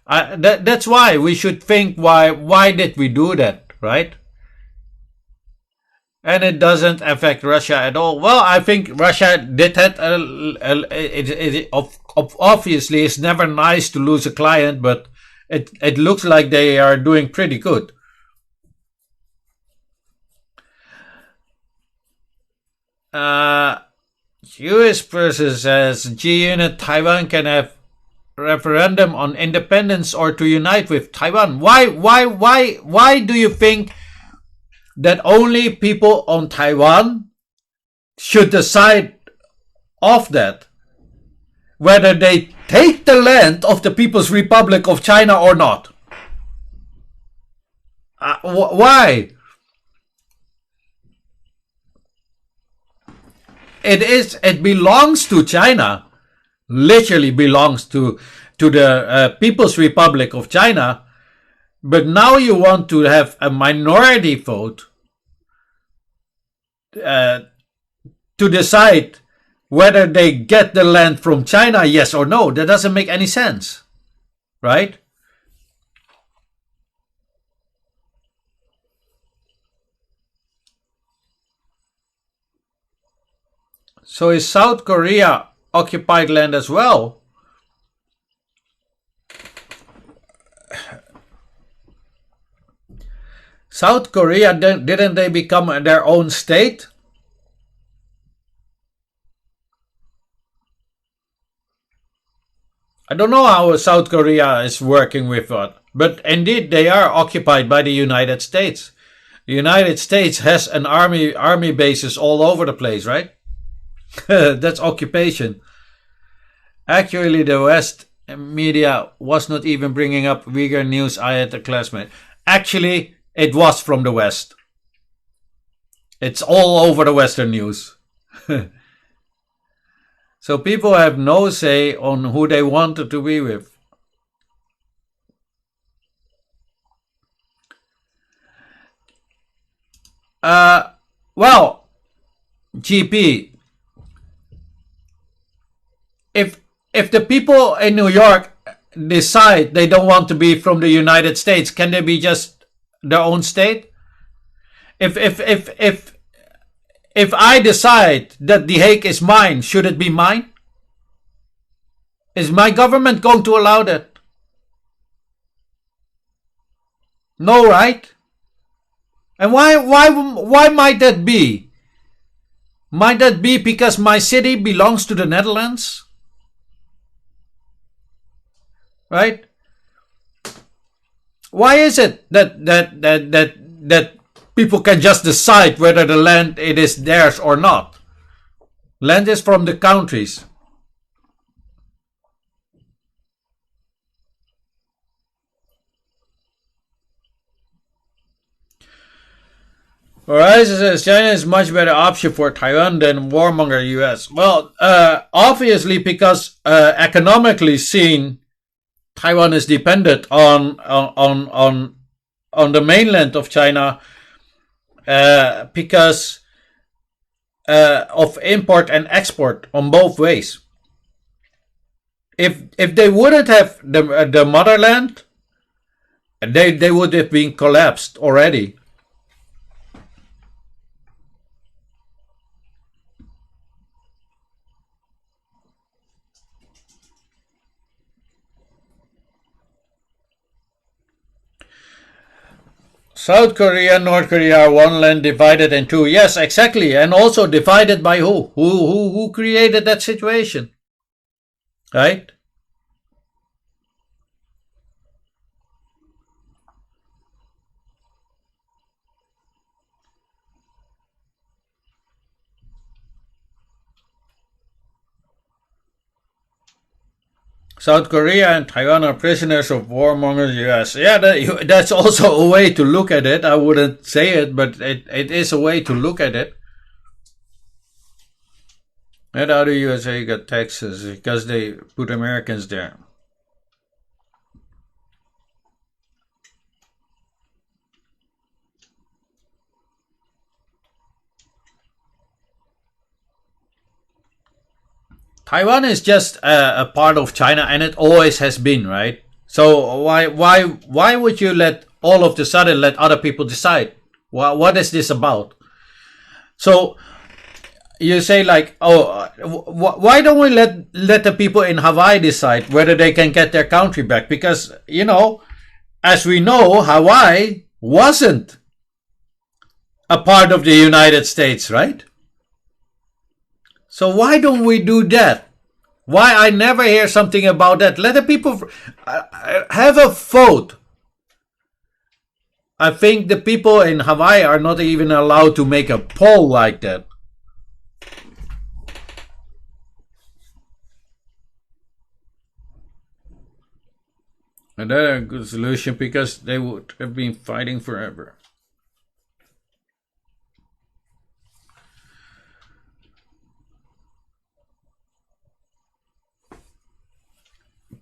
that's why we should think why did we do that, right? And it doesn't affect Russia at all. Well, I think Russia did that. Obviously, it's never nice to lose a client, but it looks like they are doing pretty good. US person says G-Unit Taiwan can have referendum on independence or to unite with Taiwan. Why do you think that only people on Taiwan should decide of that, whether they take the land of the People's Republic of China or not? Why? It belongs to China, literally belongs to the People's Republic of China. But now you want to have a minority vote to decide whether they get the land from China, yes or no. That doesn't make any sense, right? So is South Korea occupied land as well? South Korea, didn't they become their own state? I don't know how South Korea is working with that, but indeed they are occupied by the United States. The United States has an army bases all over the place, right? That's occupation. Actually, the West media was not even bringing up Uyghur news. I had a classmate. Actually, it was from the West. It's all over the Western news. So people have no say on who they wanted to be with. Well, GP, if if the people in New York decide they don't want to be from the United States, can they be just their own state? If I decide that The Hague is mine, should it be mine? Is my government going to allow that? No, right? And why might that be? Might that be because my city belongs to the Netherlands? Right? Why is it that people can just decide whether the land it is theirs or not? Land is from the countries. Verizon says China is a much better option for Taiwan than warmonger US. Well, obviously because economically seen, Taiwan is dependent on the mainland of China because of import and export on both ways. If they wouldn't have the motherland, they would have been collapsed already. South Korea and North Korea are one land divided in two. Yes, exactly. And also divided by who? Who created that situation? Right? South Korea and Taiwan are prisoners of warmongers US. Yeah, that's also a way to look at it. I wouldn't say it, but it is a way to look at it. And how do USA got taxes? Because they put Americans there. Taiwan is just a part of China, and it always has been, right? So why would you let all of the sudden let other people decide? What is this about? So you say like, oh, why don't we let the people in Hawaii decide whether they can get their country back? Because as we know, Hawaii wasn't a part of the United States, right? So why don't we do that? Why I never hear something about that? Let the people have a vote. I think the people in Hawaii are not even allowed to make a poll like that. And that's a good solution because they would have been fighting forever.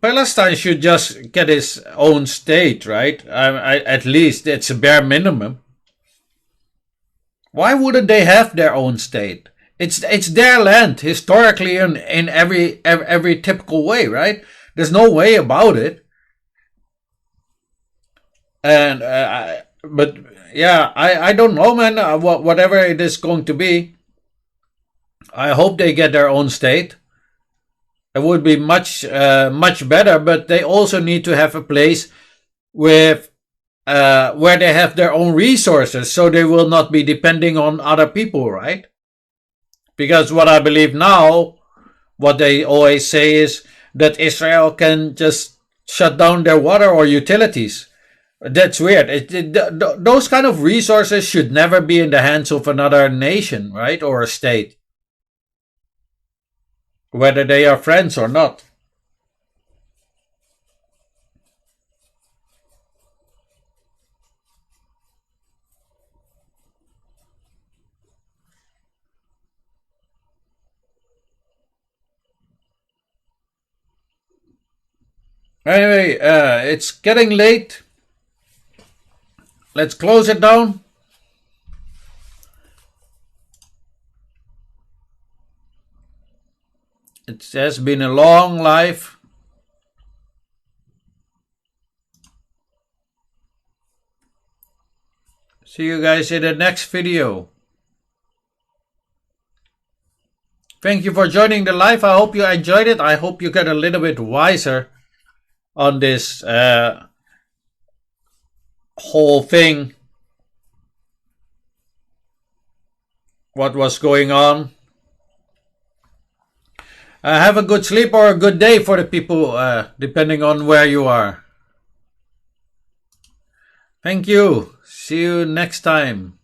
Palestine should just get its own state, right? At least it's a bare minimum. Why wouldn't they have their own state? It's their land historically in every typical way, right? There's no way about it. And but yeah, I don't know, man. Whatever it is going to be, I hope they get their own state. It would be much better, but they also need to have a place with where they have their own resources, so they will not be depending on other people, right? Because what I believe now, what they always say is that Israel can just shut down their water or utilities. That's weird. Those kind of resources should never be in the hands of another nation, right? Or a state. Whether they are friends or not. Anyway, it's getting late. Let's close it down. It has been a long life. See you guys in the next video. Thank you for joining the live. I hope you enjoyed it. I hope you get a little bit wiser on this whole thing. What was going on. Have a good sleep or a good day for the people, depending on where you are. Thank you. See you next time.